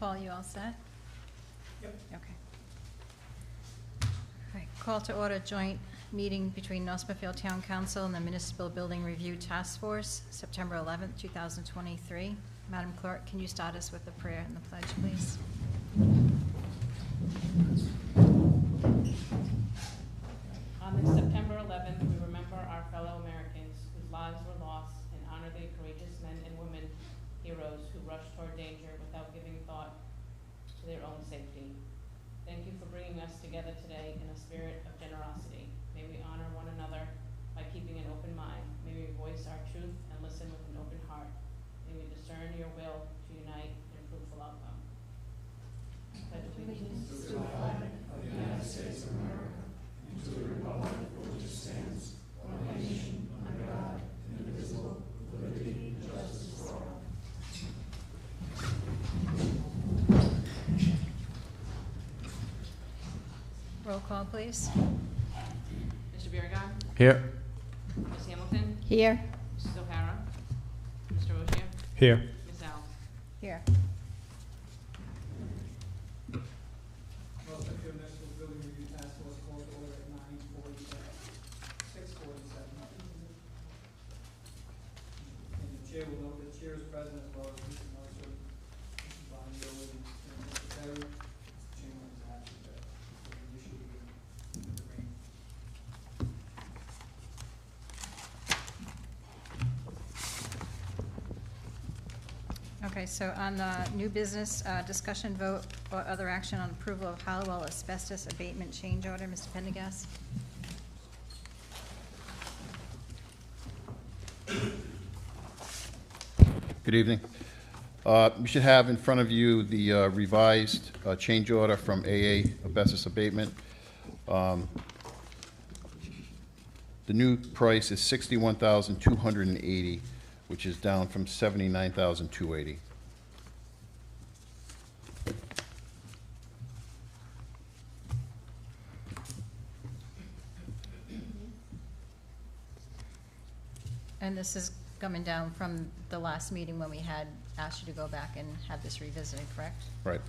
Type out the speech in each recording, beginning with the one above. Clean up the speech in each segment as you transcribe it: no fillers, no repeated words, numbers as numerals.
Paul, you all set? Yep. Okay. All right, call to order joint meeting between North Smithfield Town Council and the Municipal Building Review Task Force, September 11th, 2023. Madam Clerk, can you start us with the prayer and the pledge, please? On this September 11th, we remember our fellow Americans whose lives were lost and honor the courageous men and women heroes who rushed toward danger without giving thought to their own safety. Thank you for bringing us together today in a spirit of generosity. May we honor one another by keeping an open mind. May we voice our truth and listen with an open heart. May we discern your will to unite in fruitful outcome. Pledge allegiance to the flag of the United States of America and to the republic for which it stands, one nation, under God, indivisible, with liberty and justice for all. Roll call, please. Mr. Biragad. Here. Ms. Hamilton. Here. Mrs. O'Hara. Mr. Ogier. Here. Ms. Al. Here. North Smithfield Municipal Building Review Task Force called to order at 6:47. And the chair will note that the chair is present as well as Mr. Mercer, Mr. Bonio, and Mr. Perry. Mr. Chairman is absent, but the issue will remain. Okay, so on the new business, discussion vote or other action on approval of Halliwell asbestos abatement change order. Mr. Pendergast? Good evening. You should have in front of you the revised change order from AA Asbestos Abatement. The new price is $61,280, which is down from $79,280. And this is coming down from the last meeting when we had asked you to go back and have this revisited, correct? Right.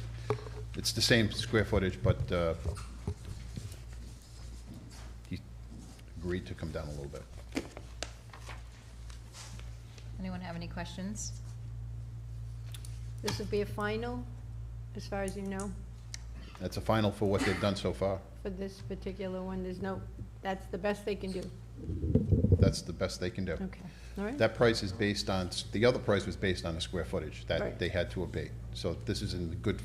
It's the same square footage, but he agreed to come down a little bit. Anyone have any questions? This would be a final, as far as you know, That's a final for what they've done so far. for this particular one. There's no, that's the best they can do. That's the best they can do. Okay, all right? That price is based on, the other price was based on the square footage that Right. they had to abate. So this is in the good,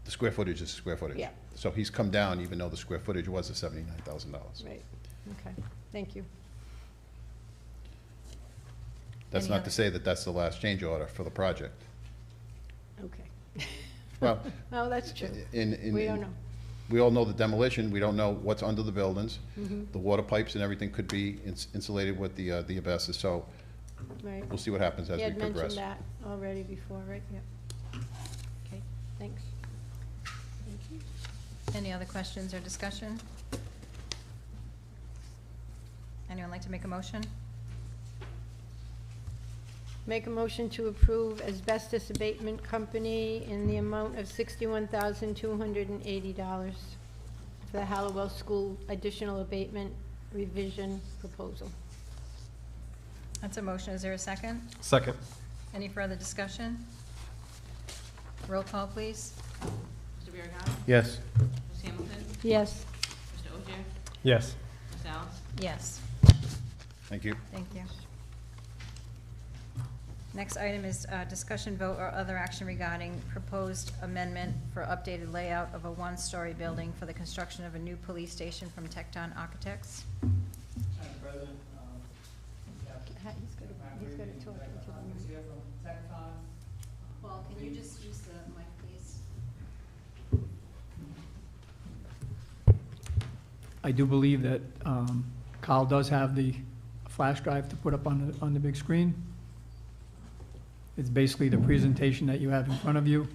the square footage is square footage. Yeah. So he's come down even though the square footage was at $79,000. Right, okay, thank you. That's Any not other- to say that that's the last change order for the project. Okay. Well, No, that's true. We don't know. We all know the demolition, we don't know what's under the buildings. Mhm. The water pipes and everything could be insulated with the asbestos, so Right. we'll see what happens as You we had progress. mentioned that already before, right? Yep. Okay, thanks. Thank you. Any other questions or discussion? Anyone like to make a motion? Make a motion to approve asbestos abatement company in the amount of $61,280 for the Halliwell School additional abatement revision proposal. That's a motion. Is there a second? Second. Any further discussion? Roll call, please. Mr. Biragad. Yes. Ms. Hamilton. Yes. Mr. Ogier. Yes. Ms. Al. Yes. Thank you. Thank you. Next item is discussion vote or other action regarding proposed amendment for updated layout of a one-story building for the construction of a new police station from Tecton Architects. Madam President, we have He's got to talk into the Is mic. here from Tecton. Paul, can you just use the mic, please? I do believe that Kyle does have the flash drive to put up on the big screen. It's basically the presentation that you have in front of you.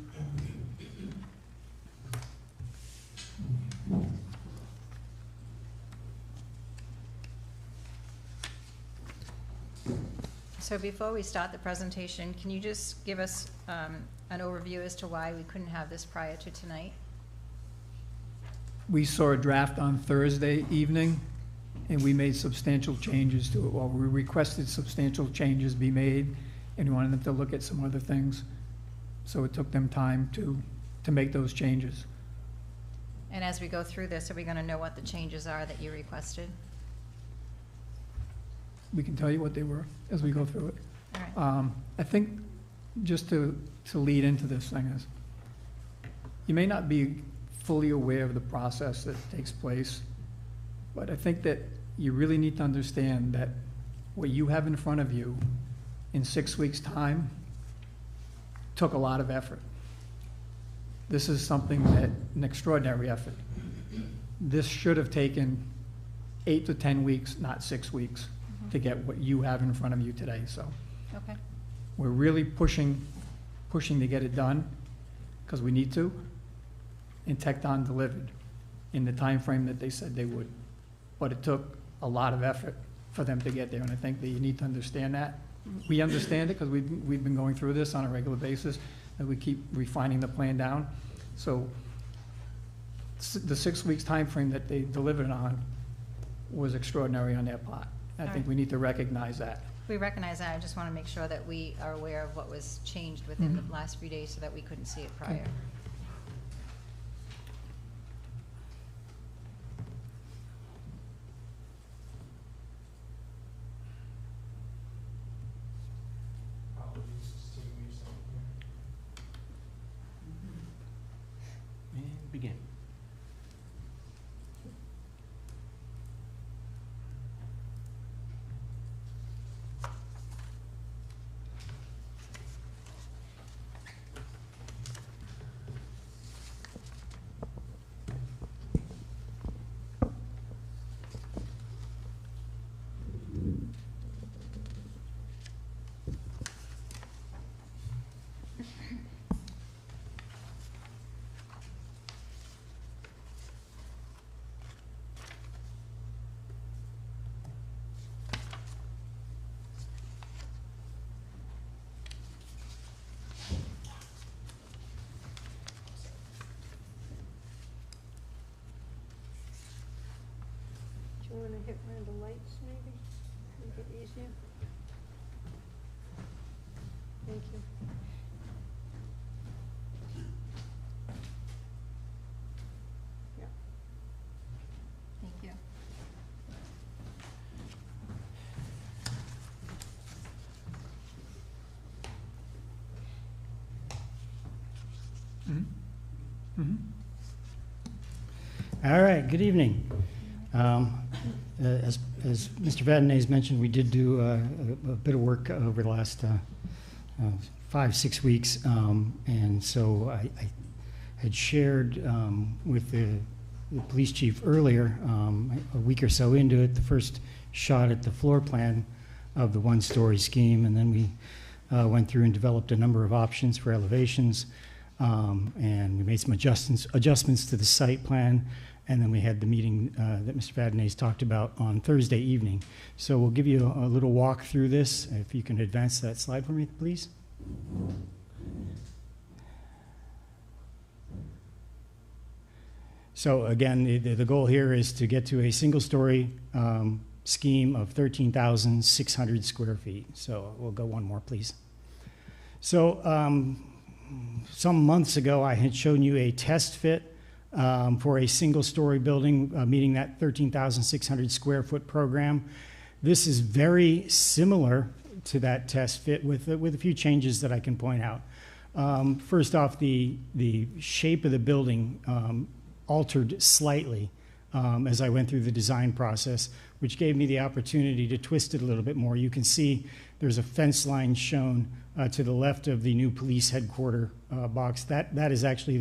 So before we start the presentation, can you just give us an overview as to why we couldn't have this prior to tonight? We saw a draft on Thursday evening, and we made substantial changes to it. Well, we requested substantial changes be made, and we wanted them to look at some other things. So it took them time to make those changes. And as we go through this, are we going to know what the changes are that you requested? We can tell you what they were as we go through it. All right. I think just to lead into this thing is, you may not be fully aware of the process that takes place, but I think that you really need to understand that what you have in front of you in 6 weeks' time took a lot of effort. This is something that, an extraordinary effort. This should have taken 8 to 10 weeks, not 6 weeks, to get what you have in front of you today, so. Okay. We're really pushing to get it done, because we need to, and Tecton delivered in the time frame that they said they would. But it took a lot of effort for them to get there, and I think that you need to understand that. We understand it, because we've been going through this on a regular basis, and we keep refining the plan down. So the 6 weeks time frame that they delivered on was extraordinary on their part. I think we need to recognize that. We recognize that. I just want to make sure that we are aware of what was changed within the last few days so that we couldn't see it prior. And begin. Do you want to hit one of the lights, maybe? Make it easier? Thank you. Yeah. Thank you. All right, good evening. As Mr. Vadnais mentioned, we did do a bit of work over the last 5-6 weeks, and so I had shared with the police chief earlier, a week or so into it, the first shot at the floor plan of the one-story scheme, and then we went through and developed a number of options for elevations, and we made some adjustments to the site plan. And then we had the meeting that Mr. Vadnais talked about on Thursday evening. So we'll give you a little walk through this. If you can advance that slide for me, please. So again, the goal here is to get to a single-story scheme of 13,600 square feet. So we'll go one more, please. So some months ago, I had shown you a test fit for a single-story building meeting that 13,600 square foot program. This is very similar to that test fit with a few changes that I can point out. First off, the shape of the building altered slightly as I went through the design process, which gave me the opportunity to twist it a little bit more. You can see there's a fence line shown to the left of the new police headquarter box. That is actually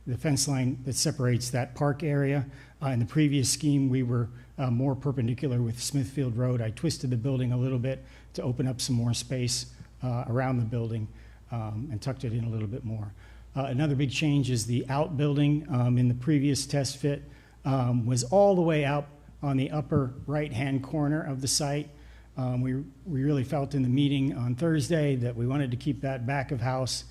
the fence line that separates that park area. In the previous scheme, we were more perpendicular with Smithfield Road. I twisted the building a little bit to open up some more space around the building and tucked it in a little bit more. Another big change is the outbuilding. In the previous test fit was all the way out on the upper right-hand corner of the site. We really felt in the meeting on Thursday that we wanted to keep that back of house,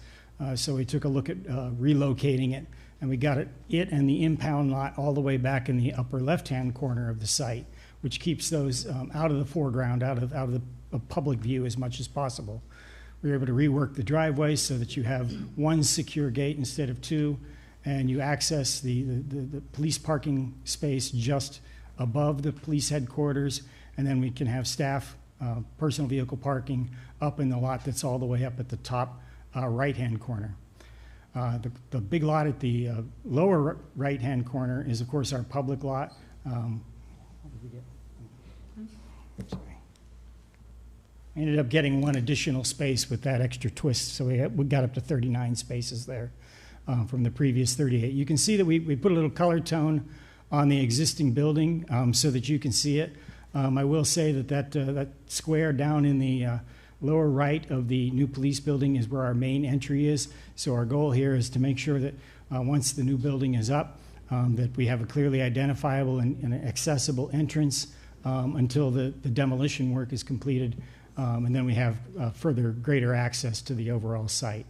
so we took a look at relocating it, and we got it and the impound lot all the way back in the upper left-hand corner of the site, which keeps those out of the foreground, out of the public view as much as possible. We were able to rework the driveway so that you have one secure gate instead of two, and you access the police parking space just above the police headquarters, and then we can have staff personal vehicle parking up in the lot that's all the way up at the top right-hand corner. The big lot at the lower right-hand corner is, of course, our public lot. What did we get? Sorry. I ended up getting one additional space with that extra twist, so we got up to 39 spaces there from the previous 38. You can see that we put a little color tone on the existing building so that you can see it. I will say that square down in the lower right of the new police building is where our main entry is. So our goal here is to make sure that once the new building is up, that we have a clearly identifiable and accessible entrance until the demolition work is completed. And then we have further greater access to the overall site.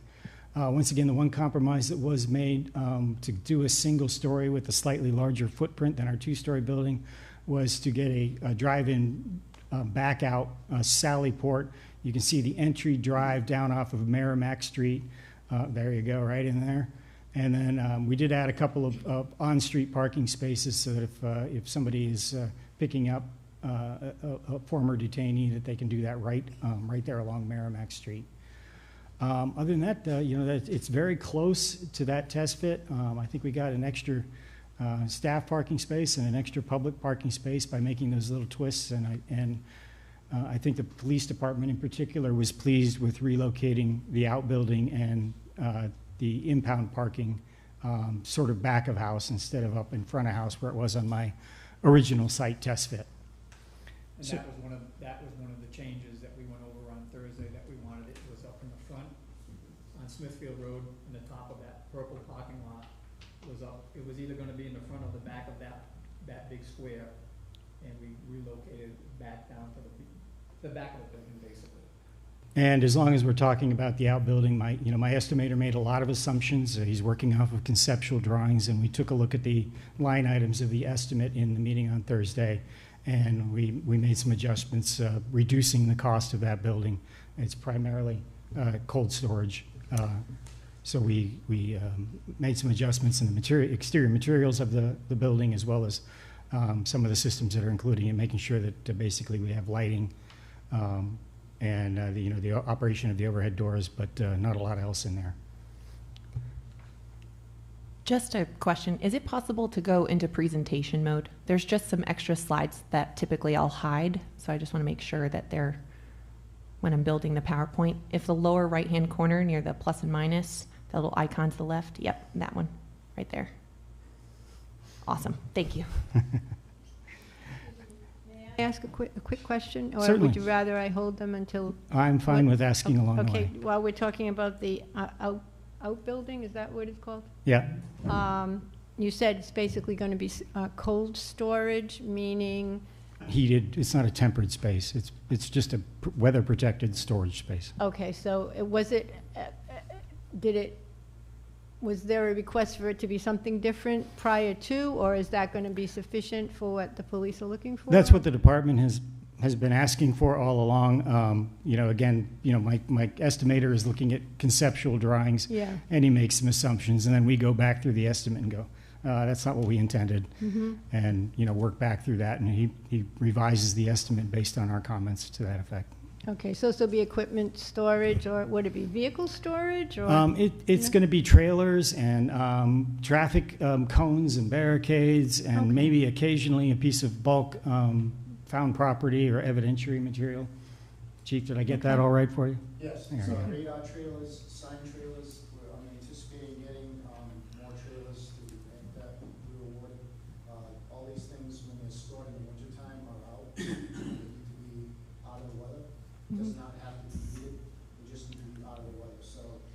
Once again, the one compromise that was made to do a single story with a slightly larger footprint than our two-story building was to get a drive-in back out sally port. You can see the entry drive down off of Merrimack Street. There you go, right in there. And then we did add a couple of on-street parking spaces so that if somebody is picking up a former detainee, that they can do that right there along Merrimack Street. Other than that, that it's very close to that test fit. I think we got an extra staff parking space and an extra public parking space by making those little twists, and I think the police department in particular was pleased with relocating the outbuilding and the impound parking sort of back of house instead of up in front of house where it was on my original site test fit. And So- that was one of the changes that we went over on Thursday, that we wanted. It was up in the front on Smithfield Road, and the top of that purple parking lot was up. It was either gonna be in the front or the back of that big square, and we relocated it back down to the back of the building, basically. And as long as we're talking about the outbuilding, my estimator made a lot of assumptions. He's working off of conceptual drawings, and we took a look at the line items of the estimate in the meeting on Thursday, and we made some adjustments, reducing the cost of that building. It's primarily cold storage. So we made some adjustments in the exterior materials of the building, as well as some of the systems that are included in making sure that basically we have lighting and the operation of the overhead doors, but not a lot else in there. Just a question. Is it possible to go into presentation mode? There's just some extra slides that typically I'll hide, so I just want to make sure that they're, when I'm building the PowerPoint, if the lower right-hand corner near the plus and minus, the little icon to the left, yep, that one, right there. Awesome. Thank you. May I ask a quick question? Or Certainly. would you rather I hold them until? I'm fine with asking along the Okay, way. while we're talking about the outbuilding, is that what it's called? Yeah. You said it's basically going to be cold storage, meaning, Heated. It's not a tempered space. It's just a weather-protected storage space. okay, so was there a request for it to be something different prior to, or is that going to be sufficient for what the police are looking for? That's what the department has been asking for all along. My estimator is looking at conceptual drawings, Yeah. and he makes some assumptions, and then we go back through the estimate and go, that's not what we intended, and work back through that, and he revises the estimate based on our comments to that effect. Okay, so this will be equipment storage, or would it be vehicle storage, or? It's going to be trailers and traffic cones and barricades, and Okay. maybe occasionally a piece of bulk found property or evidentiary material. Chief, did I get that all right for you? Yes, There so we go. radar trailers, sign trailers, I'm anticipating getting more trailers that we were awarded. All these things, when they're stored in the wintertime, are out. They need to be out of the weather. Does not have to be heated, they just need to be out of the weather. So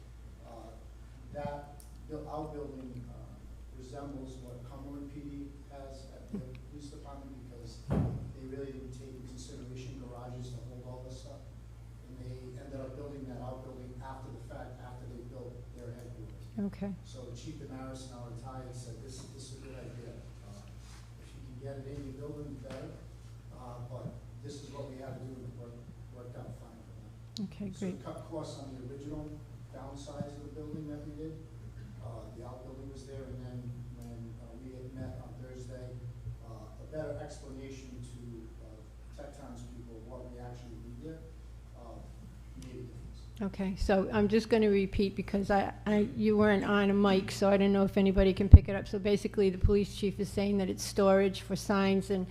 that outbuilding resembles what Cumberland PD has at the police department, because they really didn't take into consideration garages to hold ended up building that outbuilding after the fact, after they built their headquarters. Okay, So Chief Damaris and our retired said, this is a good idea. If you can get it in your building, better. But this is what we had to do, and it worked out fine for them. okay, So great. it cut costs on the original downsize of the building that we did. The outbuilding was there, and then when we had met on Thursday, a better explanation to Tecton's people of what we actually need there made a difference. Okay, so I'm just going to repeat because you weren't on a mic, so I don't know if anybody can pick it up. So basically, the police chief is saying that it's storage for signs and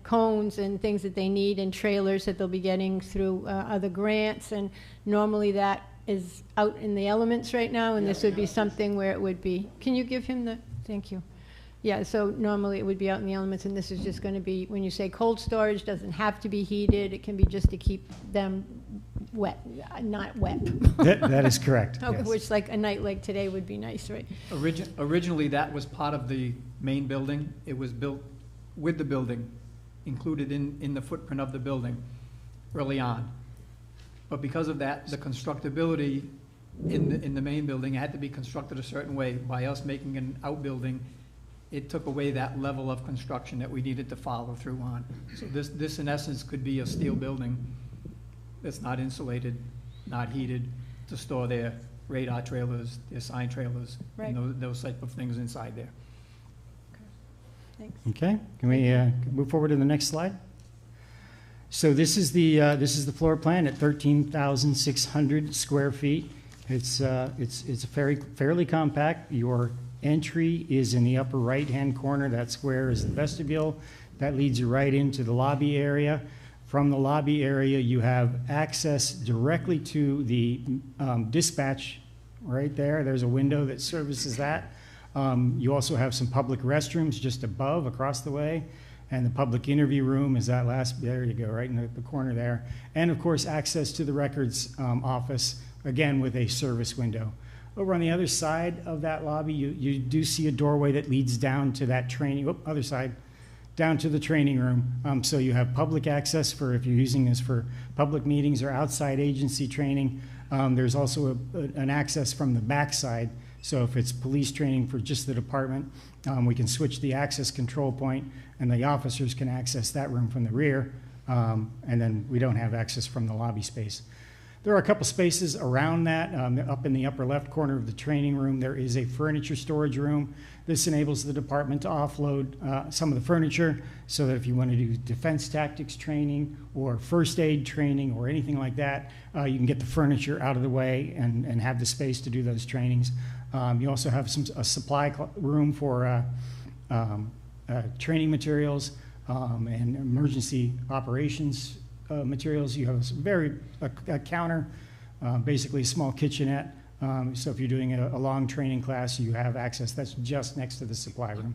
cones and things that they need, and trailers that they'll be getting through other grants, and normally that is out in the elements right now, and this would be something where it would be. Can you give him the, thank you. Yeah, so normally it would be out in the elements, and this is just going to be, when you say cold storage, doesn't have to be heated, it can be just to keep them wet, not wet. That is correct. Okay, yes. which like a night like today would be nice, right? Originally, that was part of the main building. It was built with the building, included in the footprint of the building early on. But because of that, the constructability in the main building had to be constructed a certain way. By us making an outbuilding, it took away that level of construction that we needed to follow through on. So this in essence could be a steel building that's not insulated, not heated, to store their radar trailers, their sign trailers, Right. and those type of things inside there. Thanks. Okay, can we move forward to the next slide? So this is the floor plan at 13,600 square feet. It's fairly compact. Your entry is in the upper right-hand corner. That square is the vestibule. That leads you right into the lobby area. From the lobby area, you have access directly to the dispatch right there. There's a window that services that. You also have some public restrooms just above, across the way. And the public interview room is that last, there you go, right in the corner there. And of course, access to the records office, again, with a service window. Over on the other side of that lobby, you do see a doorway that leads down to that training, other side, down to the training room. So you have public access for if you're using this for public meetings or outside agency training. There's also an access from the back side. So if it's police training for just the department, we can switch the access control point, and the officers can access that room from the rear, and then we don't have access from the lobby space. There are a couple spaces around that. Up in the upper left corner of the training room, there is a furniture storage room. This enables the department to offload some of the furniture so that if you want to do defense tactics training or first aid training or anything like that, you can get the furniture out of the way and have the space to do those trainings. You also have a supply room for training materials and emergency operations materials. You have a counter, basically a small kitchenette. So if you're doing a long training class, you have access. That's just next to the supply room.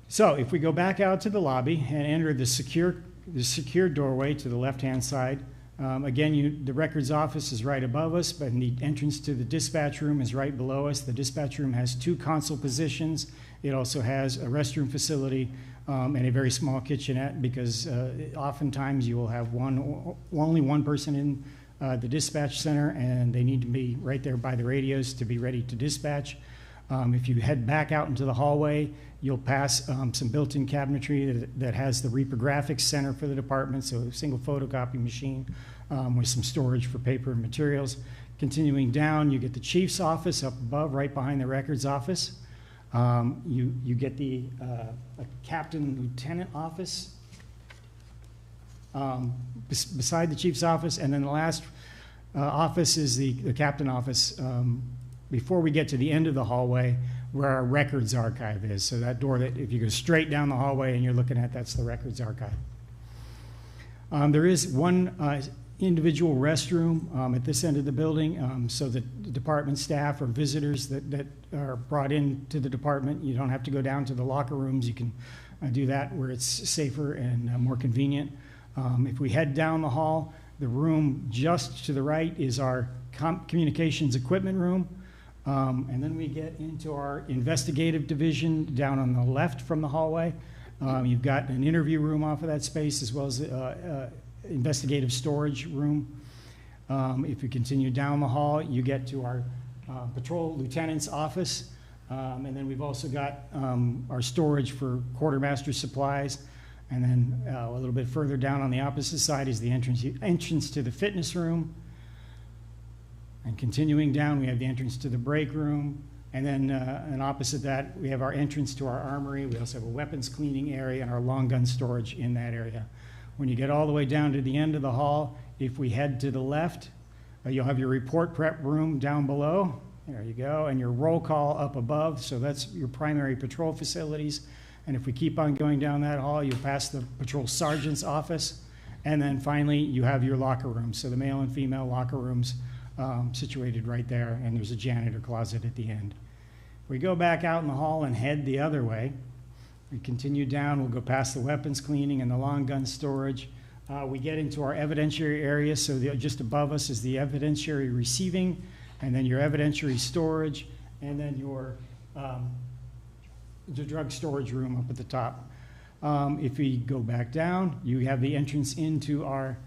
So if we go back out to the lobby and enter the secure doorway to the left-hand side, again, the records office is right above us, but the entrance to the dispatch room is right below us. The dispatch room has 2 console positions. It also has a restroom facility and a very small kitchenette because oftentimes you will have only one person in the dispatch center, and they need to be right there by the radios to be ready to dispatch. If you head back out into the hallway, you'll pass some built-in cabinetry that has the reprographics center for the department, so a single photocopy machine with some storage for paper and materials. Continuing down, you get the chief's office up above, right behind the records office. You get the captain-lieutenant office beside the chief's office, and then the last office is the captain office before we get to the end of the hallway where our records archive is. So that door that if you go straight down the hallway and you're looking at, that's the records archive. There is one individual restroom at this end of the building, so that the department staff or visitors that are brought into the department, you don't have to go down to the locker rooms. You can do that where it's safer and more convenient. If we head down the hall, the room just to the right is our communications equipment room. And then we get into our investigative division down on the left from the hallway. You've got an interview room off of that space, as well as investigative storage room. If you continue down the hall, you get to our patrol lieutenant's office. And then we've also got our storage for quartermaster supplies. And then a little bit further down on the opposite side is the entrance to the fitness room. And continuing down, we have the entrance to the break room. And then and opposite that, we have our entrance to our armory. We also have a weapons cleaning area and our long gun storage in that area. When you get all the way down to the end of the hall, if we head to the left, you'll have your report prep room down below. There you go. And your roll call up above. So that's your primary patrol facilities. And if we keep on going down that hall, you'll pass the patrol sergeant's office. And then finally, you have your locker rooms. So the male and female locker rooms situated right there. And there's a janitor closet at the end. We go back out in the hall and head the other way. We continue down. We'll go past the weapons cleaning and the long gun storage. We get into our evidentiary area. So just above us is the evidentiary receiving, and then your evidentiary storage, and then your the drug storage room up at the top. If we go back down, you have the entrance into our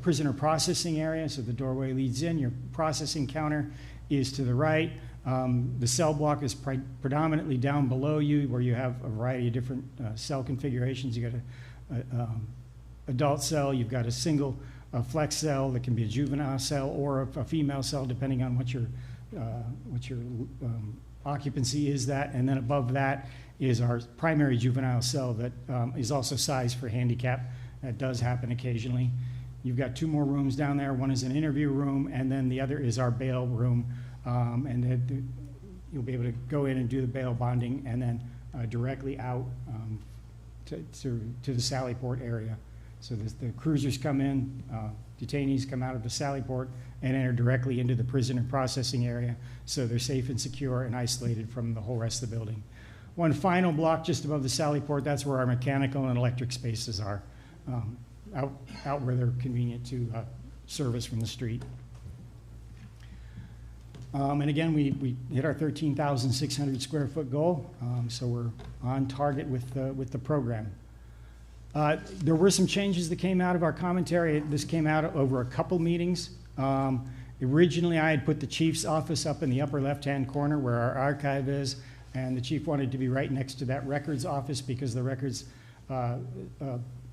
prisoner processing area. So the doorway leads in. Your processing counter is to the right. The cell block is predominantly down below you, where you have a variety of different cell configurations. You got a adult cell, you've got a single flex cell that can be a juvenile cell or a female cell, depending on what your occupancy is that. And then above that is our primary juvenile cell that is also sized for handicap. That does happen occasionally. You've got two more rooms down there. One is an interview room, and then the other is our bail room. And you'll be able to go in and do the bail bonding, and then directly out to the Sally Port area. So the cruisers come in, detainees come out of the Sally Port and enter directly into the prisoner processing area, so they're safe and secure and isolated from the whole rest of the building. One final block just above the Sally Port, that's where our mechanical and electric spaces are, out where they're convenient to service from the street. And again, we hit our 13,600 square foot goal, so we're on target with the program. There were some changes that came out of our commentary. This came out over a couple meetings. Originally, I had put the chief's office up in the upper left-hand corner where our archive is, and the chief wanted to be right next to that records office because the records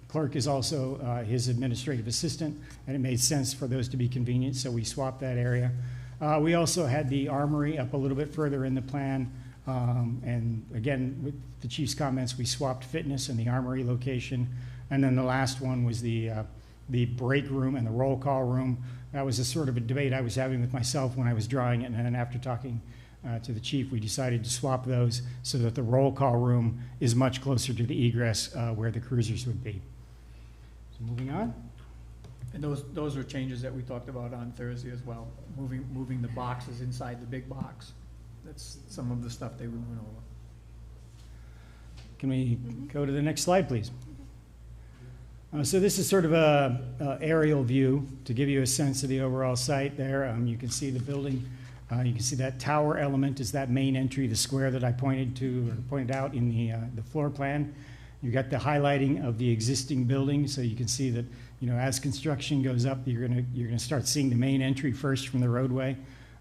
clerk is also his administrative assistant, and it made sense for those to be convenient, so we swapped that area. We also had the armory up a little bit further in the plan. And again, with the chief's comments, we swapped fitness and the armory location. And then the last one was the break room and the roll call room. That was a sort of a debate I was having with myself when I was drawing it. And then after talking to the chief, we decided to swap those so that the roll call room is much closer to the egress where the cruisers would be. So moving on. And those are changes that we talked about on Thursday as well, moving the boxes inside the big box. That's some of the stuff they went over. Can we go to the next slide, please? So this is sort of a aerial view to give you a sense of the overall site there. You can see the building. You can see that tower element is that main entry, the square that I pointed out in the floor plan. You got the highlighting of the existing building, so you can see that, you know, as construction goes up, you're gonna start seeing the main entry first from the roadway,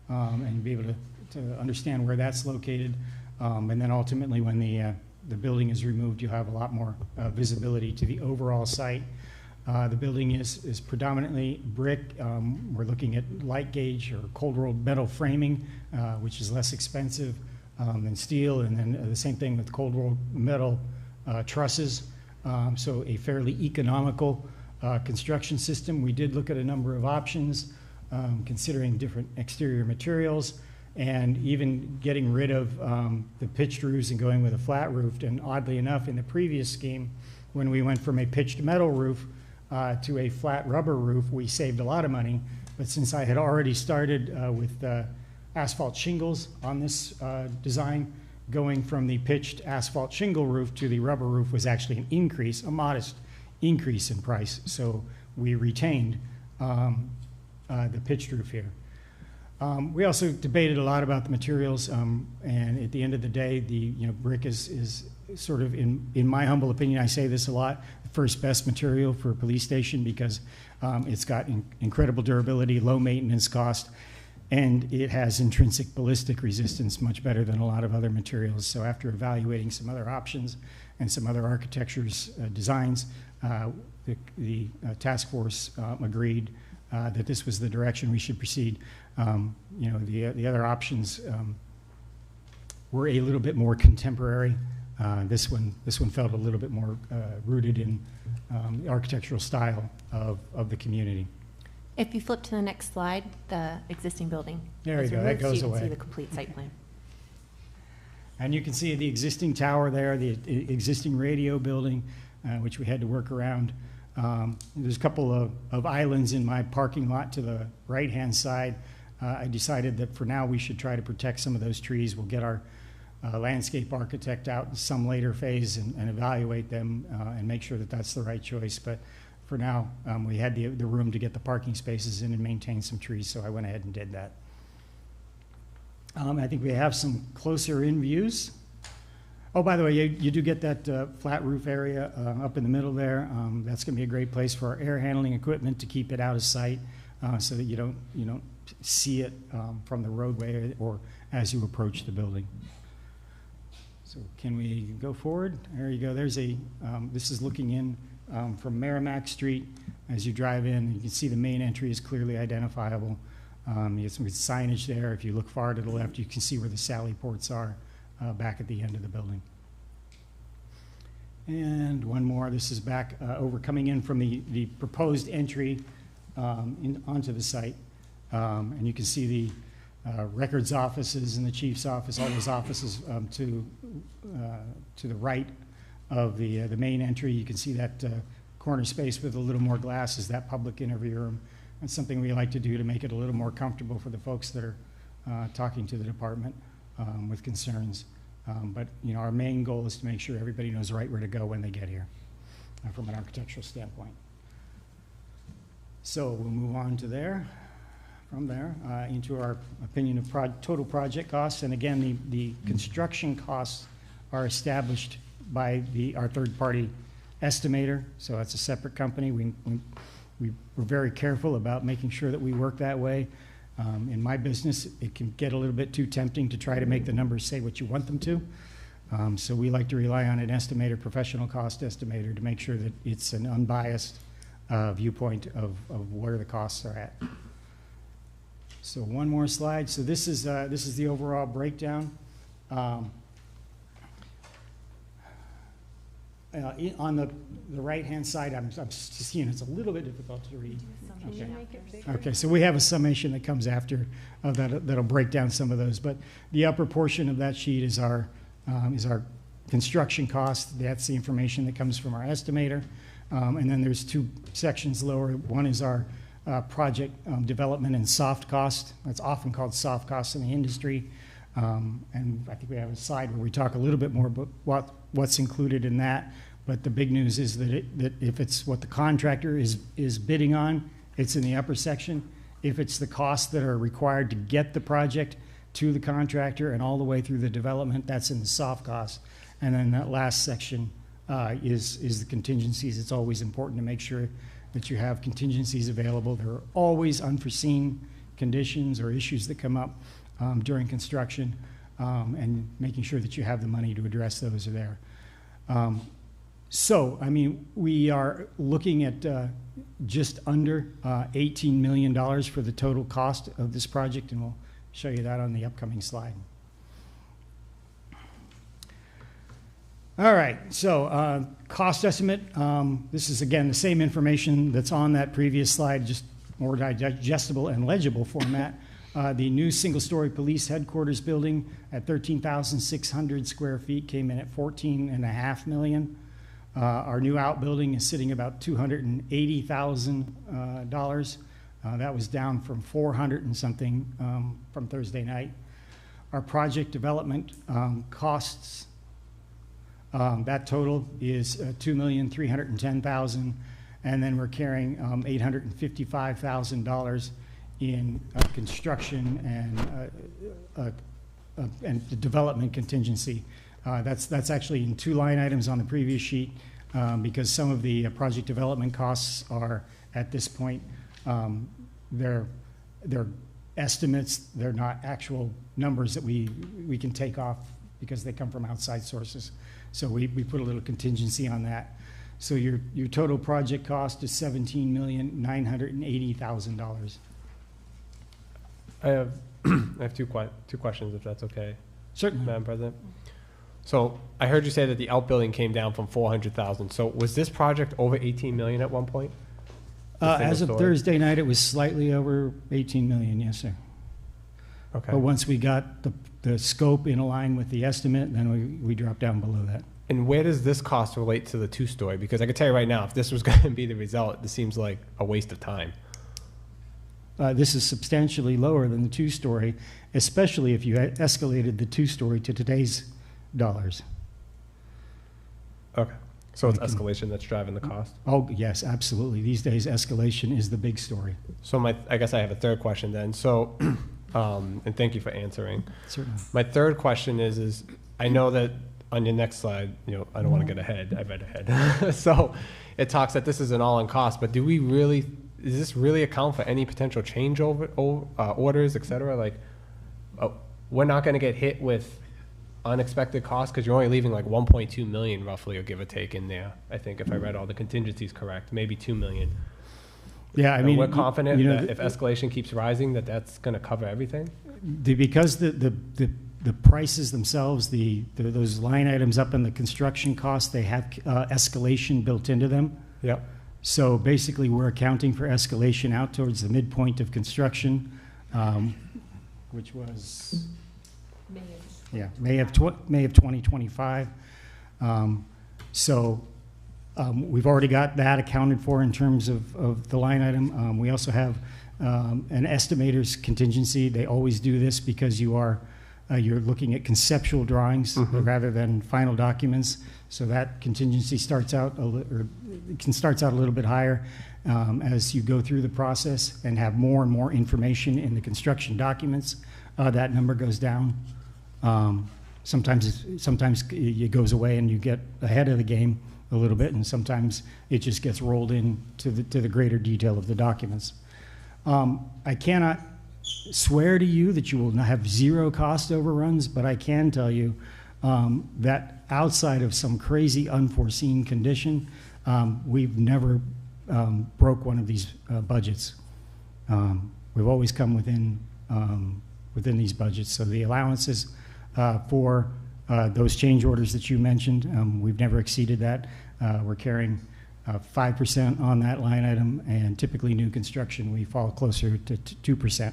and you'll be able to understand where that's located. And then ultimately, when the building is removed, you'll have a lot more visibility to the overall site. The building is predominantly brick. We're looking at light gauge or cold rolled metal framing, which is less expensive than steel, and then the same thing with cold rolled metal trusses. So a fairly economical construction system. We did look at a number of options, considering different exterior materials, and even getting rid of the pitched roofs and going with a flat roof. And oddly enough, in the previous scheme, when we went from a pitched metal roof to a flat rubber roof, we saved a lot of money. But since I had already started with asphalt shingles on this design, going from the pitched asphalt shingle roof to the rubber roof was actually an increase, a modest increase in price. So we retained the pitched roof here. We also debated a lot about the materials, and at the end of the day, brick is sort of, in my humble opinion, I say this a lot, the first best material for a police station because it's got incredible durability, low maintenance cost, and it has intrinsic ballistic resistance much better than a lot of other materials. So after evaluating some other options and some other architecture's designs, the task force agreed that this was the direction we should proceed. You know, the other options were a little bit more contemporary. This one felt a little bit more rooted in the architectural style of the community. If you flip to the next slide, the existing building. There is you go, that removed, so goes you can away. see the complete site plan. And you can see the existing tower there, the existing radio building, which we had to work around. There's a couple of islands in my parking lot to the right-hand side. I decided that for now we should try to protect some of those trees. We'll get our landscape architect out in some later phase and evaluate them and make sure that that's the right choice. But for now, we had the room to get the parking spaces in and maintain some trees, so I went ahead and did that. I think we have some closer in views. Oh, by the way, you do get that flat roof area up in the middle there. That's going to be a great place for our air handling equipment to keep it out of sight so that you don't see it from the roadway or as you approach the building. So can we go forward? There you go. There's this is looking in from Merrimack Street. As you drive in, you can see the main entry is clearly identifiable. You have some signage there. If you look far to the left, you can see where the sally ports are back at the end of the building. And one more. This is back over coming in from the proposed entry onto the site. And you can see the records offices and the chief's office, all those offices to the right of the main entry. You can see that corner space with a little more glass is that public interview room. That's something we like to do to make it a little more comfortable for the folks that are talking to the department with concerns. But you know, our main goal is to make sure everybody knows right where to go when they get here from an architectural standpoint. So we'll move on to there. From there into our opinion of total project costs. And again, the construction costs are established by our third-party estimator. So that's a separate company. We were very careful about making sure that we work that way. In my business, it can get a little bit too tempting to try to make the numbers say what you want them to. So we like to rely on an estimator, professional cost estimator, to make sure that it's an unbiased viewpoint of where the costs are at. So one more slide. So this is the overall breakdown. On the right-hand side, I'm just seeing it's a little bit difficult to read. Can you make it bigger? Okay, so we have a summation that comes after that'll break down some of those. But the upper portion of that sheet is our construction cost. That's the information that comes from our estimator. And then there's two sections lower. One is our project development and soft cost. That's often called soft costs in the industry. And I think we have a slide where we talk a little bit more about what's included in that. But the big news is that if it's what the contractor is bidding on, it's in the upper section. If it's the costs that are required to get the project to the contractor and all the way through the development, that's in the soft costs. And then that last section is the contingencies. It's always important to make sure that you have contingencies available. There are always unforeseen conditions or issues that come up during construction, and making sure that you have the money to address those are there. So, I mean, we are looking at just under $18 million for the total cost of this project, and we'll show you that on the upcoming slide. All right, so cost estimate. This is, again, the same information that's on that previous slide, just more digestible and legible format. The new single-story police headquarters building at 13,600 square feet came in at $14.5 million. Our new outbuilding is sitting about $280,000. That was down from 400 and something from Thursday night. Our project development costs, that total is $2,310,000, and then we're carrying $855,000 in construction and the development contingency That's actually in 2 line items on the previous sheet, because some of the project development costs are, at this point, they're estimates, they're not actual numbers that we can take off because they come from outside sources. So we put a little contingency on that. So your total project cost is $17,980,000. I have I have two questions, if that's okay, Certainly. Madam President. So I heard you say that the outbuilding came down from 400,000. So was this project over 18 million at one point? The single As of story? Thursday night, it was slightly over 18 million, yes, sir. Okay. But once we got the scope in line with the estimate, then we dropped down below that. And where does this cost relate to the 2-story? Because I can tell you right now, if this was going to be the result, this seems like a waste of time. This is substantially lower than the 2-story, especially if you escalated the 2-story to today's dollars. Okay. So it's escalation that's driving the cost? Oh, yes, absolutely. These days, escalation is the big story. So I guess I have a third question then. So, and thank you for answering. Certainly. My third question is I know that on your next slide, I don't want to get ahead. I read ahead. So it talks that this is an all-in cost, but does this really account for any potential changeover orders, et cetera? Like, we're not going to get hit with unexpected costs because you're only leaving like 1.2 million roughly, or give or take, in there. I think if I read all the contingencies correct, maybe 2 million. Yeah, I mean, we're confident that if escalation keeps rising, that's going to cover everything. Because the prices themselves, those line items up in the construction cost, they have escalation built into them. Yep. So basically, we're accounting for escalation out towards the midpoint of construction, which was May of 2025. We've already got that accounted for in terms of the line item. We also have an estimator's contingency. They always do this because you're looking at conceptual drawings rather than final documents. So that contingency starts out a little bit higher as you go through the process and have more and more information in the construction documents. That number goes down. Sometimes it goes away and you get ahead of the game a little bit, and sometimes it just gets rolled in to the greater detail of the documents. I cannot swear to you that you will not have zero cost overruns, but I can tell you that outside of some crazy unforeseen condition, we've never broke one of these budgets. We've always come within these budgets. So the allowances for those change orders that you mentioned, we've never exceeded that. We're carrying 5% on that line item, and typically new construction, we fall closer to 2%.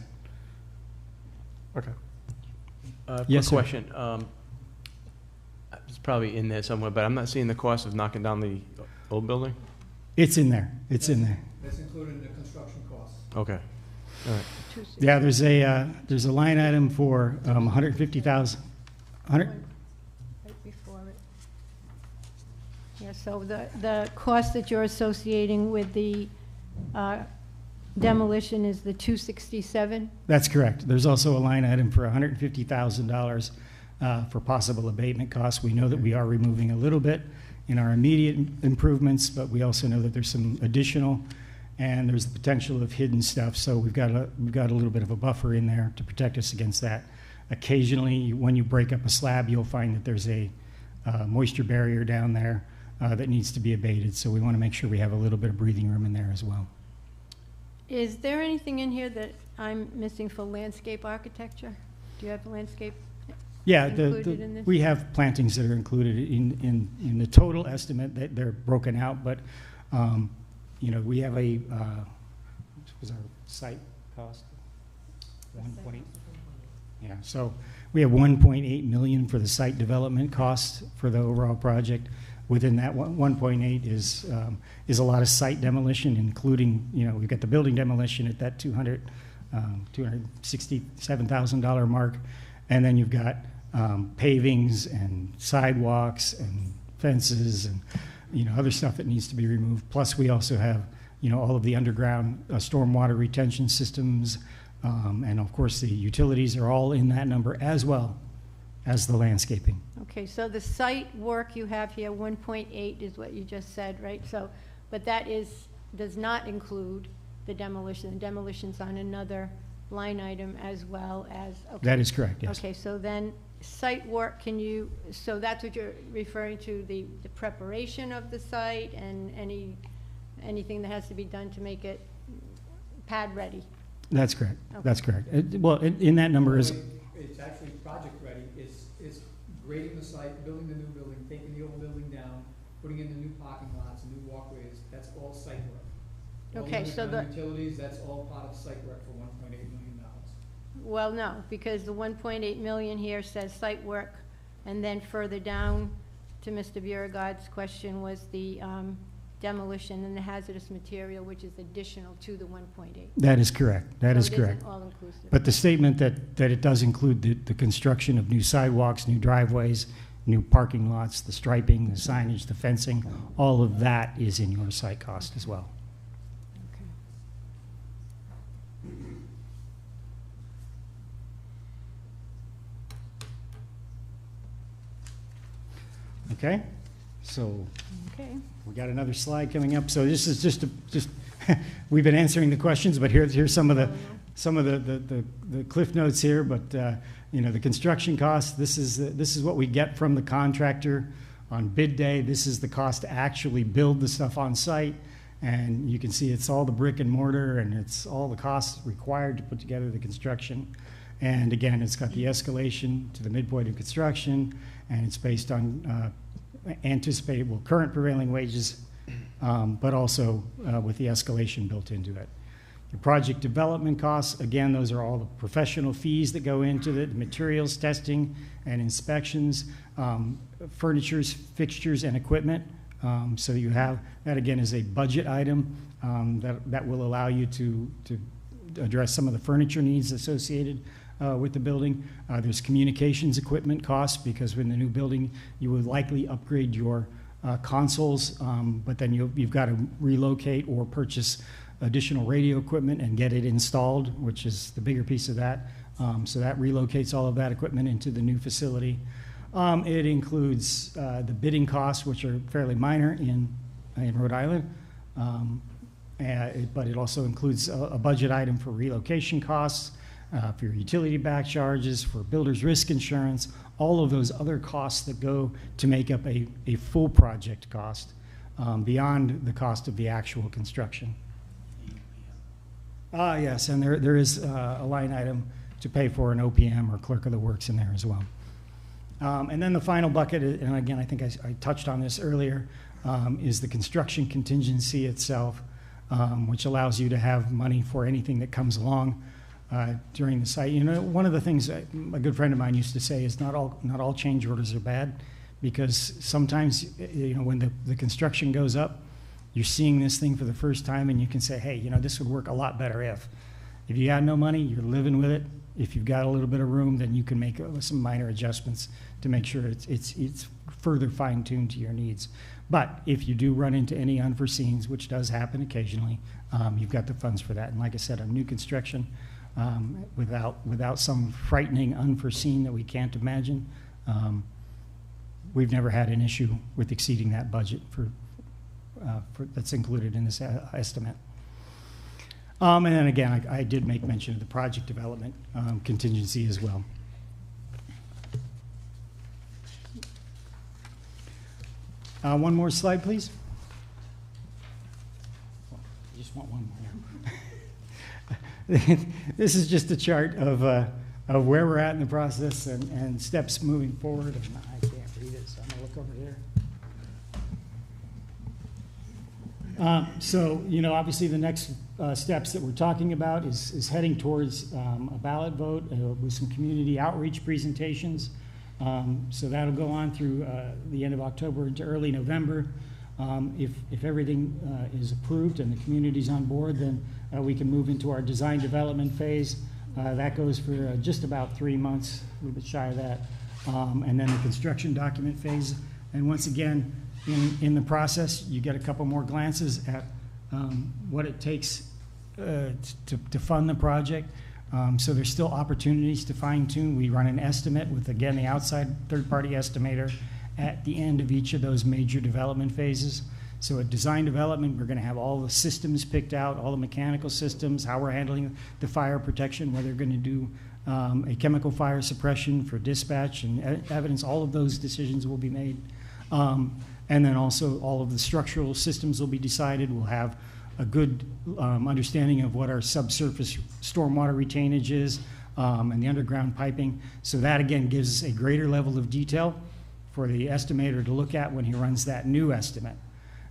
Okay. Yes, sir. Question. It's probably in there somewhere, but I'm not seeing the cost of knocking down the old building. It's in there. It's in there. That's included in the construction costs. Okay. All right. Yeah, there's a line item for 150,000. Right before it. Yeah, so the cost that you're associating with the demolition is the 267? That's correct. There's also a line item for $150,000 for possible abatement costs. We know that we are removing a little bit in our immediate improvements, but we also know that there's some additional, and there's the potential of hidden stuff. So we've got a little bit of a buffer in there to protect us against that. Occasionally, when you break up a slab, you'll find that there's a moisture barrier down there that needs to be abated. So we want to make sure we have a little bit of breathing room in there as well. Is there anything in here that I'm missing for landscape architecture? Do you have landscape Yeah, included in this? we have plantings that are included in the total estimate. That they're broken out, but we have what was our site cost? 1 point. Yeah, so we have 1.8 million for the site development cost for the overall project. Within that 1.8 is a lot of site demolition, including, we've got the building demolition at that $267,000 mark, and then you've got pavings and sidewalks and fences and other stuff that needs to be removed. Plus, we also have all of the underground stormwater retention systems, and of course the utilities are all in that number as well as the landscaping. Okay, so the site work you have here, 1.8 is what you just said, right? So, but that does not include the demolition. The demolition's on another line item as well as, okay. That is correct, yes. Okay, so then site work, so that's what you're referring to, the preparation of the site and anything that has to be done to make it pad ready? That's correct. Okay. That's correct. Well, in that number is, It's actually project ready, it's grading the site, building the new building, taking the old building down, putting in the new parking lots, new walkways, that's all site work. All Okay, so underground utilities, that's all part of site work for $1.8 million. Well, no, because the 1.8 million here says site work, and then further down to Mr. Beauregard's question was the demolition and the hazardous material, which is additional to the 1.8. that is correct. That is correct. It isn't all-inclusive. But the statement that it does include the construction of new sidewalks, new driveways, new parking lots, the striping, the signage, the fencing, all of that is in your site cost as well. Okay, so Okay. we got another slide coming up. So this is just we've been answering the questions, but here's some of the cliff notes here. But you know, the construction costs. This is what we get from the contractor on bid day. This is the cost to actually build the stuff on site, and you can see it's all the brick and mortar, and it's all the costs required to put together the construction. And again, it's got the escalation to the midpoint of construction, and it's based on anticipable current prevailing wages, but also with the escalation built into it. The project development costs, again, those are all the professional fees that go into the materials testing and inspections, furnitures, fixtures, and equipment. So you have, that again is a budget item that will allow you to address some of the furniture needs associated with the building. There's communications equipment costs, because in the new building, you would likely upgrade your consoles, but then you've got to relocate or purchase additional radio equipment and get it installed, which is the bigger piece of that. So that relocates all of that equipment into the new facility. It includes the bidding costs, which are fairly minor in Rhode Island. But it also includes a budget item for relocation costs, for your utility back charges, for builder's risk insurance, all of those other costs that go to make up a full project cost beyond the cost of the actual construction. Yes, and there is a line item to pay for an OPM or clerk of the works in there as well. And then the final bucket, and again, I think I touched on this earlier, is the construction contingency itself, which allows you to have money for anything that comes along during the site. You know, one of the things a good friend of mine used to say is not all change orders are bad, because sometimes, you know, when the construction goes up, you're seeing this thing for the first time, and you can say, hey, you know, this would work a lot better if you got no money, you're living with it. If you've got a little bit of room, then you can make some minor adjustments to make sure it's further fine-tuned to your needs. But if you do run into any unforeseens, which does happen occasionally, you've got the funds for that. And like I said, on new construction, without some frightening unforeseen that we can't imagine, we've never had an issue with exceeding that budget that's included in this estimate. And then again, I did make mention of the project development contingency as well. One more slide, please. I just want one more. This is just a chart of where we're at in the process and steps moving forward. And I can't read it, so I'm going to look over here. So, you know, obviously the next steps that we're talking about is heading towards a ballot vote with some community outreach presentations. So that'll go on through the end of October into early November. If everything is approved and the community's on board, then we can move into our design development phase. That goes for just about 3 months, a little bit shy of that. And then the construction document phase. And once again, in the process, you get a couple more glances at what it takes to fund the project. So there's still opportunities to fine tune. We run an estimate with, again, the outside third-party estimator at the end of each of those major development phases. So at design development, we're going to have all the systems picked out, all the mechanical systems, how we're handling the fire protection, whether we're going to do a chemical fire suppression for dispatch and evidence. All of those decisions will be made. And then also all of the structural systems will be decided. We'll have a good understanding of what our subsurface stormwater retainage is and the underground piping. So that, again, gives us a greater level of detail for the estimator to look at when he runs that new estimate.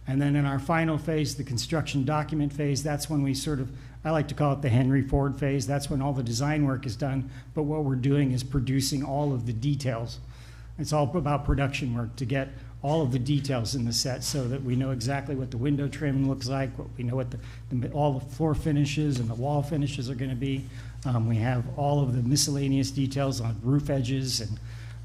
And then in our final phase, the construction document phase, that's when we sort of, I like to call it the Henry Ford phase. That's when all the design work is done, but what we're doing is producing all of the details. It's all about production work to get all of the details in the set so that we know exactly what the window trim looks like, what we know what all the floor finishes and the wall finishes are going to be. We have all of the miscellaneous details on roof edges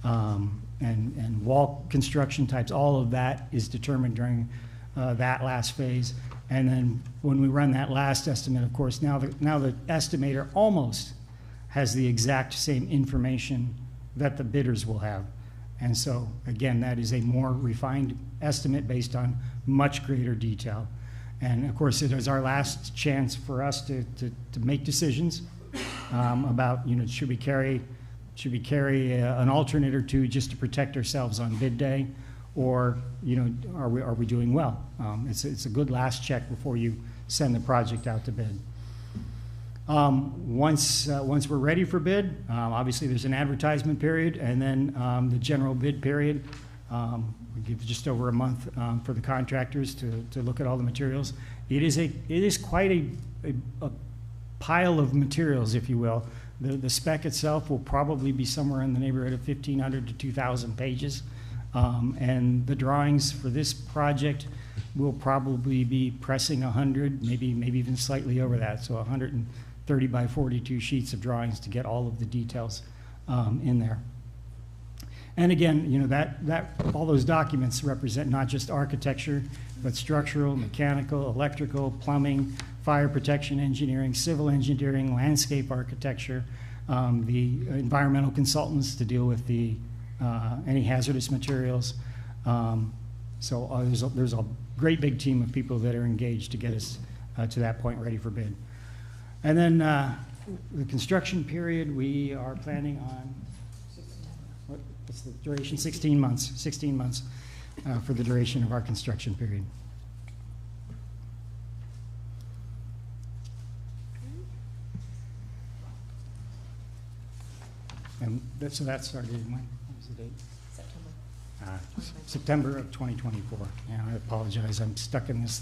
and wall construction types. All of that is determined during that last phase. And then when we run that last estimate, of course, now the estimator almost has the exact same information that the bidders will have. And so, again, that is a more refined estimate based on much greater detail. And of course, it is our last chance for us to make decisions about, should we carry an alternate or two just to protect ourselves on bid day, or are we doing well? It's a good last check before you send the project out to bid. Once we're ready for bid, obviously there's an advertisement period, and then the general bid period. We give just over a month for the contractors to look at all the materials. It is quite a pile of materials, if you will. The spec itself will probably be somewhere in the neighborhood of 1,500 to 2,000 pages, and the drawings for this project will probably be pressing 100, maybe even slightly over that. So 130 by 42 sheets of drawings to get all of the details in there. And again, that all those documents represent not just architecture, but structural, mechanical, electrical, plumbing, fire protection engineering, civil engineering, landscape architecture, the environmental consultants to deal with any hazardous materials. So there's a great big team of people that are engaged to get us to that point ready for bid. And then the construction period, we are planning on, what's the duration? 16 months. 16 months for the duration of our construction period. And so that started in when? What was the date? September of 2024. Yeah, I apologize. I'm stuck in this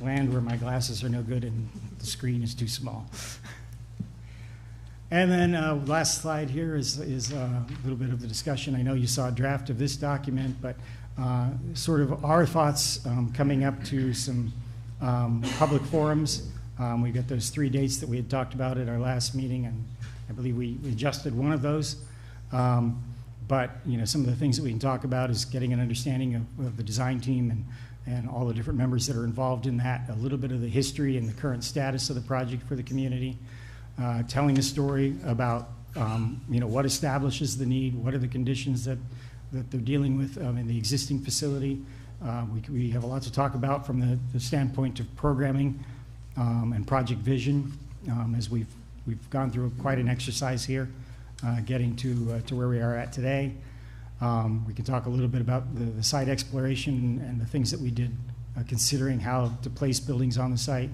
land where my glasses are no good and the screen is too small. And then last slide here is a little bit of the discussion. I know you saw a draft of this document, but sort of our thoughts coming up to some public forums. We got those 3 dates that we had talked about at our last meeting, and I believe we adjusted one of those. But some of the things that we can talk about is getting an understanding of the design team and all the different members that are involved in that, a little bit of the history and the current status of the project for the community, telling a story about what establishes the need, what are the conditions that they're dealing with in the existing facility. We have a lot to talk about from the standpoint of programming and project vision, as we've gone through quite an exercise here. Getting to where we are at today. We can talk a little bit about the site exploration and the things that we did, considering how to place buildings on the site,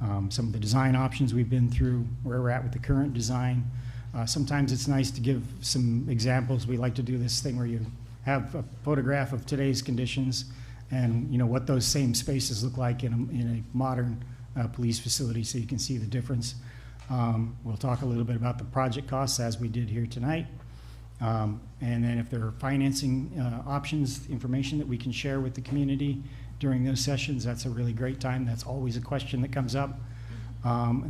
some of the design options we've been through, where we're at with the current design. Sometimes it's nice to give some examples. We like to do this thing where you have a photograph of today's conditions and what those same spaces look like in a modern police facility, so you can see the difference. We'll talk a little bit about the project costs, as we did here tonight. And then if there are financing options, information that we can share with the community during those sessions, that's a really great time. That's always a question that comes up.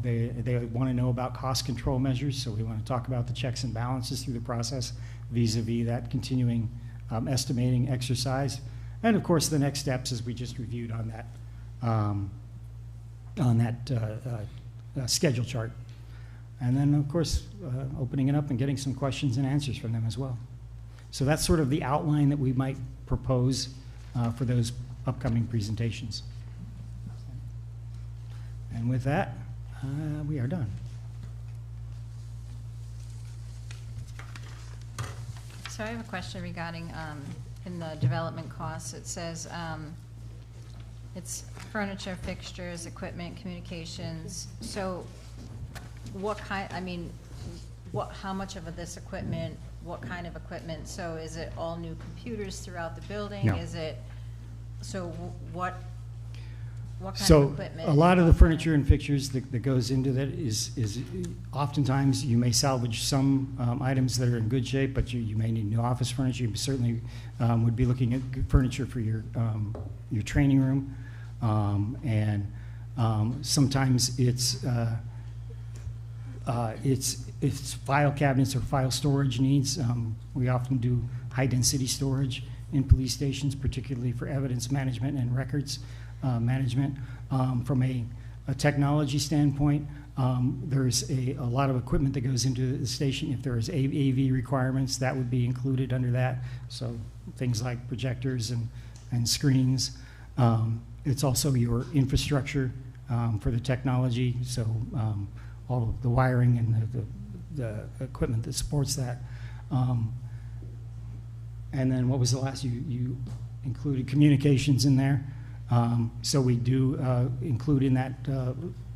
They want to know about cost control measures, so we want to talk about the checks and balances through the process vis-a-vis that continuing estimating exercise. And of course, the next steps, as we just reviewed on that schedule chart. And then, of course, opening it up and getting some questions and answers from them as well. So that's sort of the outline that we might propose for those upcoming presentations. And with that, we are done. So I have a question regarding, in the development costs, it says, it's furniture, fixtures, equipment, communications. So what kind, I mean, how much of this equipment, what kind of equipment? So is it all new computers throughout the building? No. Is it, so what kind of So equipment? a lot of the furniture and fixtures that goes into that is oftentimes you may salvage some items that are in good shape, but you may need new office furniture. You certainly would be looking at good furniture for your training room. And sometimes it's file cabinets or file storage needs. We often do high-density storage in police stations, particularly for evidence management and records management. From a technology standpoint, there's a lot of equipment that goes into the station. If there is AV requirements, that would be included under that. So things like projectors and screens. It's also your infrastructure for the technology, so all of the wiring and the equipment that supports that. And then what was the last? You included communications in there. So we do include in that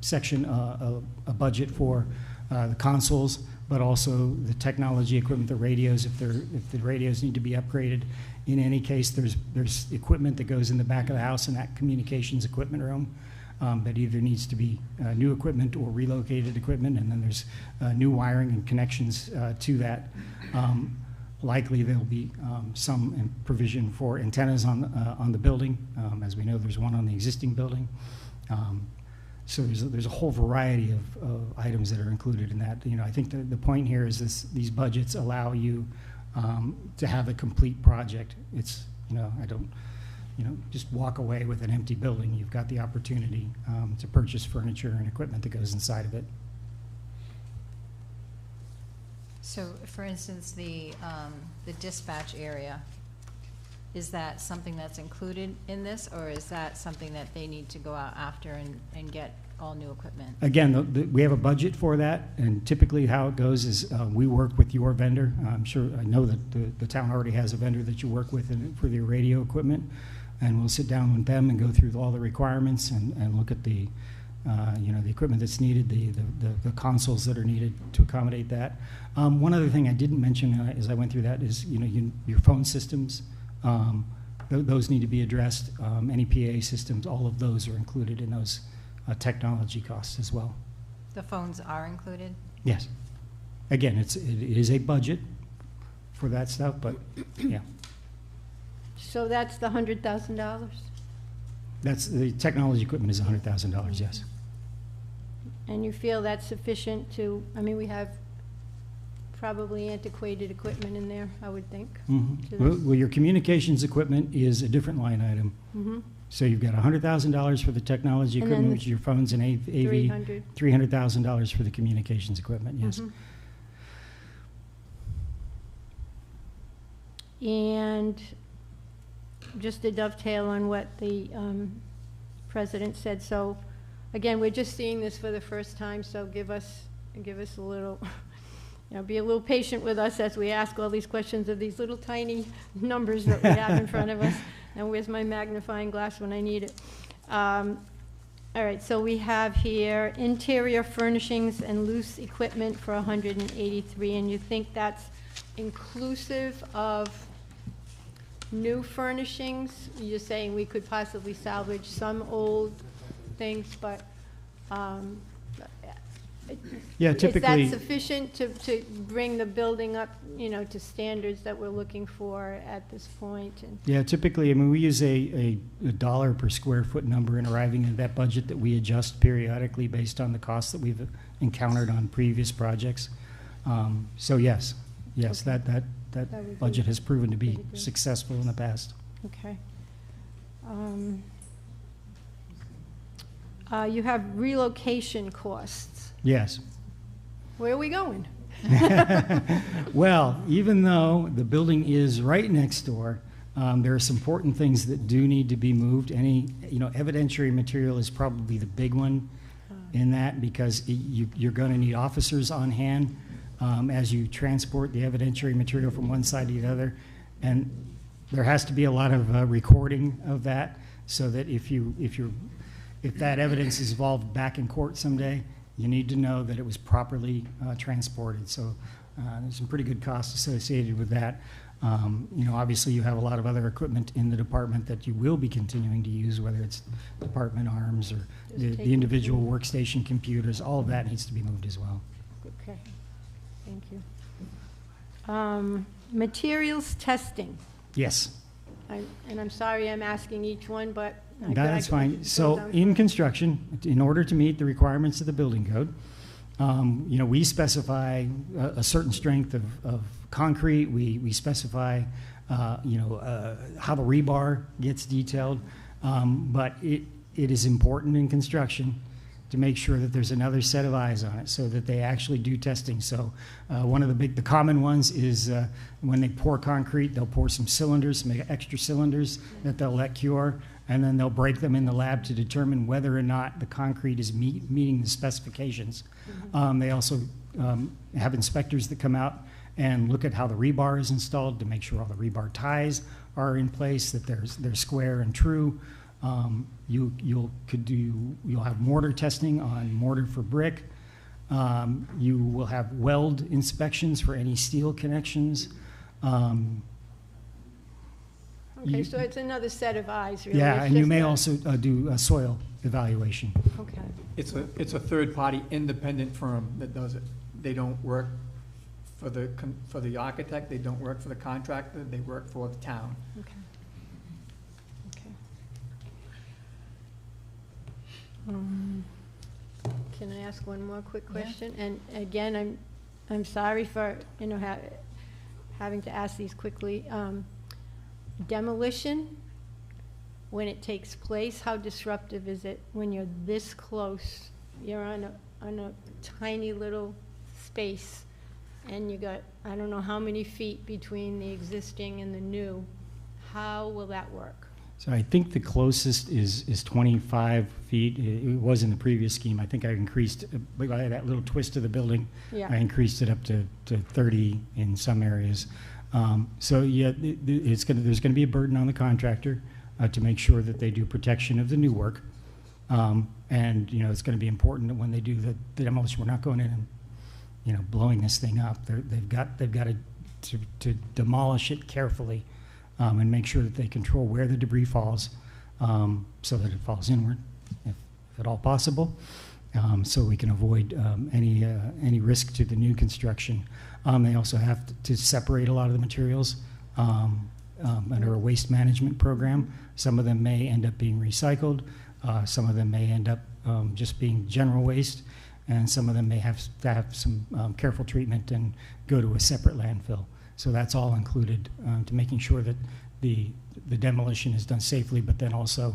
section a budget for the consoles, but also the technology equipment, the radios, if the radios need to be upgraded. In any case, there's equipment that goes in the back of the house in that communications equipment room that either needs to be new equipment or relocated equipment, and then there's new wiring and connections to that. Likely there'll be some provision for antennas on the building. As we know, there's one on the existing building. So there's a whole variety of items that are included in that. I think the point here is these budgets allow you to have a complete project. It's, I don't, just walk away with an empty building. You've got the opportunity to purchase furniture and equipment that goes inside of it. So, for instance, the dispatch area, is that something that's included in this, or is that something that they need to go out after and get all new equipment? Again, we have a budget for that, and typically how it goes is we work with your vendor. I know that the town already has a vendor that you work with for the radio equipment, and we'll sit down with them and go through all the requirements and look at the equipment that's needed, the consoles that are needed to accommodate that. One other thing I didn't mention as I went through that is, your phone systems, those need to be addressed. Any PA systems, all of those are included in those technology costs as well. The phones are included? Yes. Again, it is a budget for that stuff, but yeah. So that's the $100,000? That's the technology equipment is $100,000, yes. And you feel that's sufficient to, we have probably antiquated equipment in there, I would think. Mm-hmm. Well, your communications equipment is a different line item. Mm-hmm. So you've got $100,000 for the technology And then equipment, the which is your phones and AV, 300. $300,000 for the communications equipment, yes. And just to dovetail on what the president said, so again, we're just seeing this for the first time, so give us a little, be a little patient with us as we ask all these questions of these little tiny numbers that we have in front of us. And where's my magnifying glass when I need it? All right, so we have here interior furnishings and loose equipment for 183, and you think that's inclusive of new furnishings? You're saying we could possibly salvage some old things, but Yeah, typically. is that sufficient to bring the building up, to standards that we're looking for at this point? Yeah, typically, we use a dollar per square foot number in arriving at that budget that we adjust periodically based on the costs that we've encountered on previous projects. So yes, Okay. that budget has proven to be successful in the past. Okay. You have relocation costs. Yes. Where are we going? Well, even though the building is right next door, there are some important things that do need to be moved. Any, evidentiary material is probably the big one in that, because you're going to need officers on hand as you transport the evidentiary material from one side to the other. And there has to be a lot of recording of that, so that if that evidence is involved back in court someday, you need to know that it was properly transported. So there's some pretty good costs associated with that. Obviously you have a lot of other equipment in the department that you will be continuing to use, whether it's department arms or the individual workstation computers. All of that needs to be moved as well. Okay, thank you. Materials testing. Yes. And I'm sorry I'm asking each one, but. That's fine. So in construction, in order to meet the requirements of the building code, we specify a certain strength of concrete. We specify, how the rebar gets detailed. But it is important in construction to make sure that there's another set of eyes on it, so that they actually do testing. So one of the common ones is when they pour concrete, they'll pour some cylinders, some extra cylinders that they'll let cure, and then they'll break them in the lab to determine whether or not the concrete is meeting the specifications. They also have inspectors that come out and look at how the rebar is installed to make sure all the rebar ties are in place, that they're square and true. You'll have mortar testing on mortar for brick. You will have weld inspections for any steel connections. Okay, so it's another set of eyes, really. Yeah, It's and you just may a- also do a soil evaluation. Okay, It's a third-party independent firm that does it. They don't work for the architect, they don't work for the contractor, they work for the town. okay. Can I ask one more quick Yeah. question? And again, I'm sorry for, having to ask these quickly. Demolition, when it takes place, how disruptive is it when you're this close? You're on a tiny little space, and you got, I don't know how many feet between the existing and the new. How will that work? So I think the closest is 25 feet. It was in the previous scheme. I think I increased, by that little twist of the building, Yeah. I increased it up to 30 in some areas. So yeah, there's going to be a burden on the contractor to make sure that they do protection of the new work. And, it's going to be important that when they do the demolition, we're not going in and, blowing this thing up. They've got to demolish it carefully. And make sure that they control where the debris falls, so that it falls inward, if at all possible, so we can avoid any risk to the new construction. They also have to separate a lot of the materials under a waste management program. Some of them may end up being recycled, some of them may end up just being general waste, and some of them may have to have some careful treatment and go to a separate landfill. So that's all included to making sure that the demolition is done safely, but then also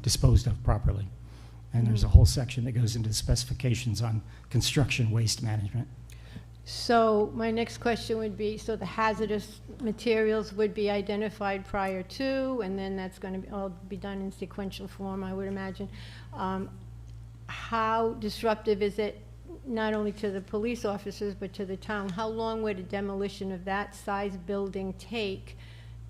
disposed of properly. And there's a whole section that goes into the specifications on construction waste management. So my next question would be, so the hazardous materials would be identified prior to, and then that's going to all be done in sequential form, I would imagine. How disruptive is it, not only to the police officers, but to the town? How long would a demolition of that size building take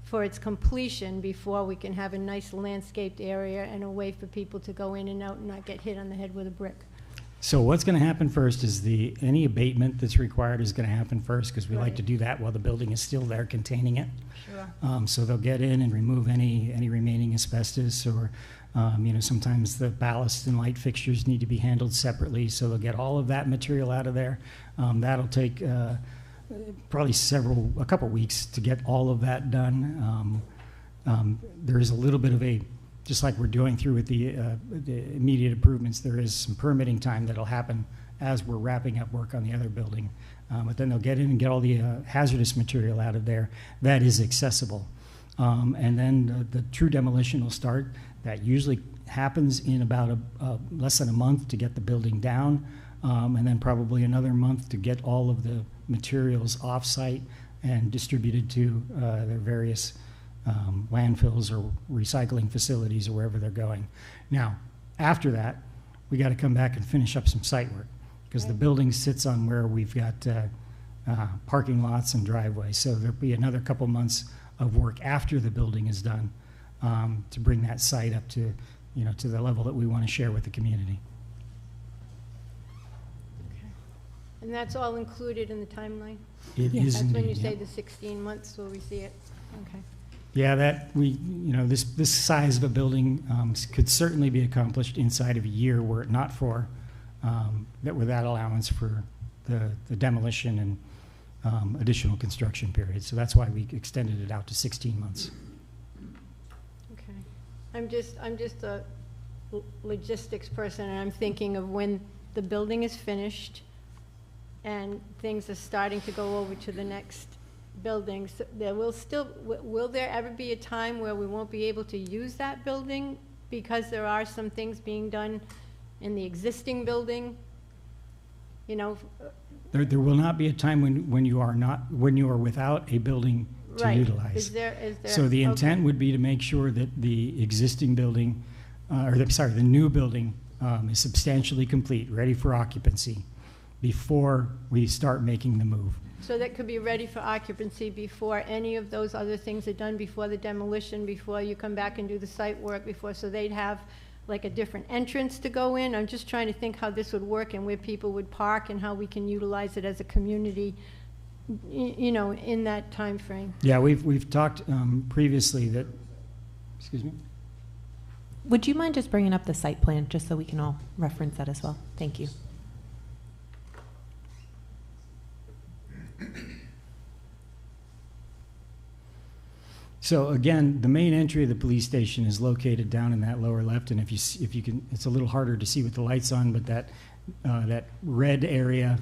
for its completion before we can have a nice landscaped area and a way for people to go in and out and not get hit on the head with a brick? So what's going to happen first is any abatement that's required is going to happen first, because we like to do that while the building is still there containing it. Sure. So they'll get in and remove any remaining asbestos, or sometimes the ballast and light fixtures need to be handled separately, so they'll get all of that material out of there. That'll take probably a couple weeks to get all of that done. There is a little bit of just like we're doing through with the immediate improvements, there is some permitting time that'll happen as we're wrapping up work on the other building. But then they'll get in and get all the hazardous material out of there that is accessible. And then the true demolition will start. That usually happens in about less than a month to get the building down. and then probably another month to get all of the materials off-site and distributed to their various landfills or recycling facilities or wherever they're going. Now, after that, we got to come back and finish up some site work because the building sits on where we've got parking lots and driveways. So there'll be another couple months of work after the building is done to bring that site up to, to the level that we want to share with the community. And that's all included in the timeline? It is That's when you indeed, say yeah. the 16 months, will we see it? Okay. Yeah, that this size of a building could certainly be accomplished inside of a year were it not for that allowance for the demolition and additional construction period. So that's why we extended it out to 16 months. Okay. I'm just a logistics person, and I'm thinking of when the building is finished and things are starting to go over to the next buildings. There will there ever be a time where we won't be able to use that building because there are some things being done in the existing building? There will not be a time when you are without a building to Right. utilize. Is there? So the intent okay. would be to make sure that the existing building, the new building is substantially complete, ready for occupancy before we start making the move. So that could be ready for occupancy before any of those other things are done, before the demolition, before you come back and do the site work, so they'd have like a different entrance to go in? I'm just trying to think how this would work and where people would park and how we can utilize it as a community, in that time frame. Yeah, we've talked previously that, excuse me? Would you mind just bringing up the site plan, just so we can all reference that as well? Thank you. So again, the main entry of the police station is located down in that lower left, and if you can, it's a little harder to see with the lights on, but that red area,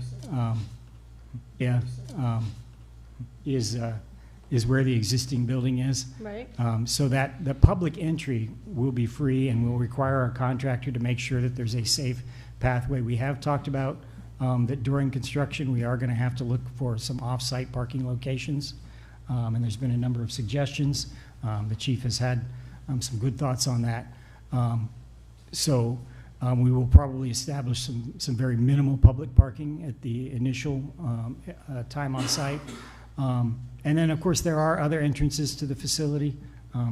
is where the existing building is. Right. So that the public entry will be free and will require our contractor to make sure that there's a safe pathway. We have talked about that during construction we are going to have to look for some off-site parking locations. And there's been a number of suggestions. The chief has had some good thoughts on that. So we will probably establish some very minimal public parking at the initial time on site. And then, of course, there are other entrances to the facility,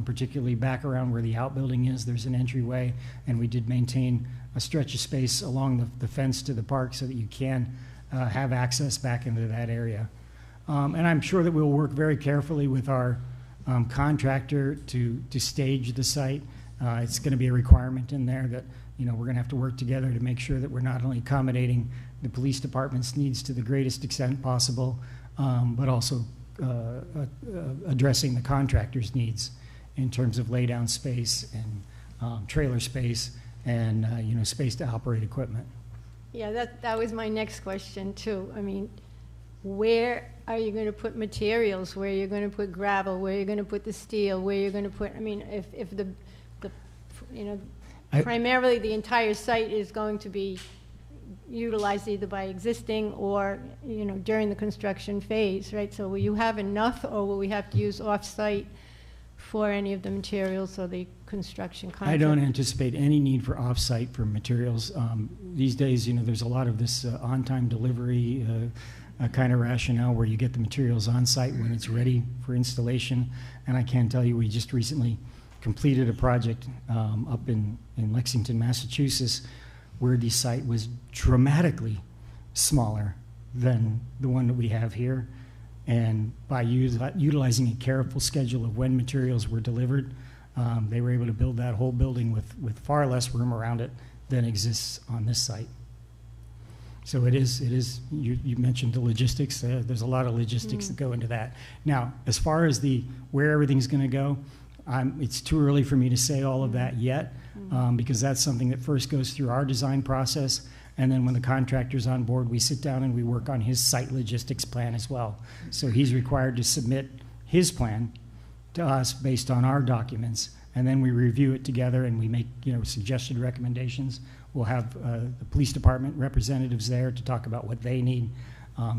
particularly back around where the outbuilding is. There's an entryway, and we did maintain a stretch of space along the fence to the park so that you can have access back into that area. And I'm sure that we'll work very carefully with our contractor to stage the site. It's going to be a requirement in there that we're going to have to work together to make sure that we're not only accommodating the police department's needs to the greatest extent possible, but also addressing the contractor's needs in terms of laydown space and trailer space and space to operate equipment. Yeah, that was my next question too. I mean, where are you going to put materials? Where you're going to put gravel? Where you're going to put the steel? Where you're going to put? I mean, if primarily the entire site is going to be utilized either by existing or during the construction phase, right? So will you have enough, or will we have to use off-site for any of the materials or the construction contract? I don't anticipate any need for off-site for materials. These days, there's a lot of this on-time delivery kind of rationale where you get the materials on site when it's ready for installation. And I can tell you, we just recently completed a project up in Lexington, Massachusetts, where the site was dramatically smaller than the one that we have here. And by utilizing a careful schedule of when materials were delivered, they were able to build that whole building with far less room around it than exists on this site. So it is. You mentioned the logistics. There's a lot of logistics that go into that. Now, as far as where everything's going to go, it's too early for me to say all of that yet, because that's something that first goes through our design process, and then when the contractor's on board, we sit down and we work on his site logistics plan as well. So he's required to submit his plan to us based on our documents, and then we review it together and we make, suggested recommendations. We'll have the police department representatives there to talk about what they need,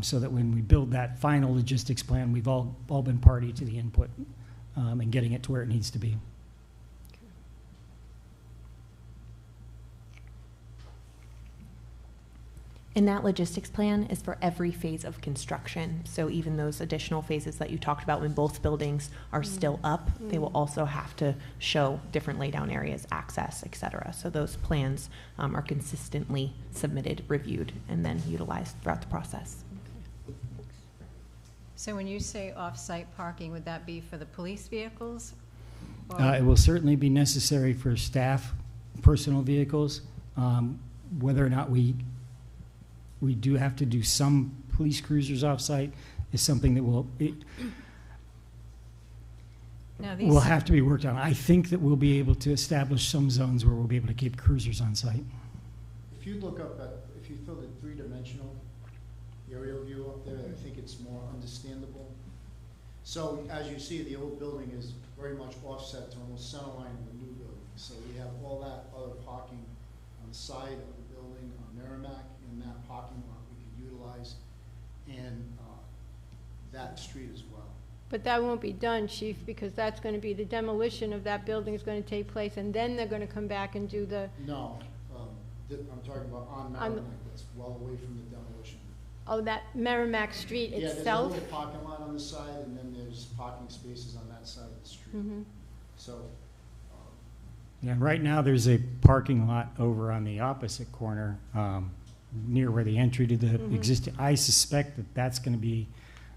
so that when we build that final logistics plan, we've all been party to the input and getting it to where it needs to be. And that logistics plan is for every phase of construction. So even those additional phases that you talked about when both buildings are still up, they will also have to show different laydown areas, access, et cetera. So those plans are consistently submitted, reviewed, and then utilized throughout the process. So when you say off-site parking, would that be for the police vehicles? It will certainly be necessary for staff, personal vehicles. Whether or not we do have to do some police cruisers off-site is something that will have to be worked on. I think that we'll be able to establish some zones where we'll be able to keep cruisers on site. If you look up if you fill the three-dimensional aerial view up there, I think it's more understandable. So as you see, the old building is very much offset to almost center line of the new building. So we have all that other parking on the side of the building on Merrimack, in that parking lot we could utilize, and that street as well. But that won't be done, Chief, because that's going to be the demolition of that building is going to take place, and then they're going to come back and do the, No, I'm talking about on Merrimack, that's well away from the demolition. oh, that Merrimack Street Yeah, there's a itself? little parking lot on the side, and then there's parking spaces on that side of the street. Mhm. So, Yeah, right now there's a parking lot over on the opposite corner, near where the entry to the existing, I suspect that that's going to be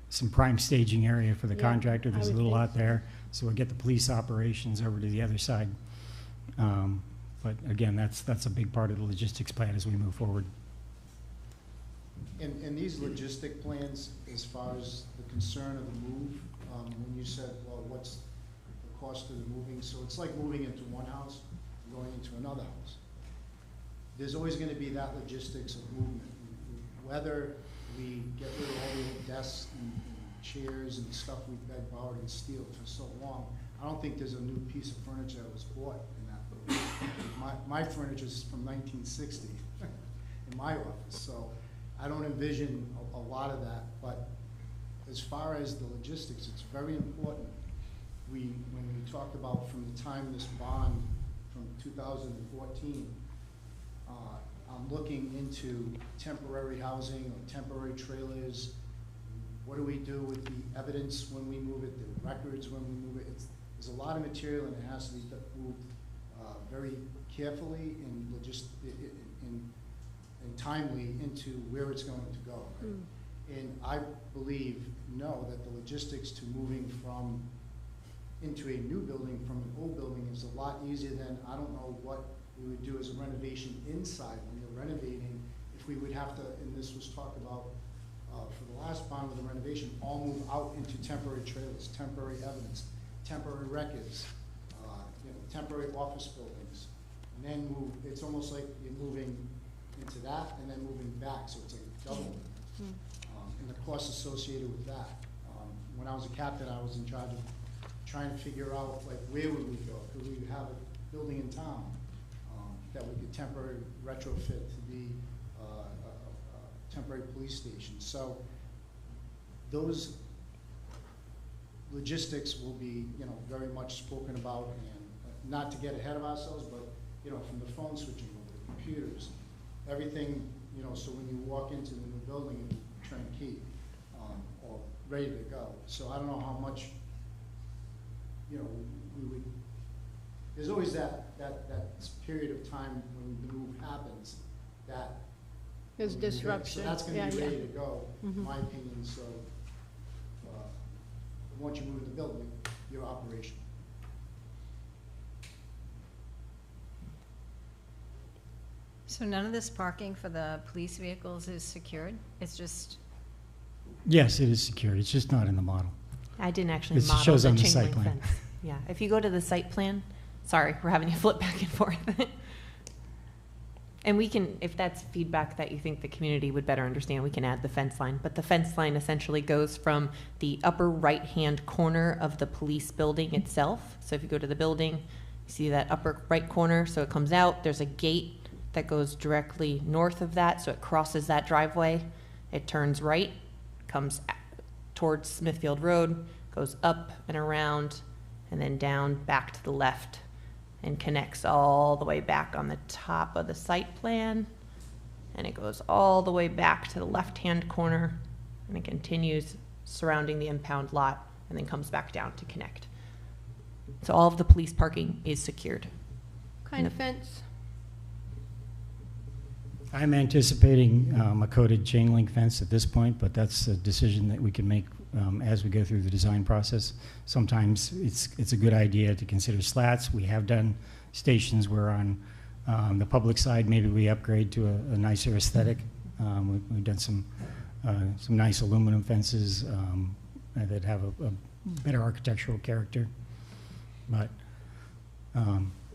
some prime staging area for the Yeah, contractor. I There's a would little think lot there, so we'll get the police operations over to the other side. But again, that's a big part of the logistics plan as we move forward. and these logistic plans, as far as the concern of the move, when you said, well, what's the cost of the moving? So it's like moving into one house, and going into another house. There's always gonna be that logistics of movement. Whether we get rid of all the old desks and chairs and stuff we've begged, borrowed, and steal for so long, I don't think there's a new piece of furniture that was bought in that building. My furniture's from 1960 in my office, so I don't envision a lot of that. But as far as the logistics, it's very important. When we talked about from the time this bond from 2014, I'm looking into temporary housing or temporary trailers. What do we do with the evidence when we move it, the records when we move it? There's a lot of material, and it has to be moved very carefully and timely into where it's going to go. And I know that the logistics to moving into a new building from an old building is a lot easier than, I don't know what we would do as a renovation inside when you're renovating. If we would have to, and this was talked about for the last bond with the renovation, all move out into temporary trailers, temporary evidence, temporary records, temporary office buildings, and then move. It's almost like you're moving into that and then moving back, so it's like double. And the costs associated with that. When I was a captain, I was in charge of trying to figure out, like, where would we go? Could we have a building in town that we could temporarily retrofit to be a temporary police station? So those logistics will be, very much spoken about, and not to get ahead of ourselves, but, from the phone switching over the computers, everything, so when you walk into the new building, you turn key, or ready to go. So I don't know how much, we would, there's always that period of time when the move happens, that There's disruption. So that's gonna Yeah, be yeah. ready to go, in Mhm. my opinion, so, once you move in the building, you're operational. So none of this parking for the police vehicles is secured? It's just, Yes, it is secured. It's just not in the model. I didn't actually It model shows the on the chain site link plan. fence. Yeah, if you go to the site plan, sorry, we're having you flip back and forth. And we can, if that's feedback that you think the community would better understand, we can add the fence line. But the fence line essentially goes from the upper right-hand corner of the police building itself. So if you go to the building, You see that upper right corner, so it comes out. There's a gate that goes directly north of that, so it crosses that driveway. It turns right, comes towards Smithfield Road, goes up and around, and then down back to the left, and connects all the way back on the top of the site plan. And it goes all the way back to the left-hand corner, and it continues surrounding the impound lot, and then comes back down to connect. So all of the police parking is secured. What kind of fence? I'm anticipating a coated chain link fence at this point, but that's a decision that we can make as we go through the design process. Sometimes it's a good idea to consider slats. We have done stations where on the public side, maybe we upgrade to a nicer aesthetic. We've done some nice aluminum fences that have a better architectural character. But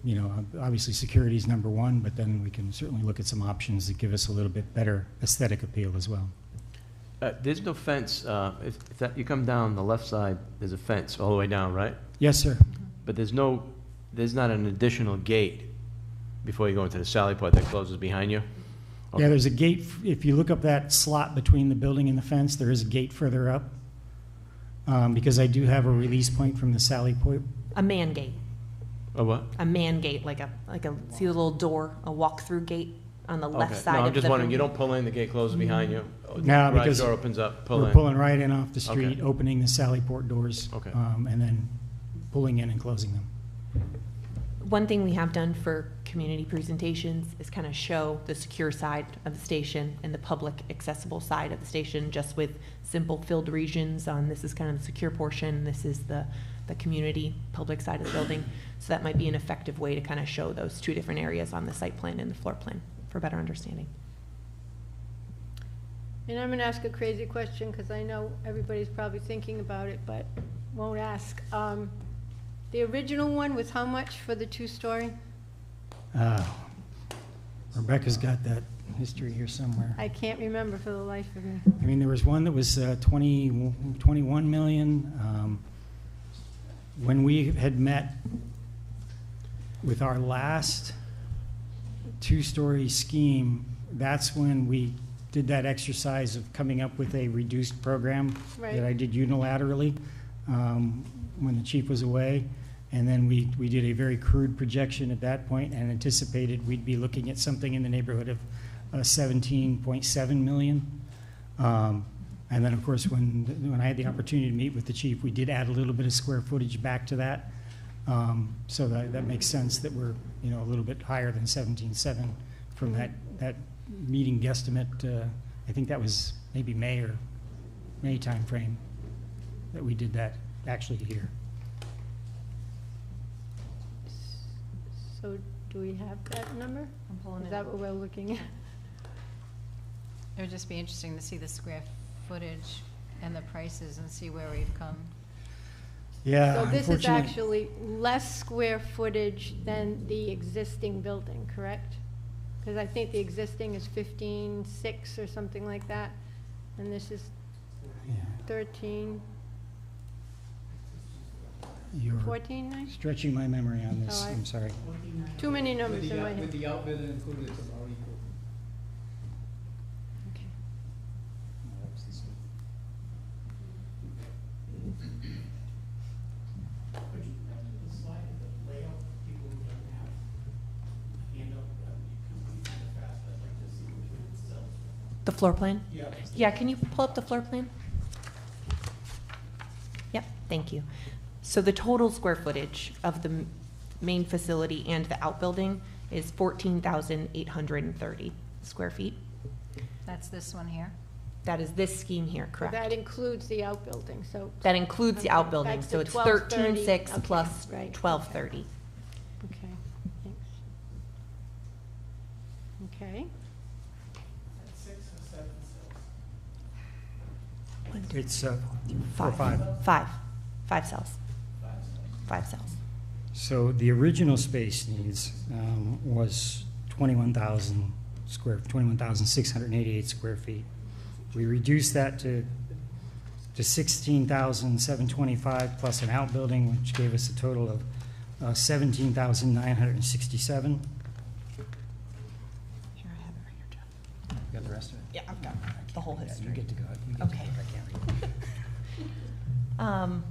you know, obviously security is number one, but then we can certainly look at some options that give us a little bit better aesthetic appeal as well. There's no fence, if that, you come down the left side, there's a fence all the way down, right? Yes, sir. But there's not an additional gate before you go into the Sally Port that closes behind you? Yeah, Okay. there's a gate. If you look up that slot between the building and the fence, there is a gate further up. Because I do have a release point from the Sally Port. A man gate, Oh, what? a man gate, like a, see the little door, a walk-through gate on the left Okay. side No, of I'm just the wondering, you building. don't pull in, the gate closes behind you? No, Garage because door opens up, pull We're in? pulling right in off the street, Okay. opening the Sally Port doors. Okay. And then pulling in and closing them. One thing we have done for community presentations is kind of show the secure side of the station and the public accessible side of the station, just with simple filled regions on this is kind of the secure portion, this is the community public side of the building. So that might be an effective way to kind of show those two different areas on the site plan and the floor plan for better understanding. And I'm gonna ask a crazy question, because I know everybody's probably thinking about it, but won't ask. The original one was how much for the two-story? Rebecca's got that history here somewhere. I can't remember for the life of me. I mean, there was one that was 21 million. When we had met with our last two-story scheme, that's when we did that exercise of coming up with a reduced program Right. that I did unilaterally when the chief was away. And then we did a very crude projection at that point and anticipated we'd be looking at something in the neighborhood of 17.7 million. And then, of course, when I had the opportunity to meet with the chief, we did add a little bit of square footage back to that. So that makes sense that we're, you know, a little bit higher than 17.7 from that meeting guesstimate. I think that was maybe May timeframe that we did that actually here. So do we have that number? I'm pulling Is that what we're looking at? It would just be interesting to see the square footage and the prices and see where we've come. Yeah, So this is unfortunately- actually less square footage than the existing building, correct? Because I think the existing is 15.6 or something like that, and this is Yeah, 13, you're 14.9? stretching my memory on this. Oh, I'm sorry. Too many numbers With in my the head. outbuilding included, it's about equal. Okay. The floor plan? Yeah. Yeah, can you pull up the floor plan? Yep, thank you. So the total square footage of the main facility and the outbuilding is 14,830 square feet. That's this one here. That is this scheme here, So correct? that includes the outbuilding, so. That includes the Okay, outbuilding, back so to it's 1230. 13.6 Okay, plus right. 1230. Okay, thanks. Okay, It's for Five. five. Five cells. 5 cells. So the original space needs was 21,688 square feet. We reduced that to 16,725 plus an outbuilding, which gave us a total of $17,967. Here, I have it right here, Jeff. You got the rest of it? Yeah, I've got the whole Yeah, history. you get to go. You get to Okay. go. I can't read.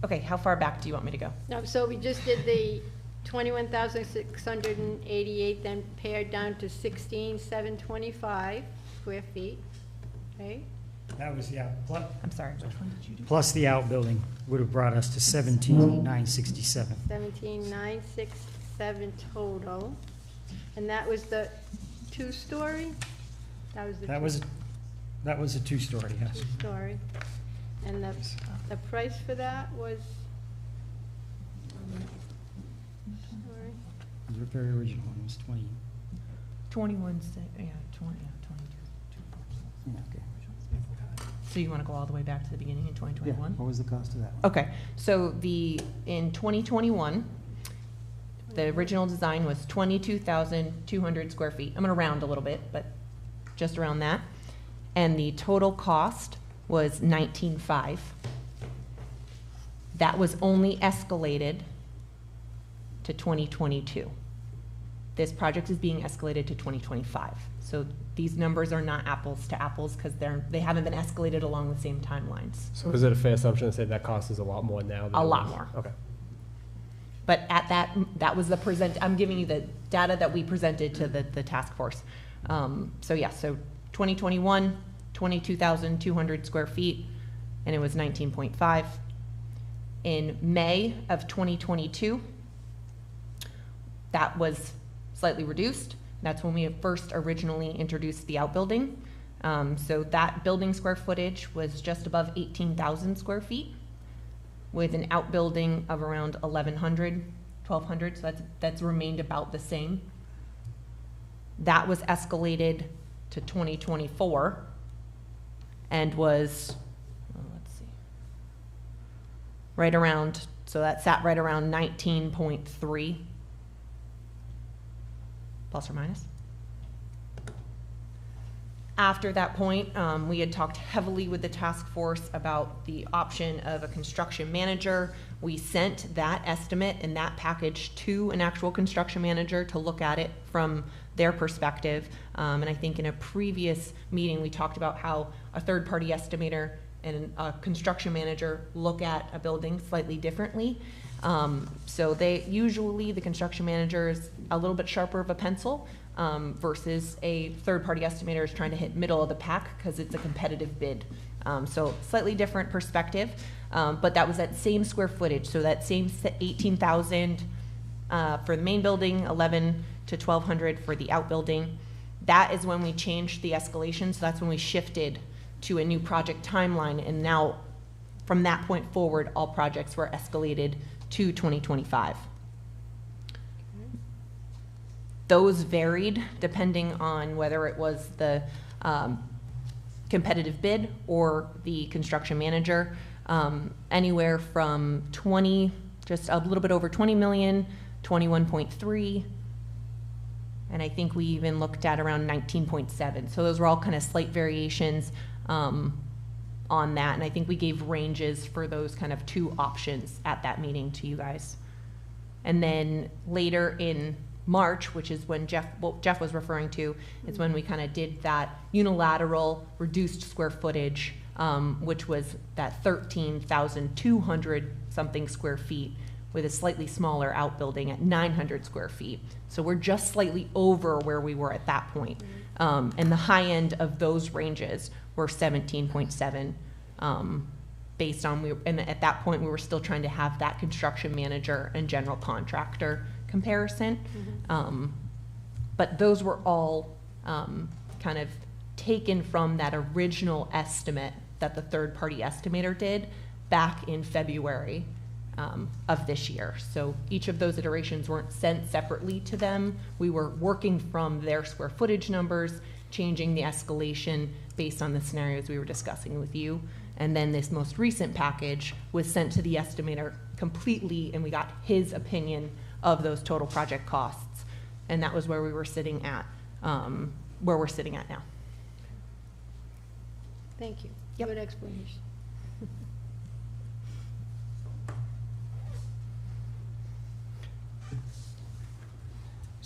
Okay, how far back do you want me to go? No, so we just did the 21,688, then pared down to 16,725 square feet, right? That was, yeah, I'm sorry, which one did you do? plus the outbuilding would have brought us to 17,967. 17,967 total. And that was the two-story? That was the That was a two-story, yes. two-story. And the price for that was? Sorry. The very original one was 20. 21, yeah, 22. Yeah, okay. So you want to go all the way back to the beginning in 2021? What was the cost of that one? Okay, so in 2021, the original design was 22,200 square feet. I'm going to round a little bit, but just around that. And the total cost was 19.5. That was only escalated to 2022. This project is being escalated to 2025. So these numbers are not apples to apples because they haven't been escalated along the same timelines. So is it a fair assumption to say that cost is a lot more now? Than A it lot was? more. Okay. But at that was I'm giving you the data that we presented to the task force. So yeah, so 2021, 22,200 square feet, and it was 19.5. In May of 2022, that was slightly reduced. That's when we had first originally introduced the outbuilding. So that building square footage was just above 18,000 square feet with an outbuilding of around 1,100, 1,200, so that's remained about the same. That was escalated to 2024 and was, let's see, right around, so that sat right around 19.3, plus or minus. After that point, we had talked heavily with the task force about the option of a construction manager. We sent that estimate and that package to an actual construction manager to look at it from their perspective. And I think in a previous meeting, we talked about how a third-party estimator and a construction manager look at a building slightly differently. So the construction manager is a little bit sharper of a pencil versus a third-party estimator is trying to hit middle of the pack because it's a competitive bid. So slightly different perspective, but that was that same square footage. So that same 18,000 for the main building, 11 to 1,200 for the outbuilding. That is when we changed the escalation. So that's when we shifted to a new project timeline. And now from that point forward, all projects were escalated to 2025. Those varied depending on whether it was the competitive bid or the construction manager, anywhere from just a little bit over 20 million, 21.3, and I think we even looked at around 19.7. So those were all kind of slight variations on that, and I think we gave ranges for those kind of two options at that meeting to you guys. And then later in March, which is when what Jeff was referring to, is when we kind of did that unilateral reduced square footage, which was that 13,200 something square feet with a slightly smaller outbuilding at 900 square feet. So we're just slightly over where we were at that point. And the high end of those ranges were 17.7, based on, and at that point we were still trying to have that construction manager and general contractor comparison. But those were all kind of taken from that original estimate that the third-party estimator did back in February of this year. So each of those iterations weren't sent separately to them. We were working from their square footage numbers, changing the escalation based on the scenarios we were discussing with you. And then this most recent package was sent to the estimator completely, and we got his opinion of those total project costs. And that was where we were sitting at, where we're sitting at now. Thank you. Yep. Good explanation.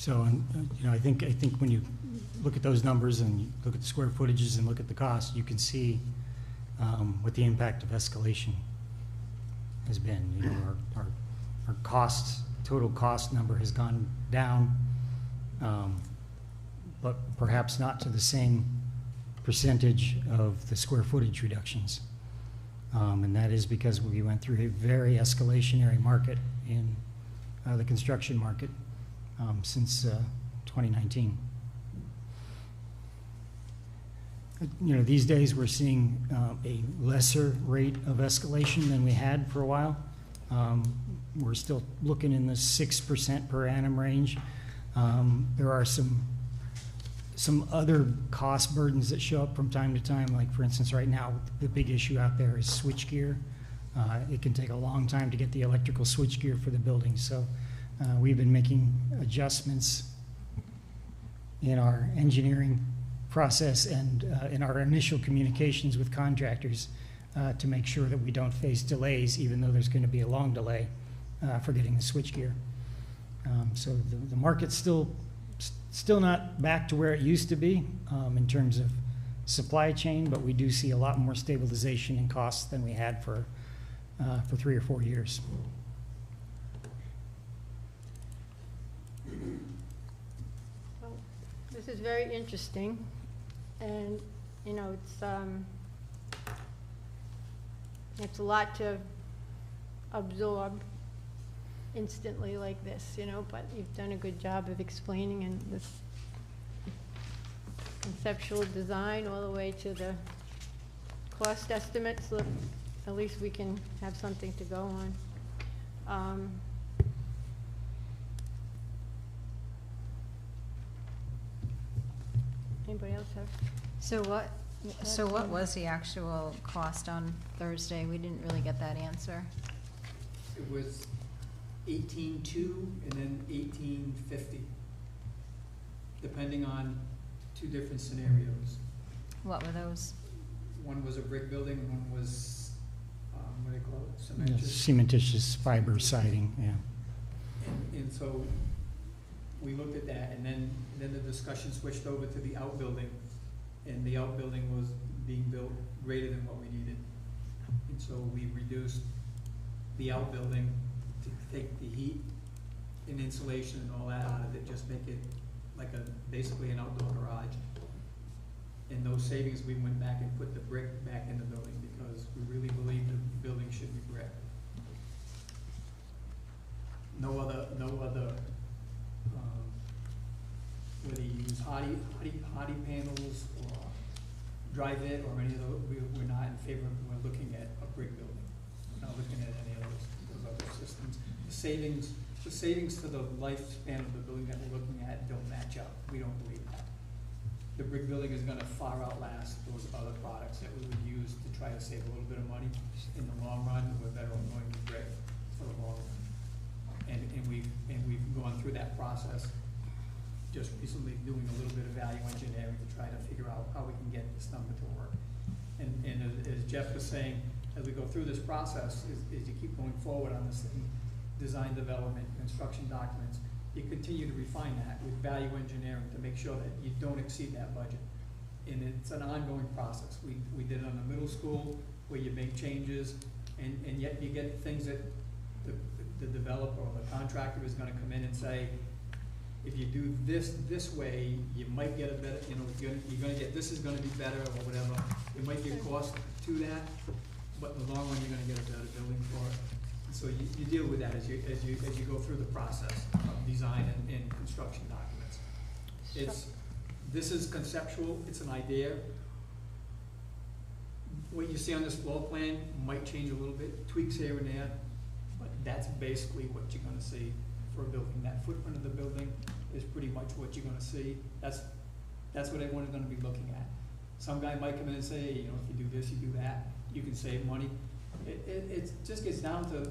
So, you know, I think when you look at those numbers and you look at the square footages and look at the cost, you can see what the impact of escalation has been. You know, our costs, total cost number has gone down, but perhaps not to the same percentage of the square footage reductions. And that is because we went through a very escalationary market in the construction market since 2019. You know, these days we're seeing a lesser rate of escalation than we had for a while. We're still looking in the 6% per annum range. There are some other cost burdens that show up from time to time. Like, for instance, right now, the big issue out there is switchgear. It can take a long time to get the electrical switchgear for the building. So we've been making adjustments in our engineering process and in our initial communications with contractors to make sure that we don't face delays, even though there's going to be a long delay for getting the switchgear. So the market's still not back to where it used to be in terms of supply chain, but we do see a lot more stabilization in costs than we had for 3 or 4 years. Well, this is very interesting, and you know, it's a lot to absorb instantly like this, you know, but you've done a good job of explaining, and this conceptual design all the way to the cost estimates. Look, at least we can have something to go on. Anybody else have? So what was the actual cost on Thursday? We didn't really get that answer. It was 18.2 and then 18.50, depending on 2 different scenarios. What were those? One was a brick building, and one was, what do they call it, Cementitious fiber siding, yeah. And so we looked at that, and then the discussion switched over to the outbuilding, and the outbuilding was being built greater than what we needed. And so we reduced the outbuilding to take the heat and insulation and all that out of it, just make it like basically an outdoor garage. And those savings, we went back and put the brick back in the building because we really believe the building should be brick. No other, whether you use hardy panels or dry-vit or any of those, we're not in favor of, we're looking at a brick building. We're not looking at any of those other systems. The savings to the lifespan of the building that we're looking at don't match up. We don't believe that. The brick building is gonna far outlast those other products that we would use to try to save a little bit of money. In the long run, we're better off going with brick for the long run. And we've gone through that process just recently, doing a little bit of value engineering to try to figure out how we can get this number to work. And as Jeff was saying, as we go through this process, is you keep going forward on this thing, design development, construction documents, you continue to refine that with value engineering to make sure that you don't exceed that budget. And it's an ongoing process. We did it on the middle school where you make changes, and yet you get things that the developer or the contractor is gonna come in and say, if you do this way, you might get a better, you know, you're gonna get, this is gonna be better or whatever. It might be a cost to that, but in the long run, you're gonna get a better building for it. And so you deal with that as you go through the process of design and construction documents. This is conceptual, it's an idea. What you see on this floor plan might change a little bit, tweaks here and there, but that's basically what you're gonna see for a building. That footprint of the building is pretty much what you're gonna see. That's what everyone's gonna be looking at. Some guy might come in and say, you know, if you do this, you do that, you can save money. It just gets down to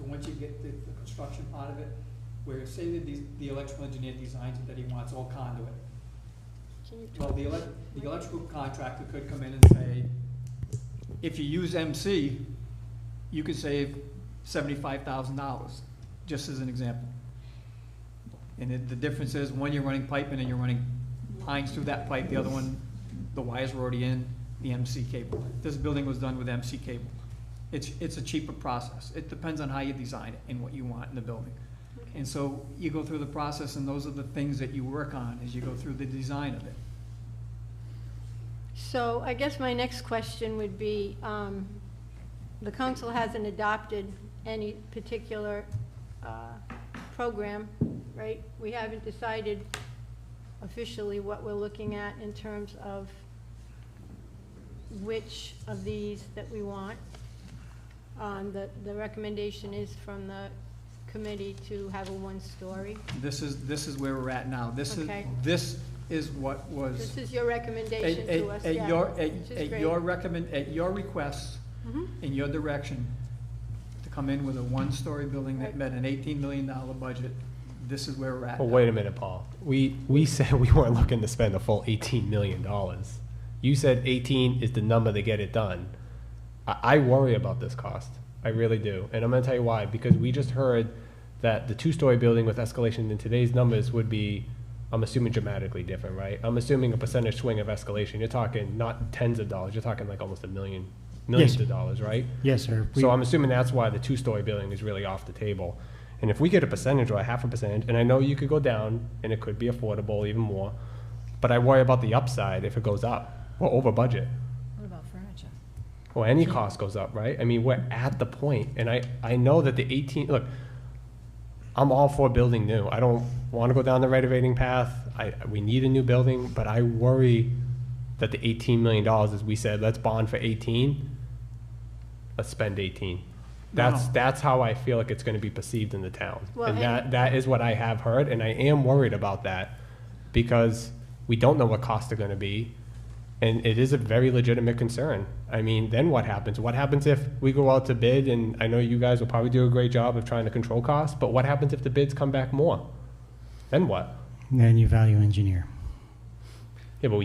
once you get the construction part of it, where say that the electrical engineer designs it that he wants all conduit. Well, the electrical contractor could come in and say, if you use MC, you could save $75,000, just as an example. And the difference is, one, you're running piping and you're running lines through that pipe, the other one, the wires were already in the MC cable. This building was done with MC cable. It's a cheaper process. It depends on how you design it and what you want in the building. And so you go through the process, and those are the things that you work on as you go through the design of it. So I guess my next question would be, the council hasn't adopted any particular program, right? We haven't decided officially what we're looking at in terms of which of these that we want. The recommendation is from the committee to have a one-story. This is where we're at now. Okay. This is what was. This is your recommendation to us, yeah. Which is great. At your request, in your direction, to come in with a one-story building that Right. met an $18 million budget, this is where we're at. Well, now. wait a minute, Paul. We said we weren't looking to spend a full $18 million. You said 18 is the number to get it done. I worry about this cost. I really do. And I'm gonna tell you why. Because we just heard that the two-story building with escalation in today's numbers would be, I'm assuming, dramatically different, right? I'm assuming a percentage swing of escalation. You're talking not tens of dollars, you're talking like almost millions Yes. of dollars, right? Yes, sir. So I'm assuming that's why the two-story building is really off the table. And if we get a percentage or a half a percentage, and I know you could go down and it could be affordable even more, but I worry about the upside if it goes up. We're over budget. What about furniture? Well, any cost goes up, right? I mean, we're at the point, and I know that the 18, look, I'm all for building new. I don't want to go down the renovating path. We need a new building, but I worry that the $18 million, as we said, let's bond for 18, let's spend 18. That's how I feel like it's going to be perceived in the town. Well, And and- that is what I have heard, and I am worried about that because we don't know what costs are going to be. And it is a very legitimate concern. I mean, then what happens? What happens if we go out to bid, and I know you guys will probably do a great job of trying to control costs, but what happens if the bids come back more? Then what? Then you value engineer. Yeah, but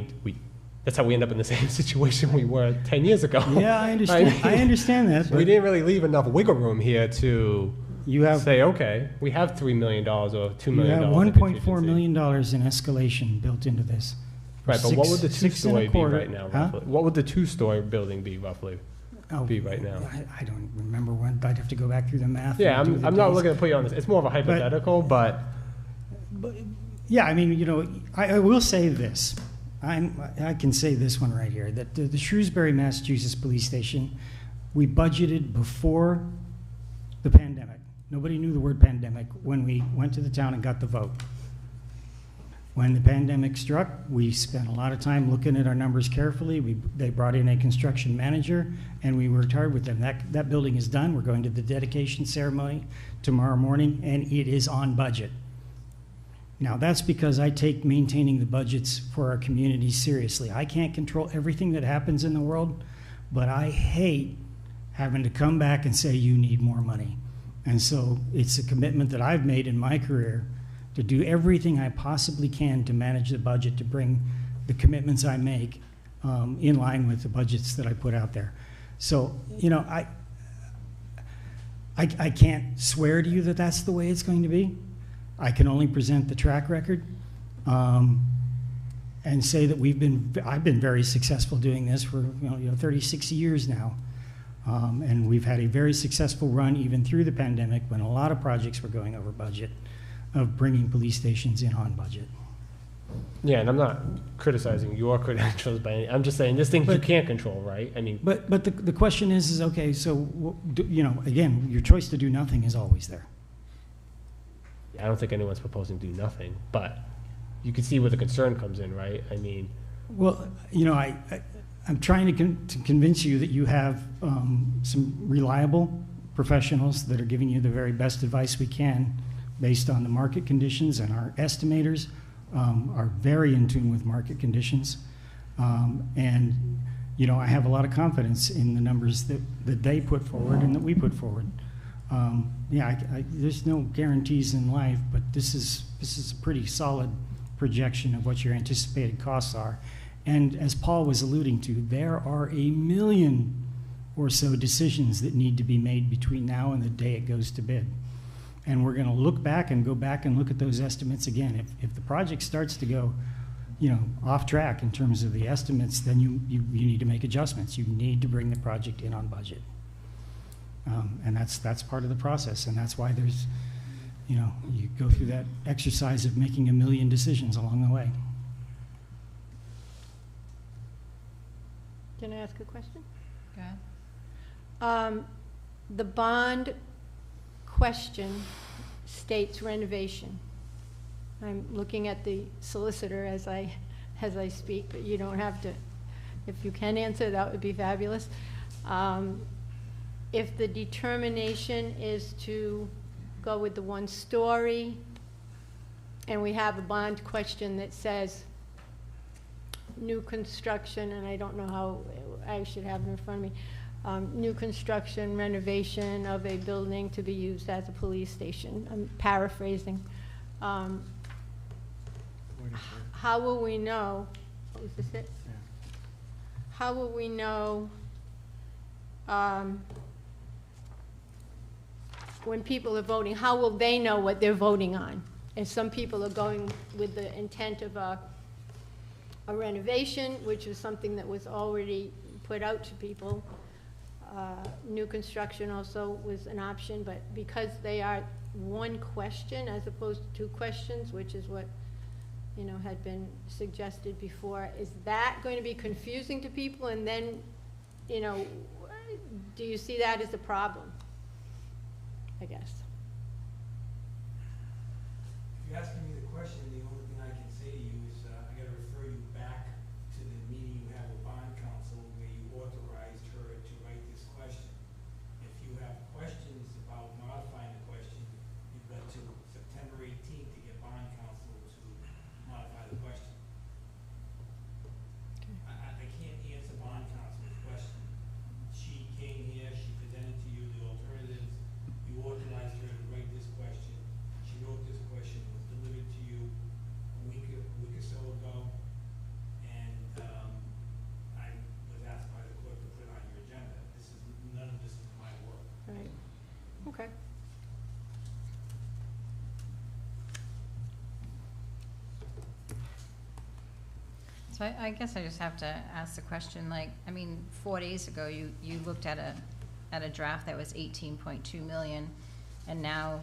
that's how we end up in the same situation we were 10 years ago. Yeah, I understand. mean, I understand that. We But didn't really leave enough wiggle room here to you have say, okay, we have $3 million or $2 you million. have of $1.4 contingency. million in escalation built into this. Right, but what would the Six and a two-story be quarter, right now, huh? roughly? What would the two-story building be roughly? Oh, be right now? I don't remember when. I'd have to go back through the math. Yeah, and do the I'm not days. looking to put you on this. It's more of a hypothetical, but Yeah, I mean, you know, I will say this. I can say this one right here, that the Shrewsbury, Massachusetts Police Station, we budgeted before the pandemic. Nobody knew the word pandemic when we went to the town and got the vote. When the pandemic struck, we spent a lot of time looking at our numbers carefully. They brought in a construction manager, and we worked hard with them. That building is done. We're going to the dedication ceremony tomorrow morning, and it is on budget. Now, that's because I take maintaining the budgets for our community seriously. I can't control everything that happens in the world, but I hate having to come back and say, you need more money. And so it's a commitment that I've made in my career to do everything I possibly can to manage the budget, to bring the commitments I make in line with the budgets that I put out there. So, you know, I can't swear to you that that's the way it's going to be. I can only present the track record and say that I've been very successful doing this for 36 years now. And we've had a very successful run even through the pandemic when a lot of projects were going over budget, of bringing police stations in on budget. yeah, and I'm not criticizing your credentials by any, I'm just saying there's things you can't control, right? I mean, But the question is okay, so, again, your choice to do nothing is always there. I don't think anyone's proposing to do nothing, but you can see where the concern comes in, right? I mean, Well, I'm trying to convince you that you have some reliable professionals that are giving you the very best advice we can based on the market conditions, and our estimators are very in tune with market conditions. And, I have a lot of confidence in the numbers that they put forward and that we put forward. There's no guarantees in life, but this is a pretty solid projection of what your anticipated costs are. And as Paul was alluding to, there are 1 million or so decisions that need to be made between now and the day it goes to bid. And we're gonna look back and go back and look at those estimates again. If the project starts to go, you know, off track in terms of the estimates, then you need to make adjustments. You need to bring the project in on budget. And that's part of the process, and that's why there's, you know, you go through that exercise of making a million decisions along the way. Can I ask a question? Go ahead. The bond question states renovation. I'm looking at the solicitor as I speak, but you don't have to. If you can answer, that would be fabulous. If the determination is to go with the one-story, and we have a bond question that says new construction, and I don't know how, I should have it in front of me, new construction, renovation of a building to be used as a police station. I'm paraphrasing. How will we know, is this it? How will we know when people are voting, how will they know what they're voting on? If some people are going with the intent of a renovation, which is something that was already put out to people. New construction also was an option, but because they are one question as opposed to two questions, which is what, you know, had been suggested before, is that going to be confusing to people? And then, you know, do you see that as a problem? I guess. If you're asking me the question, the only thing I can say to you is I got to refer you back to the meeting you had with bond counsel where you authorized her to write this question. If you have questions about modifying the question, you've got to September 18th to get bond counsel to modify the question. I can't answer bond counsel's question. She came here, she presented to you the alternatives. You authorized her to write this question. She wrote this question, it was delivered to you a week or so ago, and I was asked by the clerk to put it on your agenda. None of this is my work. Right. Okay. So I guess I just have to ask the question, like, I mean, 4 days ago, you looked at a draft that was 18.2 million, and now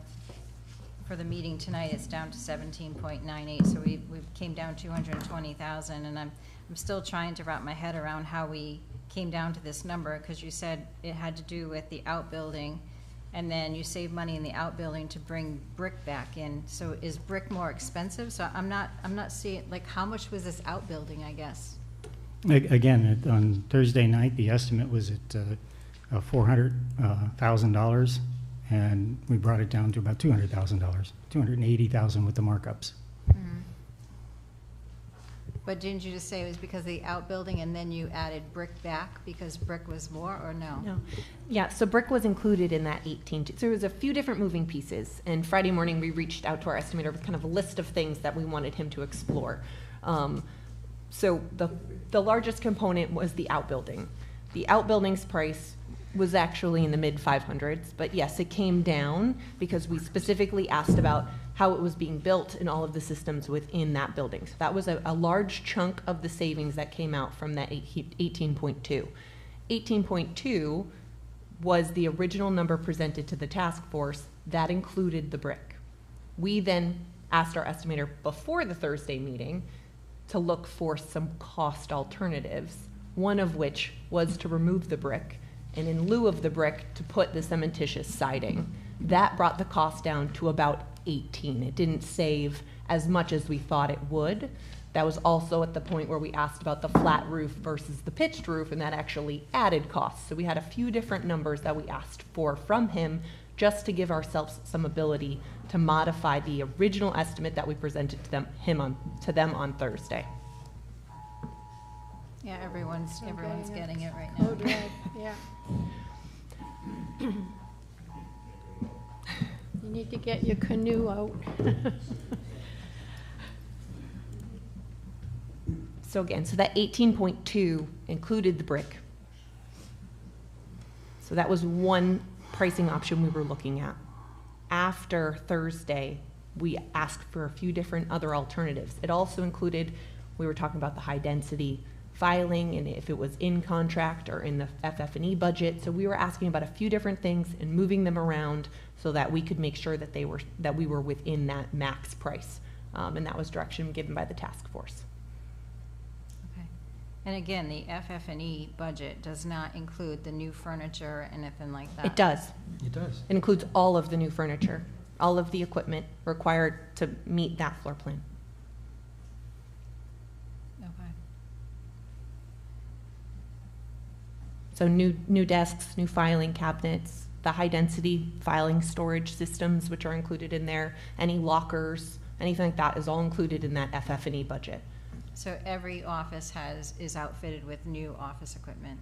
for the meeting tonight, it's down to 17.98, so we came down 220,000, and I'm still trying to wrap my head around how we came down to this number, because you said it had to do with the outbuilding, and then you saved money in the outbuilding to bring brick back in. So is brick more expensive? So I'm not seeing, like, how much was this outbuilding, I guess? Again, on Thursday night, the estimate was at $400,000, and we brought it down to about $200,000, $280,000 with the markups. But didn't you just say it was because of the outbuilding and then you added brick back because brick was more, or no? No. Yeah, so brick was included in that 18. So there was a few different moving pieces. And Friday morning, we reached out to our estimator with kind of a list of things that we wanted him to explore. So the largest component was the outbuilding. The outbuilding's price was actually in the mid 500s, but yes, it came down because we specifically asked about how it was being built and all of the systems within that building. So that was a large chunk of the savings that came out from that 18.2. 18.2 was the original number presented to the task force that included the brick. We then asked our estimator before the Thursday meeting to look for some cost alternatives, one of which was to remove the brick, and in lieu of the brick, to put the cementitious siding. That brought the cost down to about 18. It didn't save as much as we thought it would. That was also at the point where we asked about the flat roof versus the pitched roof, and that actually added costs. So we had a few different numbers that we asked for from him just to give ourselves some ability to modify the original estimate that we presented to them on Thursday. Yeah, everyone's Okay, yeah. getting it right now. Oh, good, yeah. You need to get your canoe out. So again, so that 18.2 included the brick. So that was one pricing option we were looking at. after Thursday, we asked for a few different other alternatives. It also included, we were talking about the high density filing and if it was in contract or in the FF&E budget. So we were asking about a few different things and moving them around so that we could make sure that we were within that max price. And that was direction given by the task force. Okay. And again, the FF&E budget does not include the new furniture, anything like that? It does. It does. It includes all of the new furniture, all of the equipment required to meet that floor plan. Okay. So new desks, new filing cabinets, the high-density filing storage systems, which are included in there, any lockers, anything like that is all included in that FF&E budget. So every office is outfitted with new office equipment?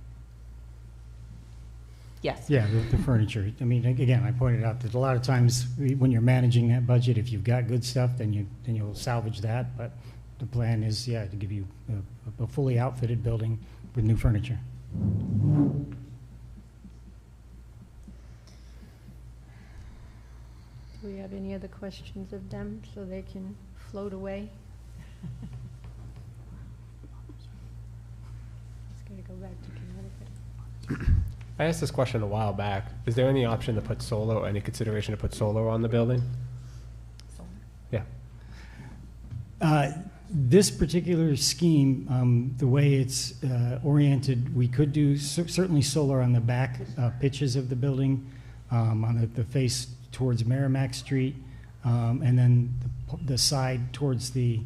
Yes. Yeah, the furniture. I mean, again, I pointed out that a lot of times when you're managing that budget, if you've got good stuff, then you'll salvage that. But the plan is, yeah, to give you a fully outfitted building with new furniture. Do we have any other questions of them so they can float away? Just gotta go back to Connecticut. I asked this question a while back. Is there any option to put solar or any consideration to put solar on the building? Yeah. This particular scheme, the way it's oriented, we could do certainly solar on the back pitches of the building, on the face towards Merrimack Street, and then the side towards the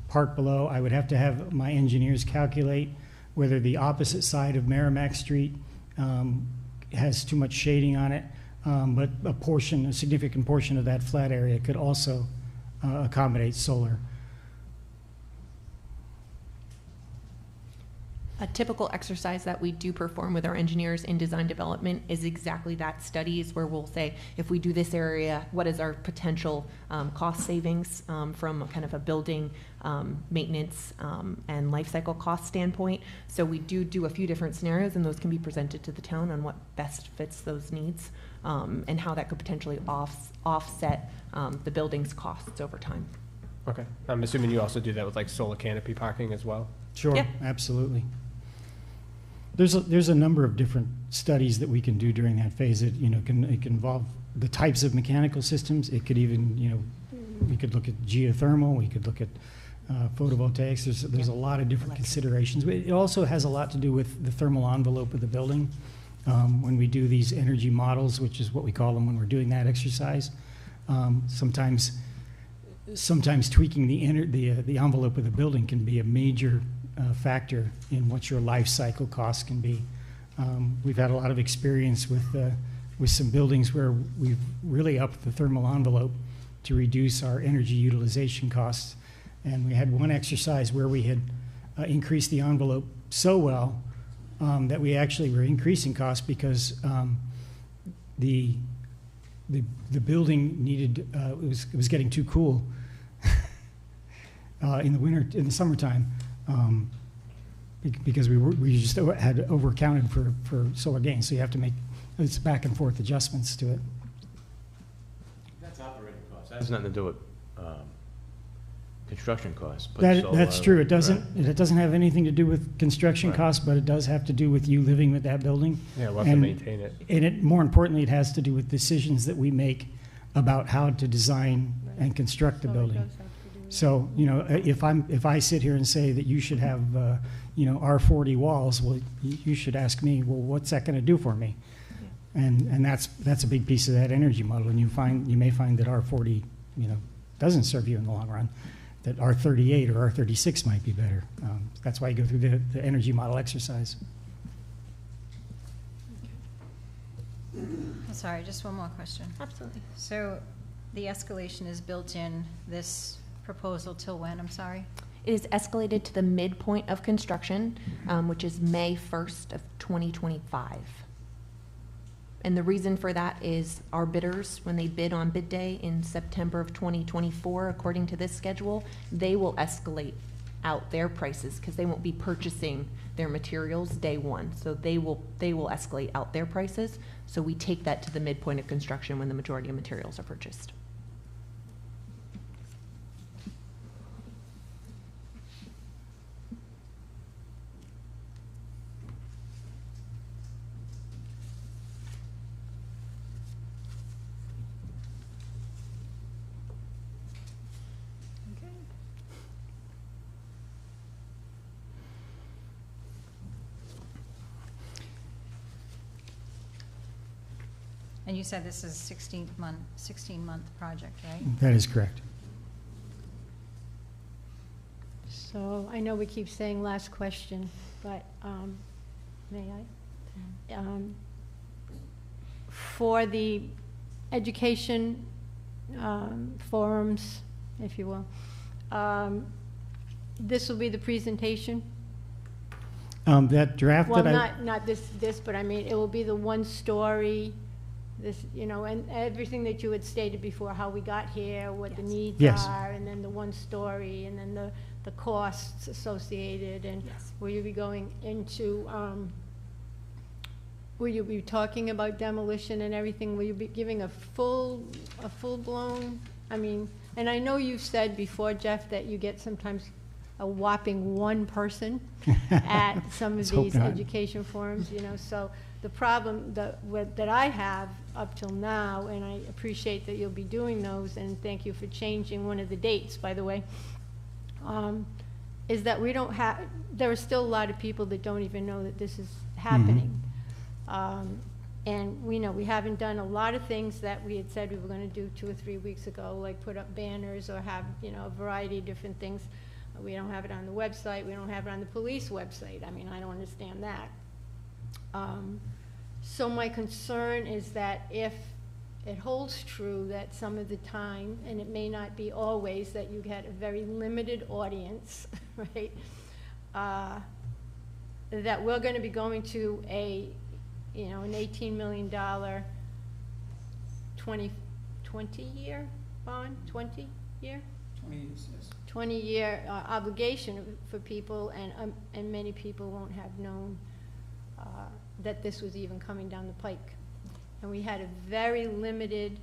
park below. I would have to have my engineers calculate whether the opposite side of Merrimack Street has too much shading on it, but a significant portion of that flat area could also accommodate solar. A typical exercise that we do perform with our engineers in design development is exactly that. Studies where we'll say, if we do this area, what is our potential cost savings from kind of a building maintenance and life cycle cost standpoint. So we do a few different scenarios, and those can be presented to the town on what best fits those needs and how that could potentially offset the building's costs over time. Okay. I'm assuming you also do that with like solar canopy parking as well? Sure, Yeah. absolutely. There's a number of different studies that we can do during that phase. It can involve the types of mechanical systems. It could even we could look at geothermal. We could look at photovoltaics. There's a lot of different considerations. But it also has a lot to do with the thermal envelope of the building. When we do these energy models, which is what we call them when we're doing that exercise, sometimes tweaking the envelope of the building can be a major factor in what your life cycle costs can be. We've had a lot of experience with some buildings where we've really upped the thermal envelope to reduce our energy utilization costs. And we had one exercise where we had increased the envelope so well that we actually were increasing costs because the building needed it was getting too cool in the summertime, because we just had overcounted for solar gain. So you have to make it's back and forth adjustments to it. That's operating costs. That has nothing to do with construction costs. But That's solar, true. It right. doesn't have anything to do with construction Right. costs, but it does have to do with you living with that building. Yeah, we'll have to maintain it. And more importantly, it has to do with decisions that we make about how to design and construct the So it building. does have to do with- So, if I sit here and say that you should have, R40 walls, well, you should ask me, well, what's that gonna do for me? And that's a big piece of that energy model, and you may find that R40, doesn't serve you in the long run, that R38 or R36 might be better. That's why you go through the energy model exercise. Sorry, just one more question. Absolutely. So the escalation is built in this proposal till when, I'm sorry? It is escalated to the midpoint of construction, which is May 1st of 2025. And the reason for that is our bidders, when they bid on bid day in September of 2024, according to this schedule, they will escalate out their prices, because they won't be purchasing their materials day one. So they will escalate out their prices. So we take that to the midpoint of construction when the majority of materials are purchased. Okay. And you said this is 16-month project, right? That is correct. So I know we keep saying last question, but may I? For the education forums, if you will, this will be the presentation? That draft Well, that not this, but I mean, it will be the one story, this, you know, and everything that you had stated before, how we got here, what the Yes. needs Yes. are, and then the one story, and then the costs associated, and Yes. will you be going into, will you be talking about demolition and everything? Will you be giving a full-blown, I mean, and I know you've said before, Jeff, that you get sometimes a whopping one person at some of Let's hope these not. education forums, you know, so the problem that I have up till now, and I appreciate that you'll be doing those, and thank you for changing one of the dates, by the way, is that we don't have, there are still a lot of people that don't even know that this is happening. And we know we haven't done a lot of things that we had said we were gonna do 2 or 3 weeks ago, like put up banners or have, you know, a variety of different things. We don't have it on the website, we don't have it on the police website, I mean, I don't understand that. So my concern is that if it holds true that some of the time, and it may not be always, that you get a very limited audience, right? That we're gonna be going to a, you know, an $18 million 20-year bond, 20-year? 20 years, yes. 20-year obligation for people, and many people won't have known that this was even coming down the pike. And we had a very limited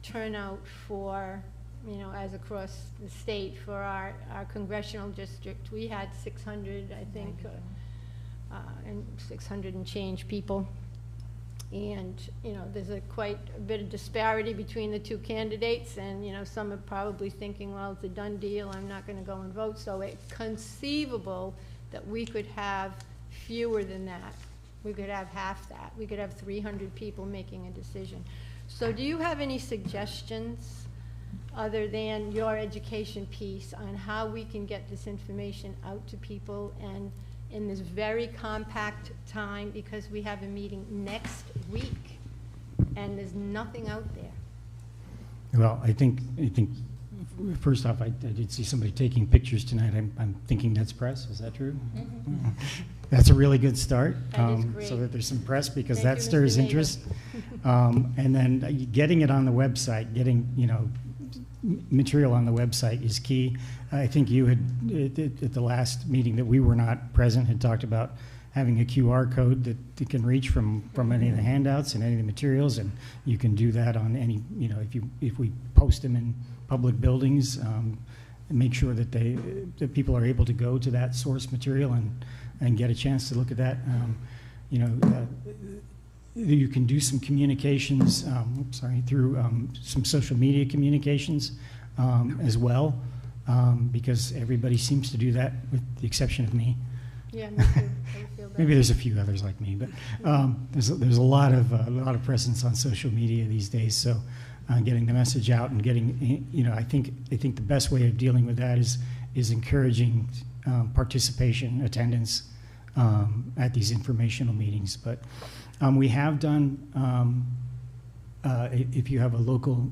turnout for, you know, as across the state for our congressional district. We had 600, I think, and 600 and change people. And, you know, there's quite a bit of disparity between the two candidates, and, you know, some are probably thinking, well, it's a done deal, I'm not gonna go and vote. So it's conceivable that we could have fewer than that. We could have half that. We could have 300 people making a decision. So do you have any suggestions, other than your education piece, on how we can get this information out to people and in this very compact time, because we have a meeting next week and there's nothing out there? Well, I think first off, I did see somebody taking pictures tonight. I'm thinking that's press. Is that true? Mm-hmm. That's a really good start. That is great. So that there's some press, because Thank that you, stirs Mr. interest. And then getting it on the website, getting, you know, material on the website is key. I think you had, at the last meeting that we were not present, had talked about having a QR code that can reach from any of the handouts and any of the materials, and you can do that on any, you know, if we post them in public buildings, and make sure that that people are able to go to that source material and get a chance to look at that. You know, you can do some communications, through some social media communications as well, because everybody seems to do that, with the exception of me. Yeah, me too. I feel that. Maybe there's a few others like me, but there's a lot of presence on social media these days. So getting the message out and getting, you know, I think the best way of dealing with that is encouraging participation, attendance at these informational meetings. But we have done, if you have a local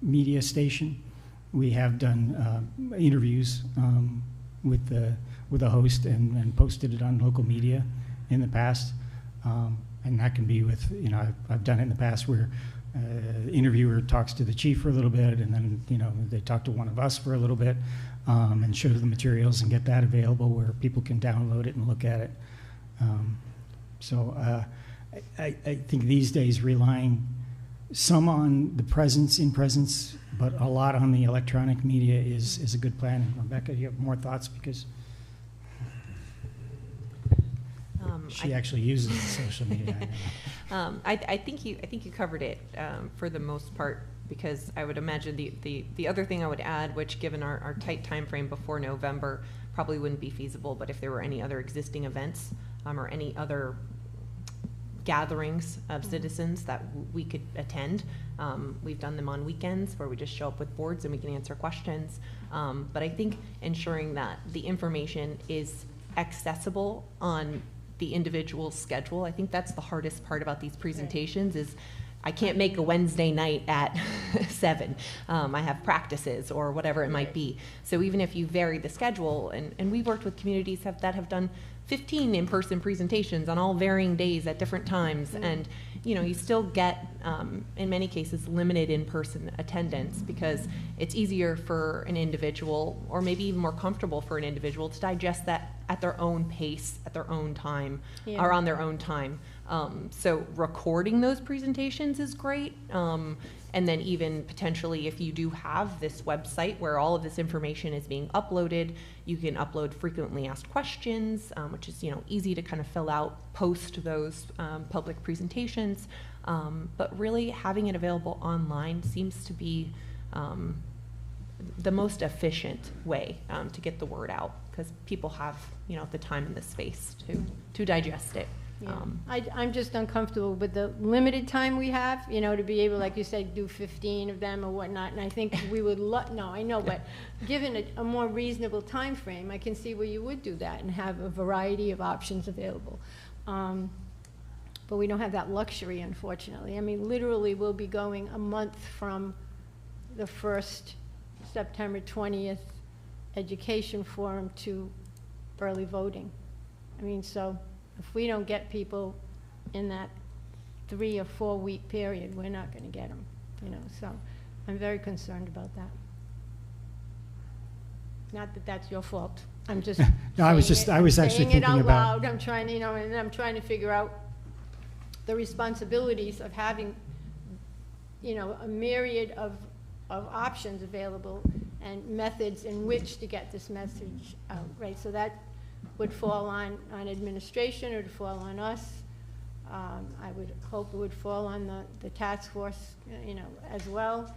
media station, we have done interviews with a host and posted it on local media in the past. And that can be with, you know, I've done it in the past where the interviewer talks to the chief for a little bit, and then, you know, they talk to one of us for a little bit. and show the materials and get that available where people can download it and look at it. I think these days relying some on the presence, but a lot on the electronic media is a good plan. And Rebecca, you have more thoughts because she actually uses social media. I think you covered it for the most part, because I would imagine the other thing I would add, which given our tight time frame before November probably wouldn't be feasible, but if there were any other existing events or any other gatherings of citizens that we could attend. We've done them on weekends where we just show up with boards and we can answer questions. But I think ensuring that the information is accessible on the individual's schedule, I think that's the hardest part about these presentations is I can't make a Wednesday night at 7. I have practices or whatever it might be. So even if you vary the schedule, and we've worked with communities that have done 15 in-person presentations on all varying days at different times, and you still get in many cases limited in-person attendance because it's easier for an individual, or maybe even more comfortable for an individual, to digest that at their own pace, at their own time, or on their own time. So recording those presentations is great. And then even potentially if you do have this website where all of this information is being uploaded, you can upload frequently asked questions, which is easy to kind of fill out post those public presentations. But really having it available online seems to be the most efficient way to get the word out, because people have the time and the space to digest it. Yeah. I'm just uncomfortable with the limited time we have, to be able, like you said, do 15 of them or whatnot. And I think we would no, I know, but given a more reasonable time frame, I can see where you would do that and have a variety of options available. But we don't have that luxury, unfortunately. I mean, literally, we'll be going a month from the first September 20th education forum to early voting. I mean, so if we don't get people in that 3 or 4 week period, we're not going to get them, so I'm very concerned about that. Not that that's your fault. I'm just No, I was actually saying thinking it out about. loud. I'm trying to, and I'm trying to figure out the responsibilities of having, a myriad of options available and methods in which to get this message out, right? So that would fall on administration, or would fall on us. I would hope it would fall on the task force, as well.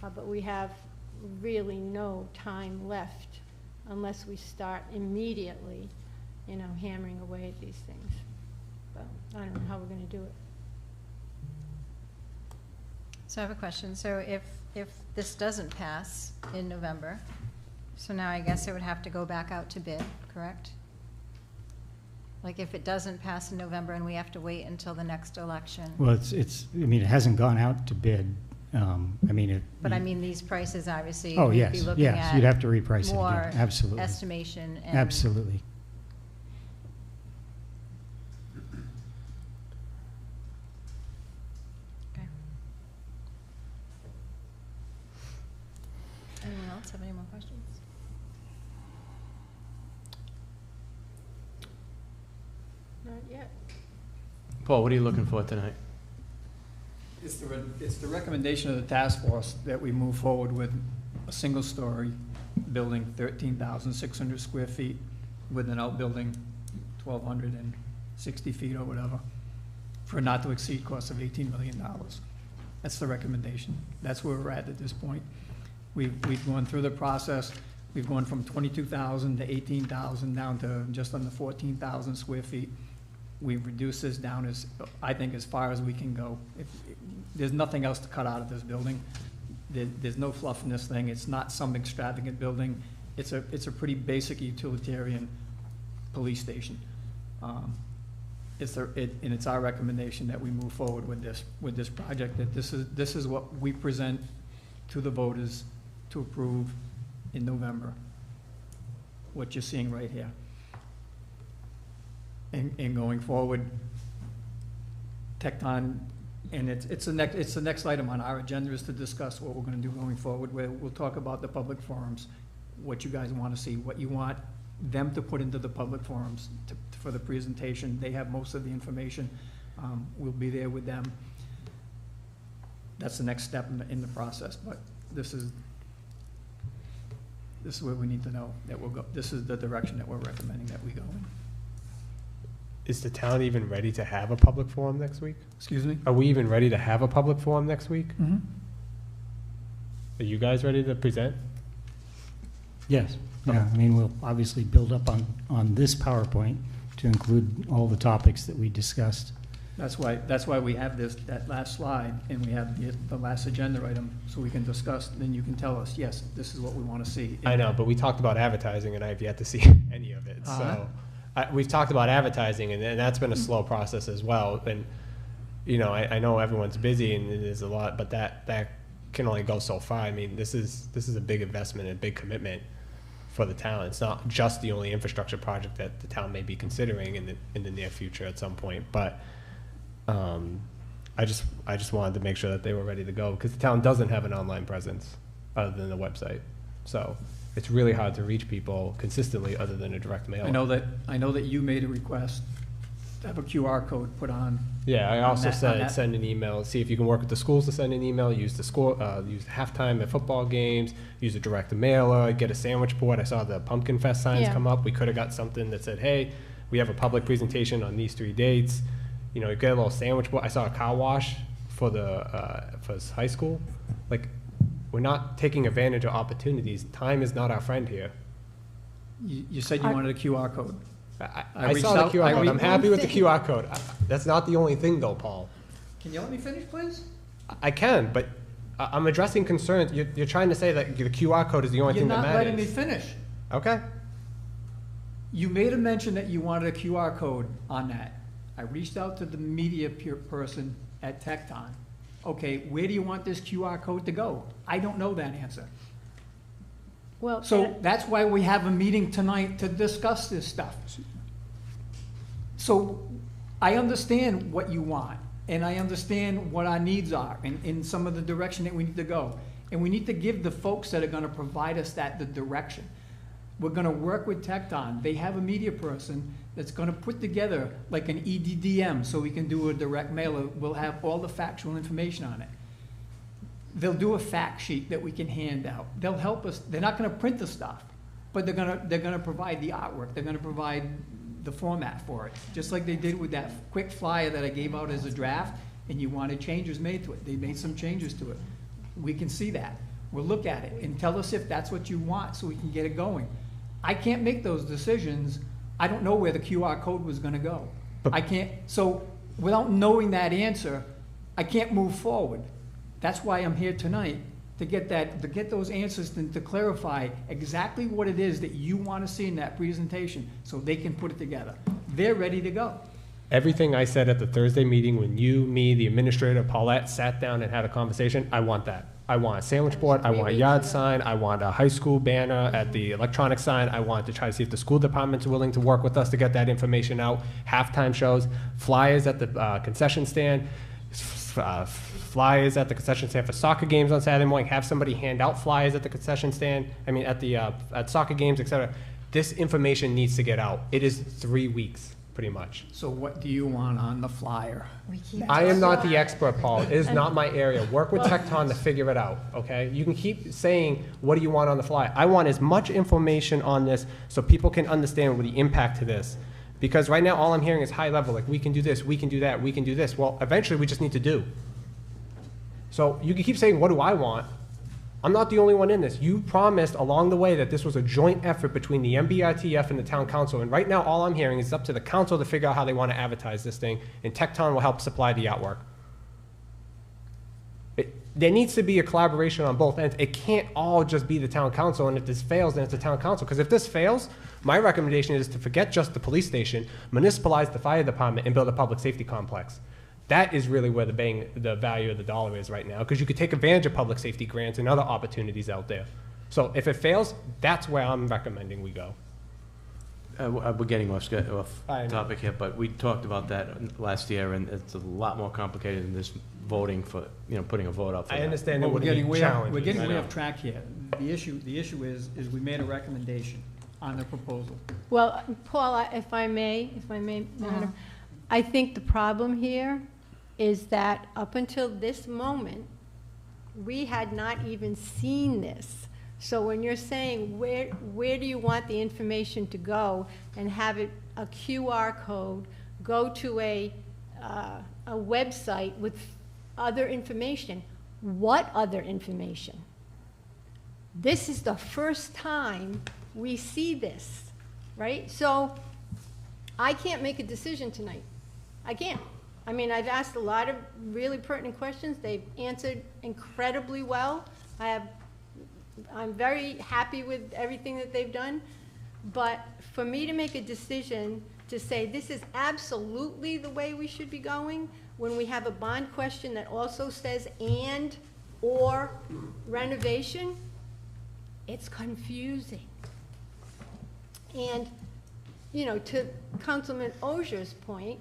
But we have really no time left unless we start immediately, hammering away at these things. But I don't know how we're going to do it. So I have a question. So if this doesn't pass in November, so now I guess it would have to go back out to bid, correct? Like if it doesn't pass in November and we have to wait until the next election? Well, it hasn't gone out to bid. But I mean, these prices obviously, Oh, we'd yes, be looking yes, at you'd have to reprice it more again, absolutely. estimation and. Absolutely. Okay. Anyone else have any more questions? Not yet. Paul, what are you looking for tonight? It's the recommendation of the task force that we move forward with a single-story building, 13,600 square feet, with an outbuilding, 1,260 feet or whatever, for a not-to-exceed cost of $18 million. That's the recommendation. That's where we're at this point. We've gone through the process. We've gone from 22,000 to 18,000 down to just under 14,000 square feet. We've reduced this down I think, as far as we can go. There's nothing else to cut out of this building. There's no fluff in this thing. It's not some extravagant building. It's a pretty basic utilitarian police station. And it's our recommendation that we move forward with this project. That this is what we present to the voters to approve in November. What you're seeing right here. And going forward, Tecton, and it's the next item on our agenda is to discuss what we're going to do going forward. We'll talk about the public forums. what you guys want to see, what you want them to put into the public forums for the presentation. They have most of the information. We'll be there with them. That's the next step in the process, but this is what we need to know, that we'll go, this is the direction that we're recommending that we go in. Is the town even ready to have a public forum next week? Excuse me? Are we even ready to have a public forum next week? Mm-hmm. Are you guys ready to present? Yes, yeah, I mean, we'll obviously build up on this PowerPoint to include all the topics that we discussed. That's why we have that last slide, and we have the last agenda item, so we can discuss, then you can tell us, yes, this is what we want to see. I know, but we talked about advertising, and I have yet to see any of it. So we've talked about advertising, and that's been a slow process as well. And you know, I know everyone's busy, and it is a lot, but that can only go so far. I mean, this is a big investment and a big commitment for the town. It's not just the only infrastructure project that the town may be considering in the near future at some point, but. I just wanted to make sure that they were ready to go, because the town doesn't have an online presence other than the website. So it's really hard to reach people consistently other than a direct mail. I know that you made a request to have a QR code put on. Yeah, I also on said that. send an email, see if you can work with the schools to send an email, use the use halftime at football games, use a direct mailer, get a sandwich board. I saw the Pumpkin Fest signs Yeah. come up. We could have got something that said, hey, we have a public presentation on these 3 dates. You know, you get a little sandwich board. I saw a car wash for high school. Like, we're not taking advantage of opportunities. Time is not our friend here. You said you wanted a QR code. I saw the QR code. I'm happy with the QR code. That's not the only thing, though, Paul. Can you let me finish, please? I can, but I'm addressing concerns. You're trying to say that the QR code is the only You're thing that not matters. letting me finish. Okay. You made a mention that you wanted a QR code on that. I reached out to the media person at Tecton. Okay, where do you want this QR code to go? I don't know that answer. Well, So that's why we have a meeting tonight to discuss this stuff. So I understand what you want, and I understand what our needs are in some of the direction that we need to go. And we need to give the folks that are gonna provide us the direction. We're gonna work with Tecton. They have a media person that's gonna put together like an EDDM, so we can do a direct mailer. We'll have all the factual information on it. They'll do a fact sheet that we can hand out. They'll help us. They're not gonna print the stuff, but they're gonna provide the artwork. They're gonna provide the format for it, just like they did with that quick flyer that I gave out as a draft, and you wanted changes made to it. They made some changes to it. We can see that. We'll look at it and tell us if that's what you want, so we can get it going. I can't make those decisions. I don't know where the QR code was gonna go. I can't, so without knowing that answer, I can't move forward. That's why I'm here tonight, to get those answers and to clarify exactly what it is that you wanna see in that presentation, so they can put it together. They're ready to go. Everything I said at the Thursday meeting when you, me, the administrator, Paulette sat down and had a conversation, I want that. I want a sandwich board, I want a yard sign, I want a high school banner at the electronic sign, I want to try to see if the school department's willing to work with us to get that information out, halftime shows, flyers at the concession stand, flyers at the concession stand for soccer games on Saturday morning, have somebody hand out flyers at the concession stand, at soccer games, etc. This information needs to get out. It is 3 weeks, pretty much. So what do you want on the flyer? I am not the expert, Paul. It is not my area. Work with Tecton to figure it out, okay? You can keep saying, what do you want on the fly? I want as much information on this so people can understand what the impact to this. Because right now, all I'm hearing is high level, like, we can do this, we can do that, we can do this. Well, eventually, we just need to do. So you can keep saying, what do I want? I'm not the only one in this. You promised along the way that this was a joint effort between the MBRTF and the town council, and right now all I'm hearing is it's up to the council to figure out how they want to advertise this thing, and Tecton will help supply the artwork. There needs to be a collaboration on both ends. It can't all just be the town council, and if this fails, then it's the town council. Because if this fails, my recommendation is to forget just the police station, municipalize the fire department, and build a public safety complex. That is really where the value of the dollar is right now, because you could take advantage of public safety grants and other opportunities out there. So if it fails, that's where I'm recommending we go. We're getting off I know. topic here, but we talked about that last year, and it's a lot more complicated than this voting for, putting a vote up for I that. understand it Well, would be we're challenging. getting I way know. off track here. The issue is we made a recommendation on the proposal. Well, Paul, if I may, Madam, I think the problem here is that up until this moment, we had not even seen this. So when you're saying, where do you want the information to go, and have it a QR code, go to a website with other information, what other information? This is the first time we see this, right? So I can't make a decision tonight. I can't. I mean, I've asked a lot of really pertinent questions. They've answered incredibly well. I'm very happy with everything that they've done. But for me to make a decision to say this is absolutely the way we should be going, when we have a bond question that also says and or renovation, it's confusing. And, to Councilman Ozier's point,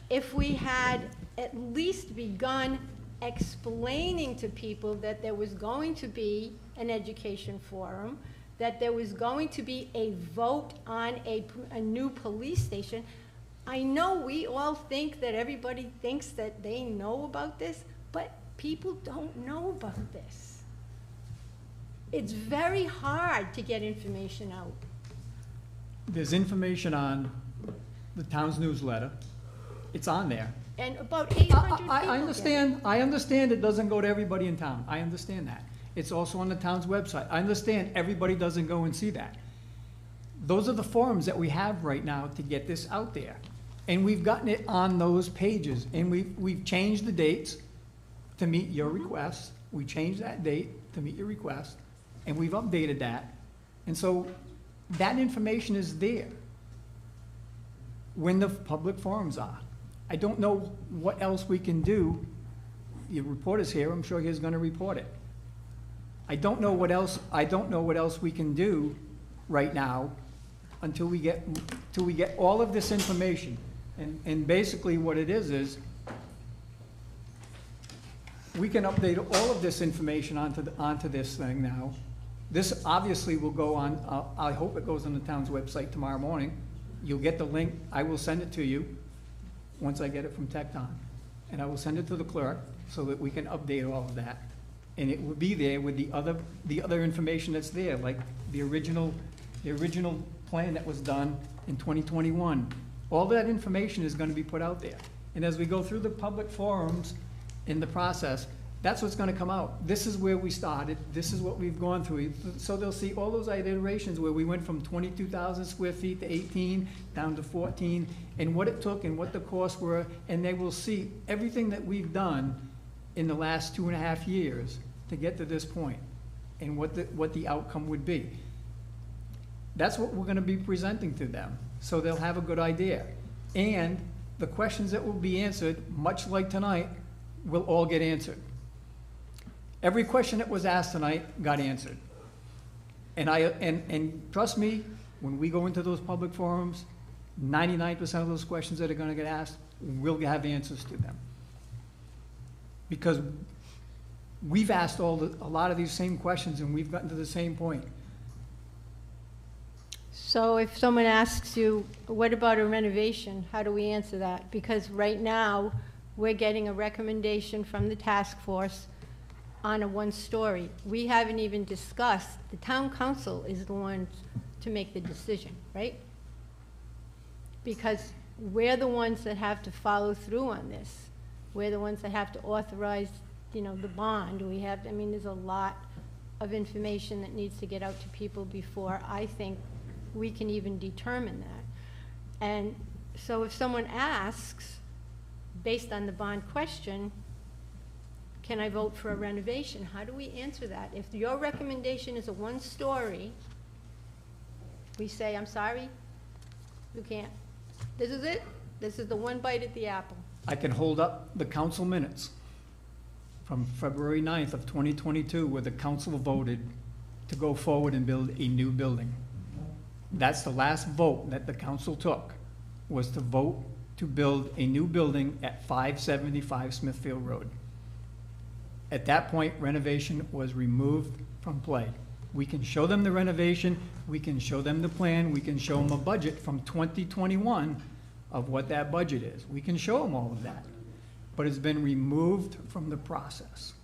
if we had at least begun explaining to people that there was going to be an education forum, that there was going to be a vote on a new police station. I know we all think that everybody thinks that they know about this, but people don't know about this. It's very hard to get information out. There's information on the town's newsletter. It's on there. And about 800 people I understand it doesn't go to everybody in town. I understand that. It's also on the town's website. I understand everybody doesn't go and see that. Those are the forums that we have right now to get this out there. And we've gotten it on those pages, and we've changed the dates to meet your requests. We changed that date to meet your request, and we've updated that. And so that information is there when the public forums are. I don't know what else we can do. The reporter's here, I'm sure he's gonna report it. I don't know what else we can do right now until we get all of this information. And basically what it is we can update all of this information onto this thing now. This obviously will go on, I hope it goes on the town's website tomorrow morning. You'll get the link, I will send it to you once I get it from Tecton. And I will send it to the clerk so that we can update all of that. And it will be there with the other information that's there, like the original plan that was done in 2021. All that information is gonna be put out there. And as we go through the public forums in the process, that's what's gonna come out. This is where we started, this is what we've gone through. So they'll see all those iterations where we went from 22,000 square feet to 18, down to 14, and what it took and what the costs were, and they will see everything that we've done in the last 2.5 years to get to this point, and what the outcome would be. That's what we're gonna be presenting to them, so they'll have a good idea. And the questions that will be answered, much like tonight, will all get answered. Every question that was asked tonight got answered. And trust me, when we go into those public forums, 99% of those questions that are gonna get asked, we'll have answers to them. Because we've asked a lot of these same questions, and we've gotten to the same point. So if someone asks you, what about a renovation? How do we answer that? Because right now, we're getting a recommendation from the task force on a one-story. We haven't even discussed, the town council is the one to make the decision, right? Because we're the ones that have to follow through on this. We're the ones that have to authorize, the bond. There's a lot of information that needs to get out to people before I think we can even determine that. And so if someone asks, based on the bond question, can I vote for a renovation? How do we answer that? If your recommendation is a one-story, we say, I'm sorry, you can't. This is it. This is the one bite at the apple. I can hold up the council minutes from February 9th of 2022, where the council voted to go forward and build a new building. That's the last vote that the council took, was to vote to build a new building at 575 Smithfield Road. At that point, renovation was removed from play. We can show them the renovation, we can show them the plan, we can show them a budget from 2021 of what that budget is. We can show them all of that. But it's been removed from the process,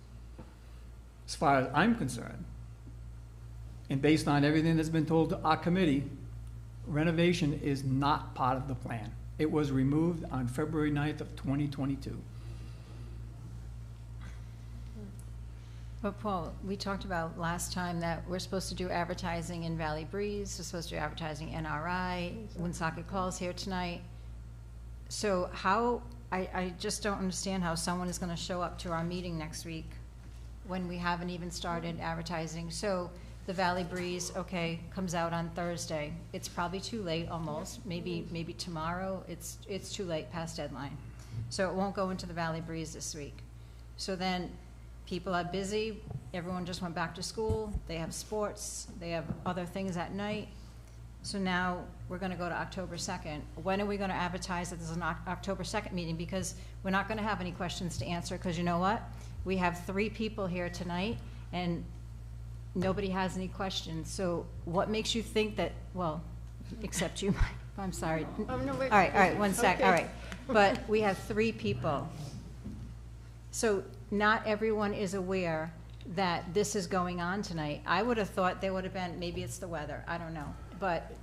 as far as I'm concerned. And based on everything that's been told to our committee, renovation is not part of the plan. It was removed on February 9th of 2022. But Paul, we talked about last time that we're supposed to do advertising in Valley Breeze, we're supposed to do advertising NRI, Woonsocket Calls here tonight. So how, I just don't understand how someone is gonna show up to our meeting next week when we haven't even started advertising. So the Valley Breeze, okay, comes out on Thursday. It's probably too late almost, maybe tomorrow, it's too late, past deadline. So it won't go into the Valley Breeze this week. So then, people are busy, everyone just went back to school, they have sports, they have other things at night. So now we're gonna go to October 2nd. When are we gonna advertise that there's an October 2nd meeting? Because we're not gonna have any questions to answer, because you know what? We have 3 people here tonight, and nobody has any questions. So what makes you think that, well, except you, Mike, I'm sorry. Oh, no, wait. All right, one sec, Okay. all right. But we have 3 people. So not everyone is aware that this is going on tonight. I would have thought there would have been, maybe it's the weather, I don't know. But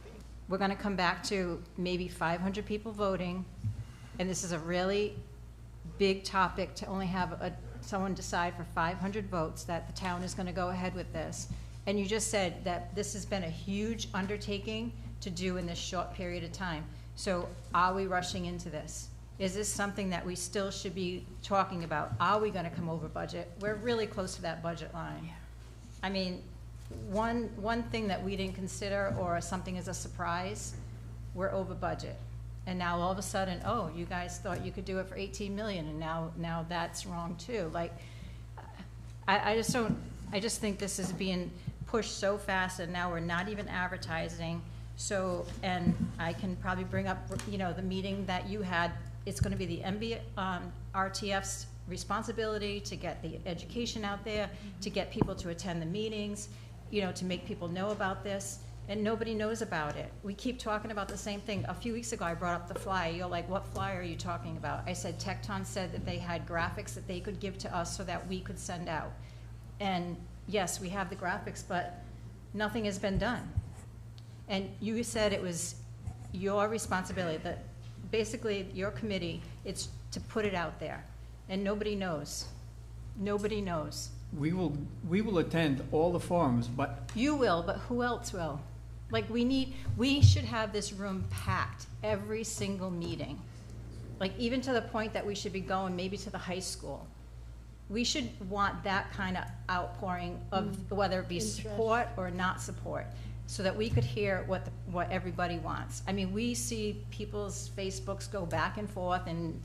we're gonna come back to maybe 500 people voting, and this is a really big topic to only have someone decide for 500 votes that the town is gonna go ahead with this. And you just said that this has been a huge undertaking to do in this short period of time. So are we rushing into this? Is this something that we still should be talking about? Are we gonna come over budget? We're really close to that budget line. I mean, one thing that we didn't consider, or something as a surprise, we're over budget. And now all of a sudden, oh, you guys thought you could do it for 18 million, and now that's wrong too. Like, I just think this is being pushed so fast, and now we're not even advertising. So, and I can probably bring up, the meeting that you had. It's gonna be the RTF's responsibility to get the education out there, to get people to attend the meetings, to make people know about this, and nobody knows about it. We keep talking about the same thing. A few weeks ago, I brought up the flyer. You're like, what flyer are you talking about? I said, Tecton said that they had graphics that they could give to us so that we could send out. And yes, we have the graphics, but nothing has been done. And you said it was your responsibility, that basically your committee, it's to put it out there, and nobody knows. Nobody knows. We will attend all the forums, but You will, but who else will? Like, we should have this room packed every single meeting. Like, even to the point that we should be going maybe to the high school. We should want that kind of outpouring of whether it be support or not support, so that we could hear what everybody wants. I mean, we see people's Facebooks go back and forth, and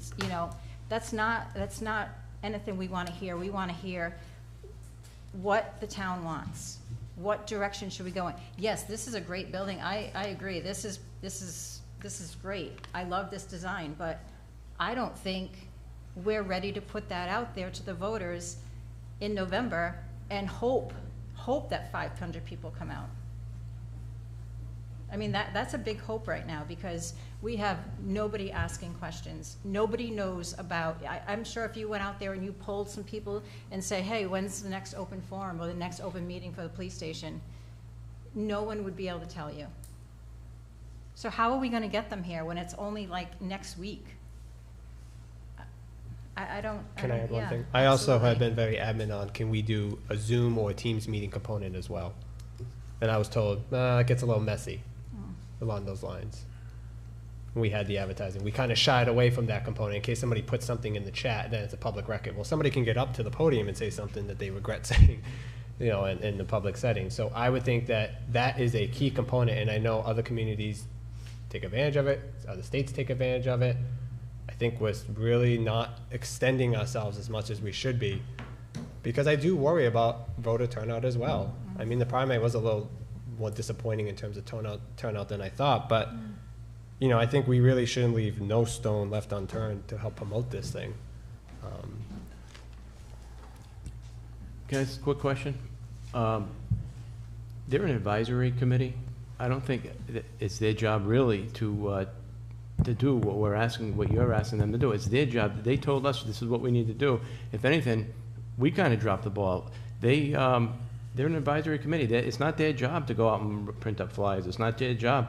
that's not anything we want to hear. We want to hear what the town wants. What direction should we go in? Yes, this is a great building. I agree. This is great. I love this design, but I don't think we're ready to put that out there to the voters in November and hope that 500 people come out. I mean, that's a big hope right now, because we have nobody asking questions. Nobody knows about, I'm sure if you went out there and you polled some people and say, hey, when's the next open forum or the next open meeting for the police station, no one would be able to tell you. So how are we gonna get them here when it's only like next week? Can I add one yeah, thing? I also have absolutely. been very adamant on, can we do a Zoom or a Teams meeting component as well? And I was told, it gets a little messy along those lines. When we had the advertising, we kind of shied away from that component in case somebody puts something in the chat, then it's a public record. Well, somebody can get up to the podium and say something that they regret saying, in the public setting. So I would think that is a key component, and I know other communities take advantage of it, other states take advantage of it. I think we're really not extending ourselves as much as we should be, because I do worry about voter turnout as well. I mean, the primary was a little more disappointing in terms of turnout than I thought. But, you know, I think we really shouldn't leave no stone left unturned to help promote this thing. Can I ask a quick question? They're an advisory committee. I don't think it's their job really to do what we're asking, what you're asking them to do. It's their job. They told us this is what we need to do. If anything, we kind of dropped the ball. They're an advisory committee. It's not their job to go out and print up flyers. It's not their job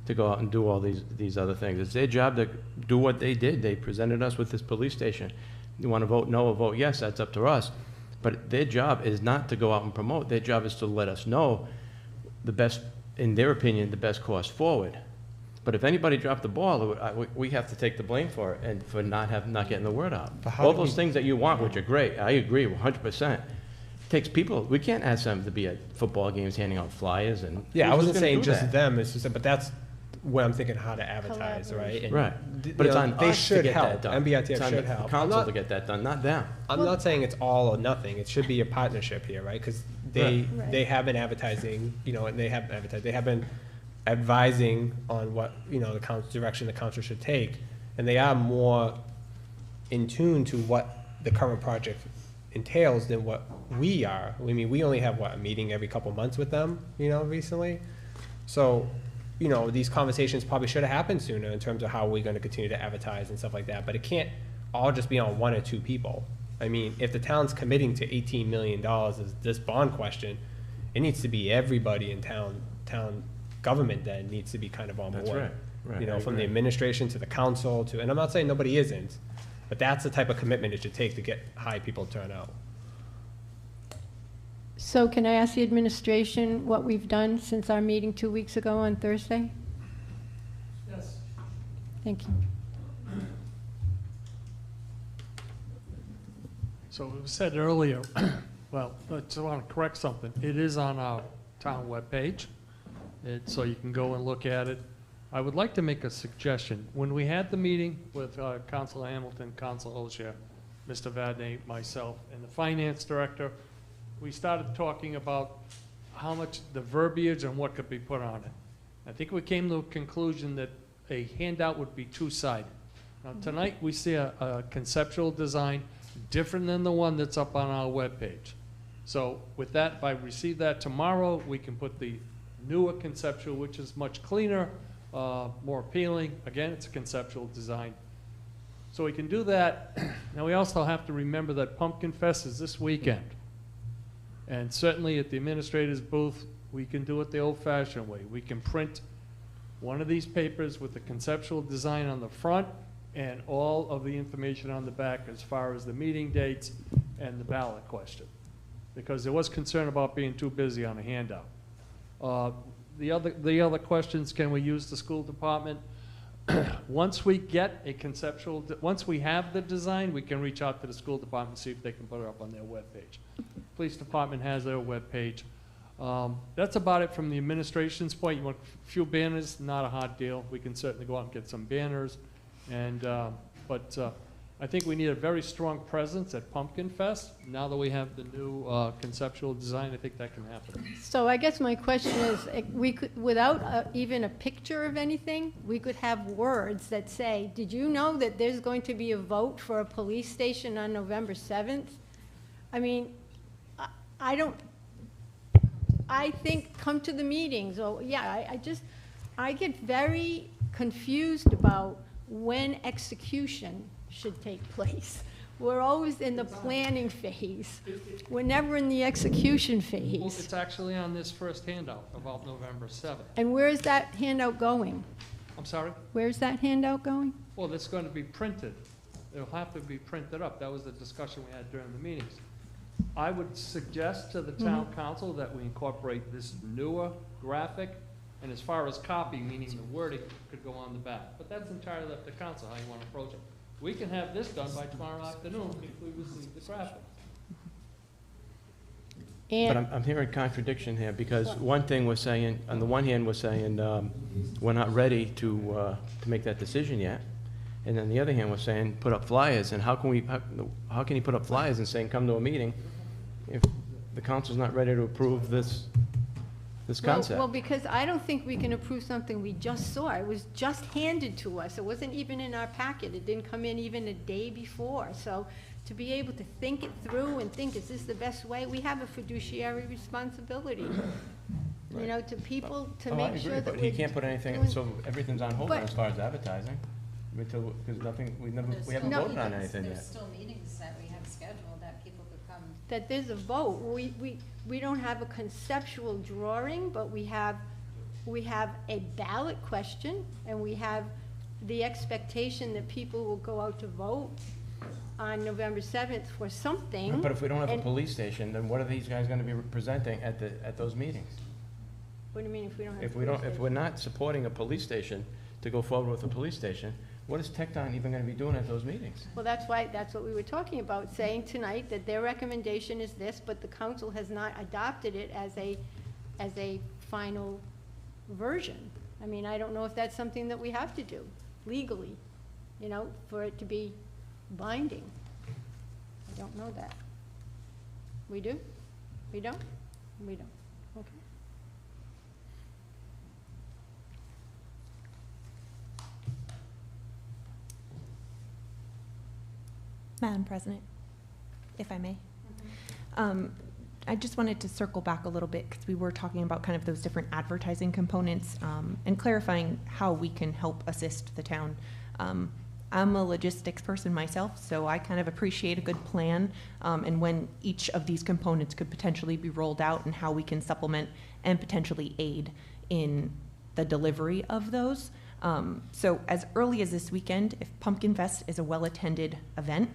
to go out and do all these other things. It's their job to do what they did. They presented us with this police station. You want to vote no or vote yes, that's up to us. But their job is not to go out and promote. Their job is to let us know the best, in their opinion, the best course forward. But if anybody dropped the ball, we have to take the blame for it and for not getting the word out. All those things that you want, which are great, I agree 100%. Takes people. We can't ask them to be at football games handing out flyers and. Yeah, I who's wasn't gonna saying do just that? them. It's just, but that's where I'm thinking how to advertise, right? And Right. you But it's know, on they us to should get help. that done. MBITF It's on should the help. council to get that done, not them. I'm not saying it's all or nothing. It should be a partnership here, right? Because Right. they have been advertising, you know, and they have been advising on what, you know, the direction the council should take, and they are more in tune to what the current project entails than what we are. I mean, we only have a meeting every couple months with them, you know, recently. So, you know, these conversations probably should have happened sooner in terms of how we're going to continue to advertise and stuff like that. But it can't all just be on one or two people. I mean, if the town's committing to $18 million as this bond question, it needs to be everybody in town government that needs to be kind of on board. That's right. You know, I from the agree. administration to the council to, and I'm not saying nobody isn't, but that's the type of commitment it should take to get high people turnout. So can I ask the administration what we've done since our meeting 2 weeks ago on Thursday? Yes. Thank you. So it was said earlier, well, I just want to correct something. It is on our town webpage, so you can go and look at it. I would like to make a suggestion. When we had the meeting with Councilor Hamilton, Councilor Ogier, Mr. Vadney, myself, and the finance director, we started talking about how much the verbiage and what could be put on it. I think we came to a conclusion that a handout would be two-sided. Now, tonight, we see a conceptual design different than the one that's up on our webpage. So with that, if I receive that tomorrow, we can put the newer conceptual, which is much cleaner, more appealing. Again, it's a conceptual design. So we can do that. Now, we also have to remember that Pumpkin Fest is this weekend. And certainly at the administrator's booth, we can do it the old-fashioned way. We can print one of these papers with the conceptual design on the front and all of the information on the back as far as the meeting dates and the ballot question. Because there was concern about being too busy on a handout. The other questions, can we use the school department? Once we get a conceptual, once we have the design, we can reach out to the school department and see if they can put it up on their webpage. Police department has their webpage. That's about it from the administration's point. You want a few banners, not a hard deal. We can certainly go out and get some banners. But I think we need a very strong presence at Pumpkin Fest. Now that we have the new conceptual design, I think that can happen. So I guess my question is, we could, without even a picture of anything, we could have words that say, did you know that there's going to be a vote for a police station on November 7th? I mean, I think come to the meetings. Oh, yeah, I get very confused about when execution should take place. We're always in the planning phase. We're never in the execution Well, phase. it's actually on this first handout about November 7th. And where's that handout going? I'm sorry? Where's that handout going? Well, it's going to be printed. It'll have to be printed up. That was the discussion we had during the meetings. I would suggest to the town council that we incorporate this newer graphic, and as far as copy, meaning the wording, could go on the back. But that's entirely up to council, how you want to approach it. We can have this done by tomorrow afternoon if we receive the graphic. But And, I'm hearing contradiction here, because one thing we're saying, on the one hand, we're saying, we're not ready to make that decision yet. And then the other hand, we're saying, put up flyers, and how can you put up flyers and saying, come to a meeting if the council's not ready to approve this this Well, concept. because I don't think we can approve something we just saw. It was just handed to us. It wasn't even in our packet. It didn't come in even a day before. So to be able to think it through and think, is this the best way? We have a fiduciary responsibility, you know, to people, to Oh, I make agree, sure that but we're he can't put anything, doing- so everything's on hold But- as far as advertising. Because nothing, we haven't There's voted still on anything There's yet. still meetings that we have scheduled that people could come. that there's a vote. We don't have a conceptual drawing, but we have a ballot question, and we have the expectation that people will go out to vote on November 7th for something. But if we don't have a and- police station, then what are these guys gonna be presenting at those meetings? What do you mean if we don't have? If we don't, if we're not supporting a police station to go forward with a police station, what is Tecton even gonna be doing at those meetings? Well, that's what we were talking about, saying tonight that their recommendation is this, but the council has not adopted it as a final version. I mean, I don't know if that's something that we have to do legally, you know, for it to be binding. I don't know that. We do? We don't? We don't. Okay. Madam President, if I may. I just wanted to circle back a little bit because we were talking about kind of those different advertising components and clarifying how we can help assist the town. I'm a logistics person myself, so I kind of appreciate a good plan and when each of these components could potentially be rolled out and how we can supplement and potentially aid in the delivery of those. So as early as this weekend, if Pumpkin Fest is a well-attended event,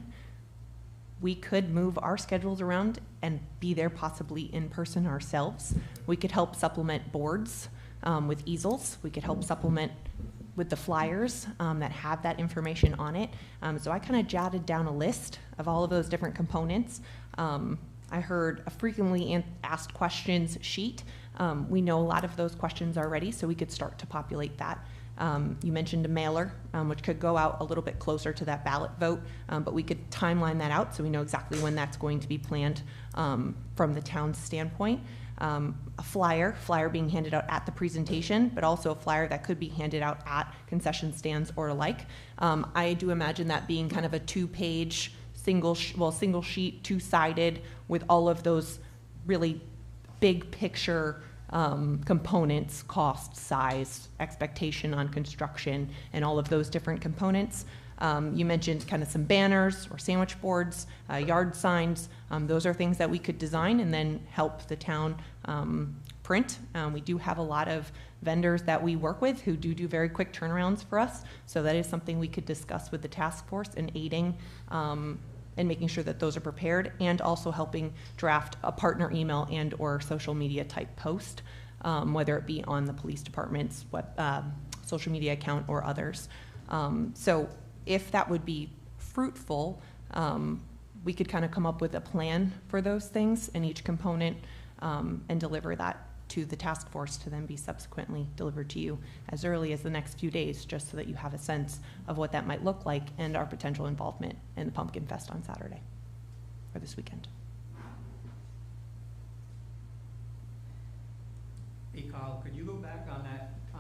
we could move our schedules around and be there possibly in person ourselves. We could help supplement boards with easels. We could help supplement with the flyers that have that information on it. So I kind of jotted down a list of all of those different components. I heard a frequently asked questions sheet. We know a lot of those questions already, so we could start to populate that. You mentioned a mailer, which could go out a little bit closer to that ballot vote, but we could timeline that out so we know exactly when that's going to be planned from the town's standpoint. A flyer being handed out at the presentation, but also a flyer that could be handed out at concession stands or alike. I do imagine that being kind of a two-page, single sheet, two-sided, with all of those really big picture components, cost, size, expectation on construction, and all of those different components. You mentioned kind of some banners or sandwich boards, yard signs. Those are things that we could design and then help the town print. We do have a lot of vendors that we work with who do very quick turnarounds for us. So that is something we could discuss with the task force in aiding and making sure that those are prepared, and also helping draft a partner email and or social media type post, whether it be on the police department's social media account or others. So if that would be fruitful, we could kind of come up with a plan for those things and each component and deliver that to the task force to then be subsequently delivered to you as early as the next few days, just so that you have a sense of what that might look like and our potential involvement in the Pumpkin Fest on Saturday or this weekend. Hey Carl, could you go back on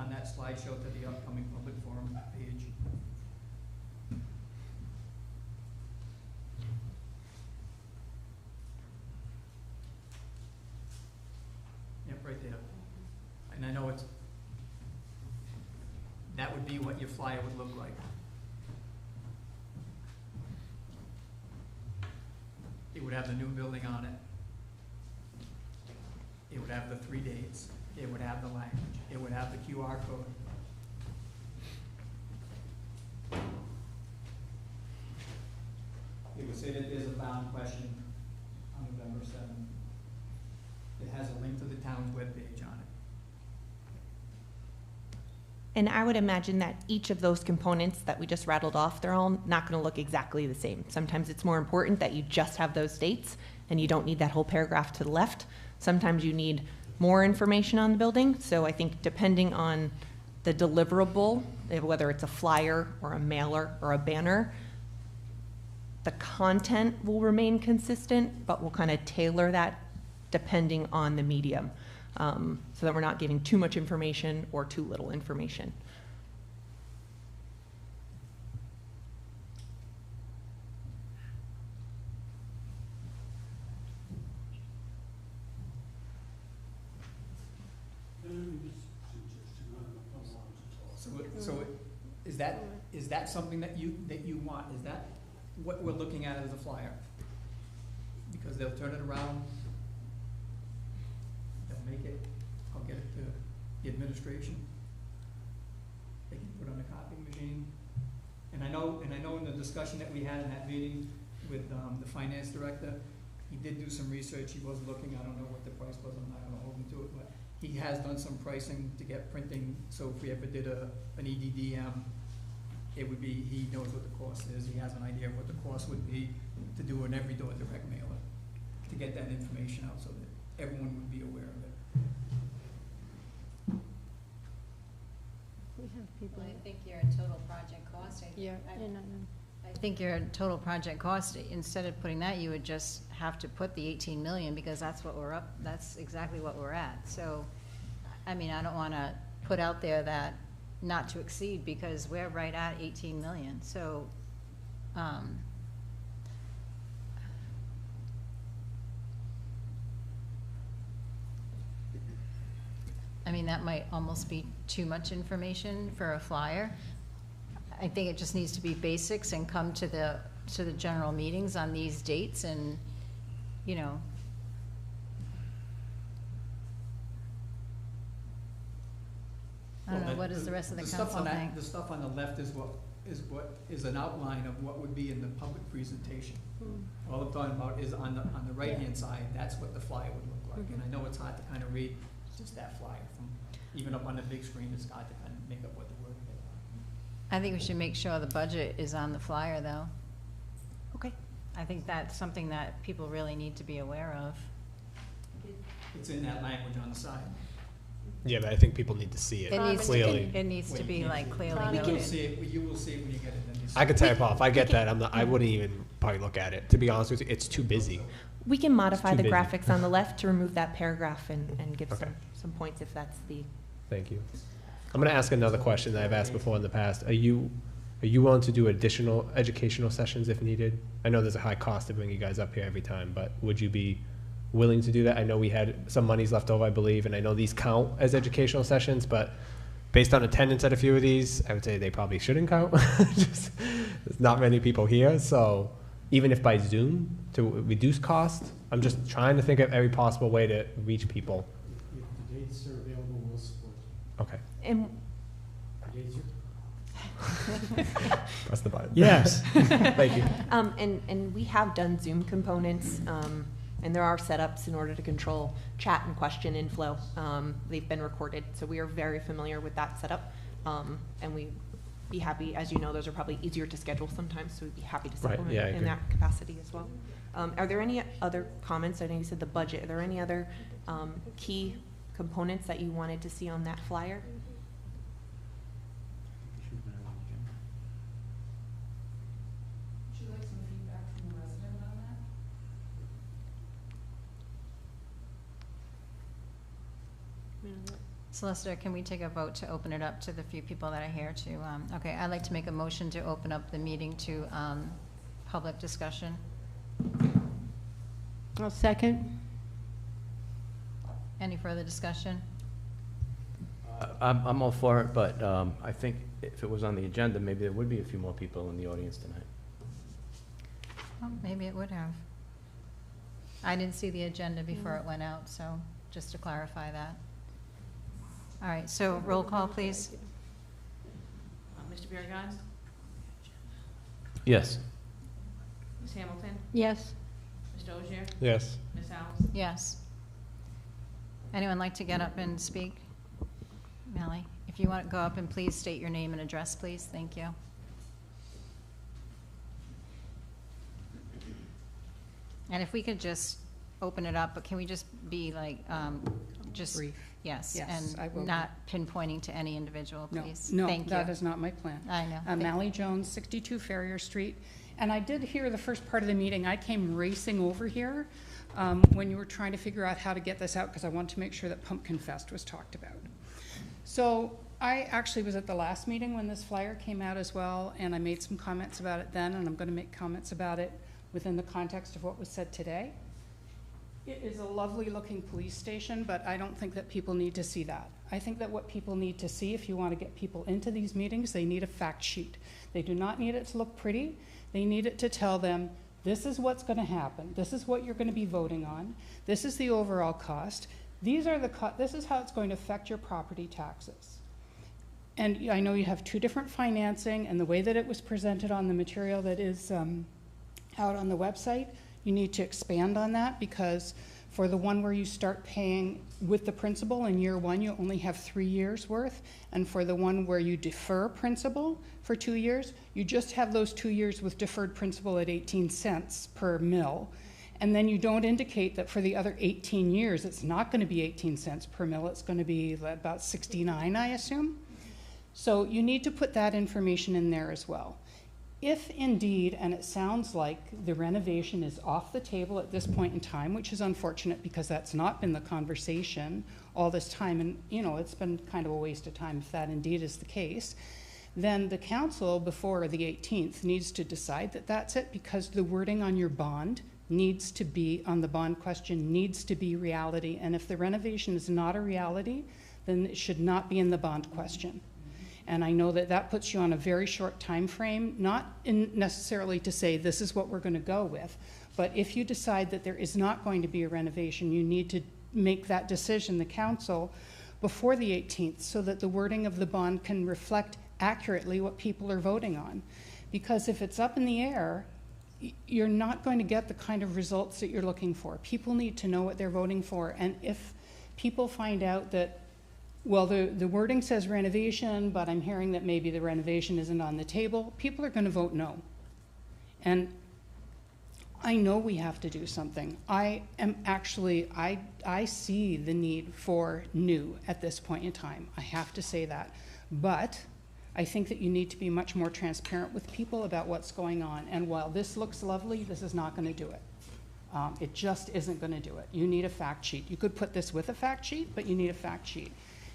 that slideshow to the upcoming public forum page? Yep, right there. And I know that would be what your flyer would look like. It would have the new building on it. It would have the 3 dates. It would have the language. It would have the QR code. It would say that there's a ballot question on November 7th. It has a link to the town's webpage on it. And I would imagine that each of those components that we just rattled off, they're all not going to look exactly the same. Sometimes it's more important that you just have those dates and you don't need that whole paragraph to the left. Sometimes you need more information on the building. So I think depending on the deliverable, whether it's a flyer or a mailer or a banner, the content will remain consistent, but we'll kind of tailor that depending on the medium. so that we're not giving too much information or too little information. Is that something that you want? Is that what we're looking at as a flyer? Because they'll turn it around, they'll make it, I'll get it to the administration. They can put it on the copying machine. And I know in the discussion that we had in that meeting with the finance director, he did do some research. He was looking, I don't know what the price was, I'm not gonna hold him to it, but he has done some pricing to get printing. So if we ever did an EDDM, it would be, he knows what the cost is. He has an idea of what the cost would be to do an every door direct mailer, to get that information out so that everyone would be aware of it. We have people, Well, I think your total project cost, yeah, I think your total project cost, instead of putting that, you would just have to put the 18 million, because that's what we're up, that's exactly what we're at. So, I mean, I don't wanna put out there that not to exceed, because we're right at 18 million, so, I mean, that might almost be too much information for a flyer. I think it just needs to be basics and come to the general meetings on these dates and, you know. I don't know, what does the rest of the stuff council on that- think? The stuff on the left is what is an outline of what would be in the public presentation. All I'm talking about is on the right-hand side, that's what the flyer would look like. And I know it's hard to kind of read just that flyer from, even up on the big screen, it's hard to kind of make up what the word is. I think we should make sure the budget is on the flyer, though. Okay. I think that's something that people really need to be aware of. It's in that language on the side. Yeah, but I think people need to see It it needs to, clearly. it needs to be like clearly Tom, You will noted. see it, you will see it when you get it. Then you see I could it. type off. I get that. I wouldn't even probably look at it. To be honest with you, it's too busy. We can modify too the busy. graphics on the left to remove that paragraph and give Okay. some points if that's the. Thank you. I'm going to ask another question that I've asked before in the past. Are you willing to do additional educational sessions if needed? I know there's a high cost to bring you guys up here every time, but would you be willing to do that? I know we had some monies left over, I believe, and I know these count as educational sessions, but based on attendance at a few of these, I would say they probably shouldn't count. Just, there's not many people here, so even if by Zoom to reduce cost, I'm just trying to think of every possible way to reach people. If the dates are available, we'll support you. Okay. And The dates are Press the button. Yes. Thank you. and we have done Zoom components, and there are setups in order to control chat and question inflow. They've been recorded, so we are very familiar with that setup. And we'd be happy, as you know, those are probably easier to schedule sometimes, so we'd be happy to Right, supplement yeah, I in agree. that capacity as well. Are there any other comments? I know you said the budget. Are there any other key components that you wanted to see on that flyer? Would you like some feedback from the resident on that? Solicitor, can we take a vote to open it up to the few people that are here to, okay, I'd like to make a motion to open up the meeting to public discussion. I'll second. Any further discussion? I'm all for it, but I think if it was on the agenda, maybe there would be a few more people in the audience tonight. Well, maybe it would have. I didn't see the agenda before it went out, so just to clarify that. All right, so roll call, please. Mr. Pendergast? Yes. Ms. Hamilton? Yes. Mr. Ogier? Yes. Ms. House? Yes. Anyone like to get up and speak? Melly, if you want to go up and please state your name and address, please. Thank you. And if we could just open it up, but can we just be like, just. Brief. Yes, Yes, I will and be. not pinpointing to any individual, No, please. no, Thank you. that is not my plan. I know. Thank- Mally Jones, 62 Farrier Street. And I did hear the first part of the meeting. I came racing over here when you were trying to figure out how to get this out, because I wanted to make sure that Pumpkin Fest was talked about. So I actually was at the last meeting when this flyer came out as well, and I made some comments about it then, and I'm going to make comments about it within the context of what was said today. It is a lovely looking police station, but I don't think that people need to see that. I think that what people need to see, if you want to get people into these meetings, they need a fact sheet. They do not need it to look pretty. They need it to tell them, this is what's going to happen. This is what you're going to be voting on. This is the overall cost. This is how it's going to affect your property taxes. And I know you have two different financing, and the way that it was presented on the material that is out on the website, you need to expand on that, because for the one where you start paying with the principal in year one, you only have 3 years worth. And for the one where you defer principal for 2 years, you just have those 2 years with deferred principal at 18 cents per mil. And then you don't indicate that for the other 18 years, it's not going to be 18 cents per mil. It's going to be about 69, I assume. So you need to put that information in there as well. If indeed, and it sounds like the renovation is off the table at this point in time, which is unfortunate because that's not been the conversation all this time, and you know, it's been kind of a waste of time if that indeed is the case, then the council before the 18th needs to decide that that's it, because the wording on your bond needs to be, on the bond question, needs to be reality. And if the renovation is not a reality, then it should not be in the bond question. And I know that that puts you on a very short time frame, not necessarily to say this is what we're going to go with, but if you decide that there is not going to be a renovation, you need to make that decision, the council, before the 18th, so that the wording of the bond can reflect accurately what people are voting on. Because if it's up in the air, you're not going to get the kind of results that you're looking for. People need to know what they're voting for, and if people find out that, well, the wording says renovation, but I'm hearing that maybe the renovation isn't on the table, people are going to vote no. And I know we have to do something. I see the need for new at this point in time. I have to say that. But I think that you need to be much more transparent with people about what's going on. And while this looks lovely, this is not going to do it. It just isn't going to do it. You need a fact sheet. You could put this with a fact sheet, but you need a fact sheet.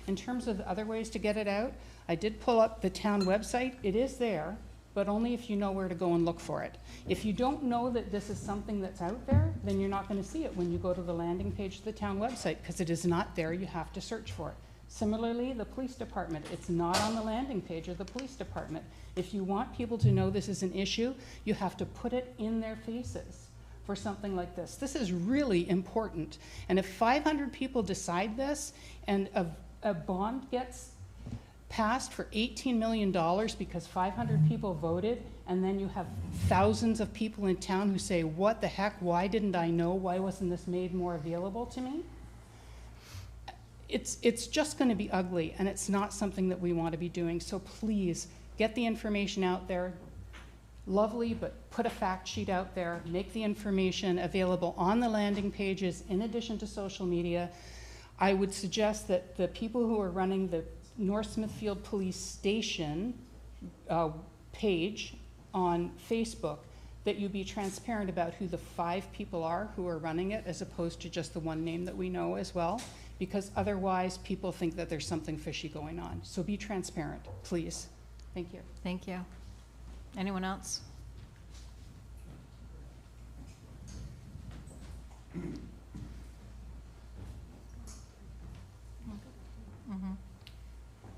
In terms of other ways to get it out, I did pull up the town website. It is there, but only if you know where to go and look for it. If you don't know that this is something that's out there, then you're not going to see it when you go to the landing page of the town website, because it is not there. You have to search for it. Similarly, the police department, it's not on the landing page of the police department. If you want people to know this is an issue, you have to put it in their faces for something like this. This is really important. And if 500 people decide this, and a bond gets passed for $18 million because 500 people voted, and then you have thousands of people in town who say, what the heck, why didn't I know? Why wasn't this made more available to me? It's just going to be ugly, and it's not something that we want to be doing. So please, get the information out there. Lovely, but put a fact sheet out there. Make the information available on the landing pages in addition to social media. I would suggest that the people who are running the North Smithfield Police Station page on Facebook, that you be transparent about who the 5 people are who are running it, as opposed to just the one name that we know as well, because otherwise people think that there's something fishy going on. So be transparent, please. Thank you. Thank you. Anyone else?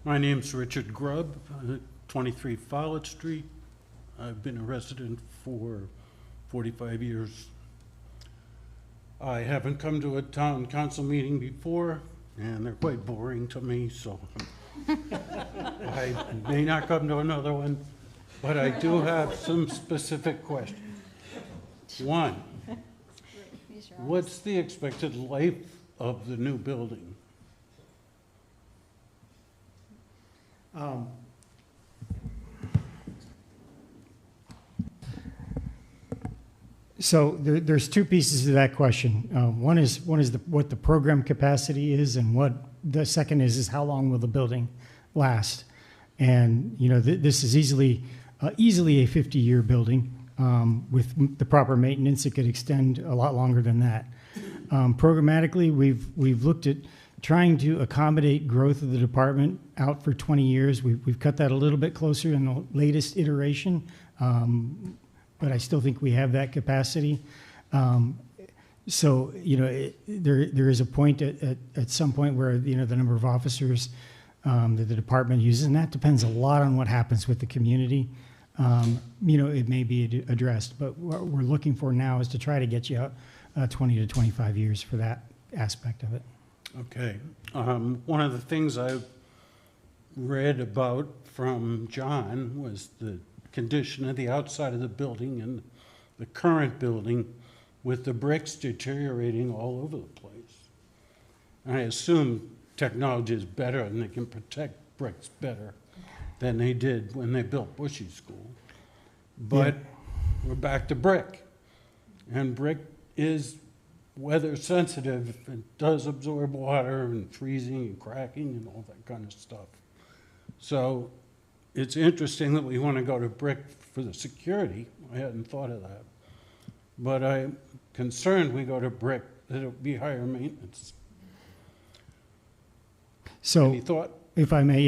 My name's Richard Grubb, 23 Follett Street. I've been a resident for 45 years. I haven't come to a town council meeting before, and they're quite boring to me, so I may not come to another one, but I do have some specific questions. One, what's the expected life of the new building? So there's 2 pieces to that question. One is what the program capacity is, and what the second is how long will the building last. And you know, this is easily a 50-year building. With the proper maintenance, it could extend a lot longer than that. Programmatically, we've looked at trying to accommodate growth of the department out for 20 years. We've cut that a little bit closer in the latest iteration, but I still think we have that capacity. So, there is a point at some point where, the number of officers that the department uses, and that depends a lot on what happens with the community. It may be addressed, but what we're looking for now is to try to get you out 20 to 25 years for that aspect of it. Okay. One of the things I read about from John was the condition of the outside of the building and the current building with the bricks deteriorating all over the place. And I assume technology is better and they can protect bricks better than they did when they built Bushy School. But we're back to brick. And brick is weather sensitive. It does absorb water and freezing and cracking and all that kind of stuff. So it's interesting that we want to go to brick for the security. I hadn't thought of that. But I'm concerned we go to brick, that it'll be higher maintenance. So, Any thought? if I may,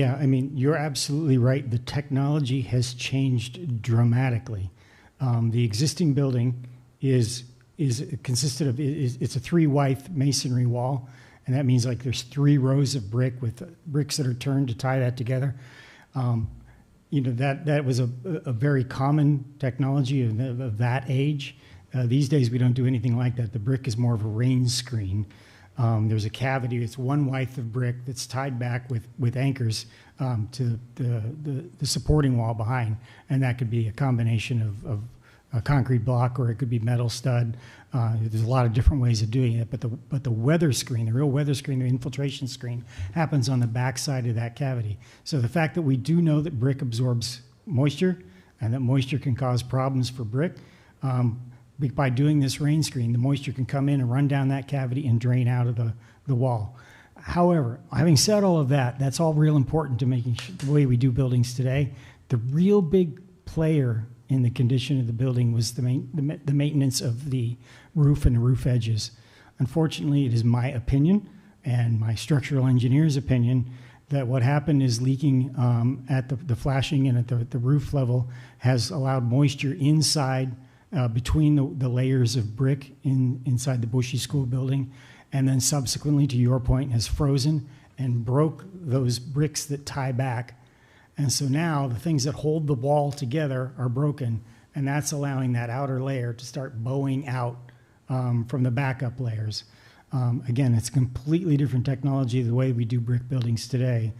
you're absolutely right. The technology has changed dramatically. The existing building it's a 3-wide masonry wall, and that means like there's 3 rows of brick with bricks that are turned to tie that together. That was a very common technology of that age. These days we don't do anything like that. The brick is more of a rain screen. There's a cavity. It's 1 width of brick that's tied back with anchors to the supporting wall behind, and that could be a combination of a concrete block, or it could be metal stud. There's a lot of different ways of doing it, but the weather screen, the real weather screen, the infiltration screen, happens on the back side of that cavity. So the fact that we do know that brick absorbs moisture, and that moisture can cause problems for brick, by doing this rain screen, the moisture can come in and run down that cavity and drain out of the wall. However, having said all of that, that's all real important to making sure, the way we do buildings today. The real big player in the condition of the building was the maintenance of the roof and the roof edges. Unfortunately, it is my opinion and my structural engineer's opinion that what happened is leaking at the flashing and at the roof level has allowed moisture inside between the layers of brick inside the Bushy School building, and then subsequently, to your point, has frozen and broke those bricks that tie back. And so now the things that hold the wall together are broken, and that's allowing that outer layer to start bowing out from the backup layers. Again, it's completely different technology the way we do brick buildings today,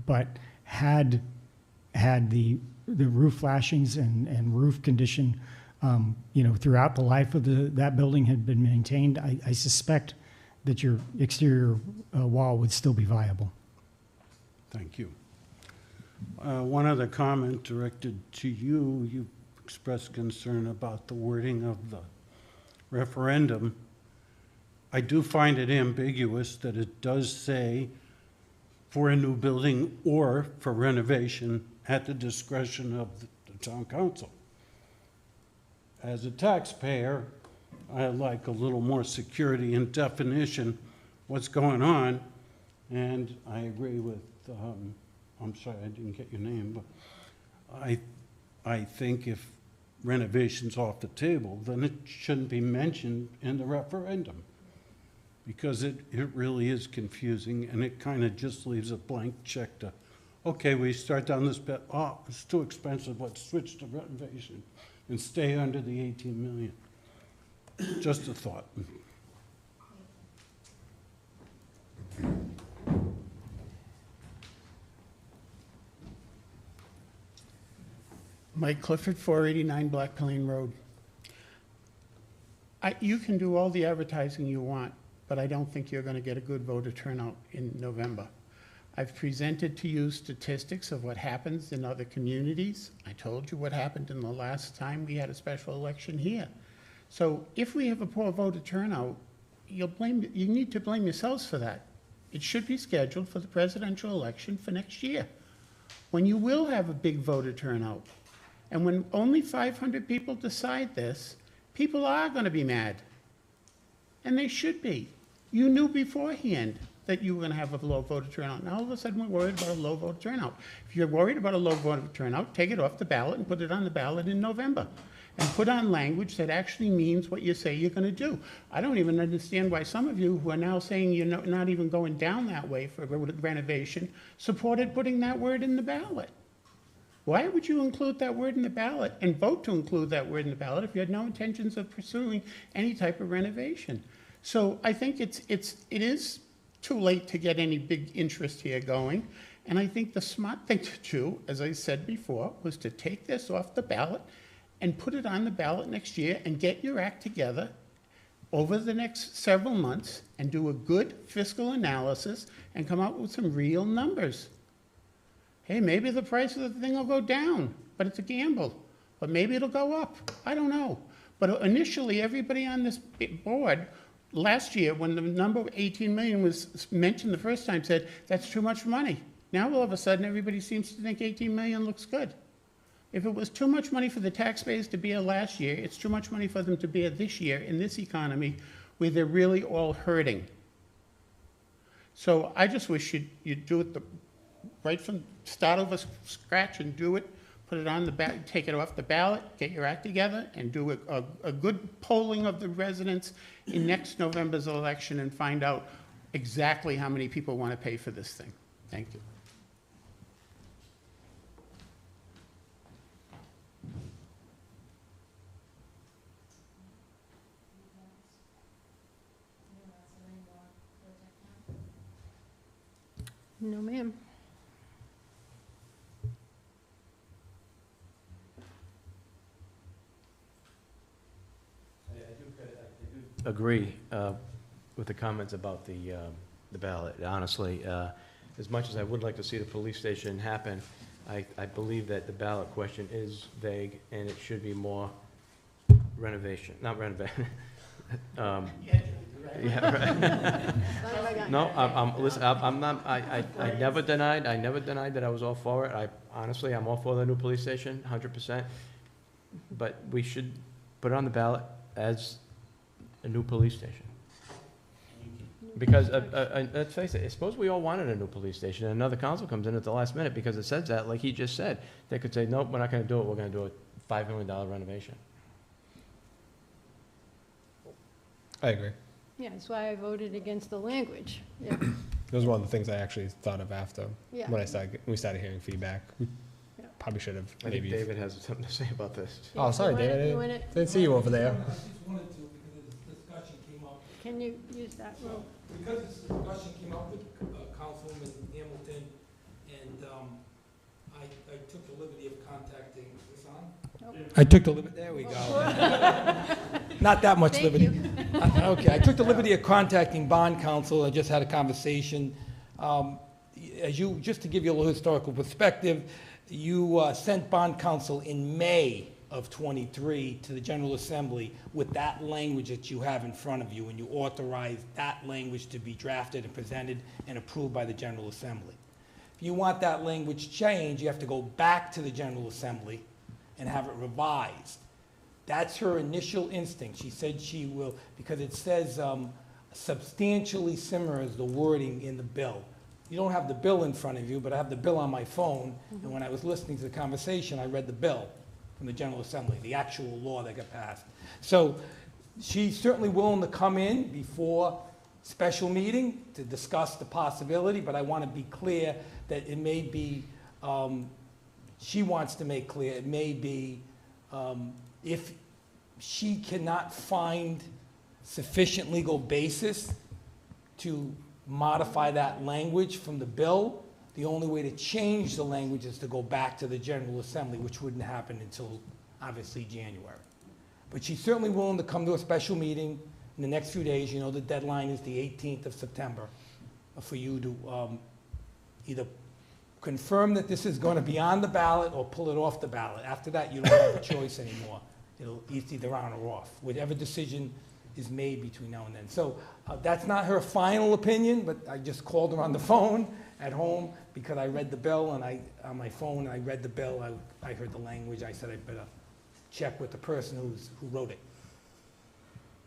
but had the roof flashings and roof condition, throughout the life of that building had been maintained, I suspect that your exterior wall would still be viable. Thank you. One other comment directed to you. You expressed concern about the wording of the referendum. I do find it ambiguous that it does say for a new building or for renovation at the discretion of the town council. As a taxpayer, I like a little more security and definition what's going on, and I agree with, I'm sorry, I didn't get your name, but I think if renovation's off the table, then it shouldn't be mentioned in the referendum, because it really is confusing, and it kind of just leaves a blank check to, okay, we start down this path, oh, it's too expensive, let's switch to renovation and stay under the 18 million. Just a thought. Mike Clifford, 489 Black Plain Road. You can do all the advertising you want, but I don't think you're going to get a good voter turnout in November. I've presented to you statistics of what happens in other communities. I told you what happened in the last time we had a special election here. So if we have a poor voter turnout, you need to blame yourselves for that. It should be scheduled for the presidential election for next year, when you will have a big voter turnout. And when only 500 people decide this, people are going to be mad. and they should be. You knew beforehand that you were gonna have a low voter turnout. Now all of a sudden, we're worried about a low voter turnout. If you're worried about a low voter turnout, take it off the ballot and put it on the ballot in November. And put on language that actually means what you say you're gonna do. I don't even understand why some of you who are now saying you're not even going down that way for renovation, supported putting that word in the ballot. Why would you include that word in the ballot and vote to include that word in the ballot if you had no intentions of pursuing any type of renovation? So I think it is too late to get any big interest here going. And I think the smart thing to do, as I said before, was to take this off the ballot and put it on the ballot next year and get your act together over the next several months and do a good fiscal analysis and come out with some real numbers. Hey, maybe the price of the thing will go down, but it's a gamble. But maybe it'll go up. I don't know. But initially, everybody on this board last year, when the number of 18 million was mentioned the first time, said that's too much money. Now all of a sudden, everybody seems to think 18 million looks good. If it was too much money for the taxpayers to bear last year, it's too much money for them to bear this year in this economy where they're really all hurting. So I just wish you'd do it right from start over scratch and do it, put it on the ballot, take it off the ballot, get your act together, and do a good polling of the residents in next November's election and find out exactly how many people want to pay for this thing. Thank you. No, ma'am. I do agree with the comments about the ballot, honestly. As much as I would like to see the police station happen, I believe that the ballot question is vague and it should be more renovation, not renovation. Yeah, right. No, listen, I'm not, I never denied that I was all for it. Honestly, I'm all for the new police station, 100%. But we should put it on the ballot as a new police station. Because, let's face it, suppose we all wanted a new police station and another council comes in at the last minute because it says that, like he just said. They could say, nope, we're not gonna do it, we're gonna do a $5 million renovation. I agree. Yeah, that's why I voted against the language. Yeah, It was one of the things I actually thought of after yeah. when we started hearing feedback. We Yeah. probably should have I think maybe. David has something to say about this. Oh, sorry, You want it- David. you want it- Didn't see you over there. I just wanted to, because this discussion came up, Can you use that room? because this discussion came up with Councilwoman Hamilton, and I took the liberty of contacting, is this on? I took the liberty, there we go. Not that much Thank liberty. you. Okay, I took the liberty of contacting bond counsel. I just had a conversation. Just to give you a little historical perspective, you sent bond counsel in May of '23 to the General Assembly with that language that you have in front of you, and you authorized that language to be drafted and presented and approved by the General Assembly. If you want that language changed, you have to go back to the General Assembly and have it revised. That's her initial instinct. She said she will, because it says substantially similar as the wording in the bill. You don't have the bill in front of you, but I have the bill on my phone, and when I was listening to the conversation, I read the bill from the General Assembly, the actual law that got passed. So she's certainly willing to come in before special meeting to discuss the possibility, but I want to be clear that it may be, she wants to make clear, it may be, if she cannot find sufficient legal basis to modify that language from the bill, the only way to change the language is to go back to the General Assembly, which wouldn't happen until, obviously, January. But she's certainly willing to come to a special meeting in the next few days. You know, the deadline is the 18th of September for you to either confirm that this is going to be on the ballot or pull it off the ballot. After that, you don't have a choice anymore. It's either on or off, whatever decision is made between now and then. So that's not her final opinion, but I just called her on the phone at home because I read the bill, and on my phone, I read the bill. I heard the language. I said I better check with the person who wrote it.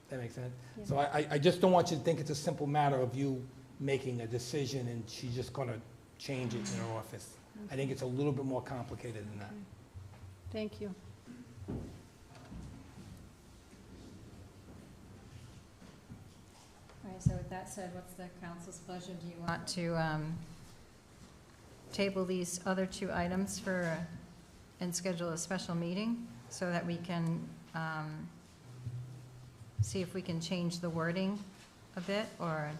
That makes sense? Yeah. So I just don't want you to think it's a simple matter of you making a decision and she's just gonna change it in her office. I think it's a little bit more complicated than that. Thank you. All right, so with that said, what's the council's pleasure? Do you want to table these other two items for, and schedule a special meeting so that we can see if we can change the wording a bit, or?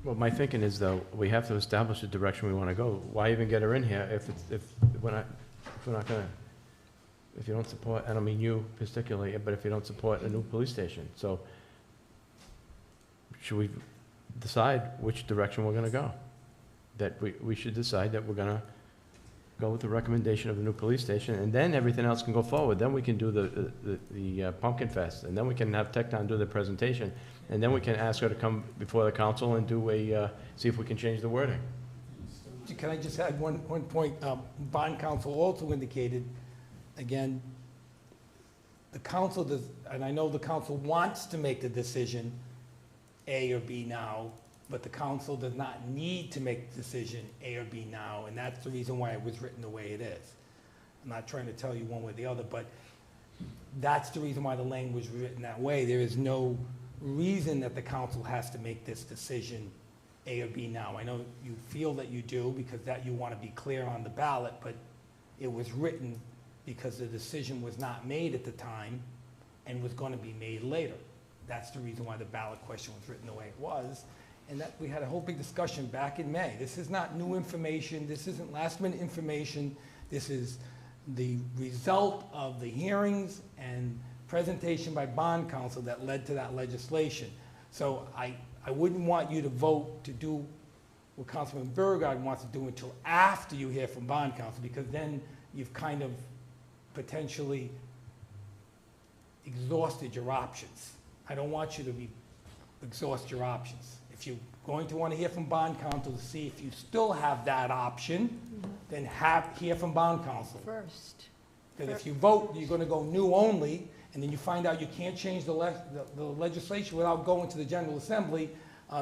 Well, my thinking is, though, we have to establish the direction we want to go. Why even get her in here if we're not gonna, if you don't support, I don't mean you particularly, but if you don't support a new police station? So should we decide which direction we're gonna go? That we should decide that we're gonna go with the recommendation of the new police station, and then everything else can go forward. Then we can do the Pumpkin Fest, and then we can have Tecton do the presentation, and then we can ask her to come before the council and do see if we can change the wording. Can I just add one point? Bond counsel also indicated, again, the council does, and I know the council wants to make the decision A or B now, but the council does not need to make the decision A or B now, and that's the reason why it was written the way it is. I'm not trying to tell you one way or the other, but that's the reason why the language was written that way. There is no reason that the council has to make this decision A or B now. I know you feel that you do because that you want to be clear on the ballot, but it was written because the decision was not made at the time and was going to be made later. That's the reason why the ballot question was written the way it was. And that we had a whole big discussion back in May. This is not new information. This isn't last minute information. This is the result of the hearings and presentation by bond counsel that led to that legislation. So I wouldn't want you to vote to do what Councilman Beauregard wants to do until after you hear from bond counsel, because then you've kind of potentially exhausted your options. I don't want you to exhaust your options. If you're going to want to hear from bond counsel to see if you still have that option, then hear from bond counsel. First. Because if you vote, you're going to go new only, and then you find out you can't change the legislation without going to the General Assembly,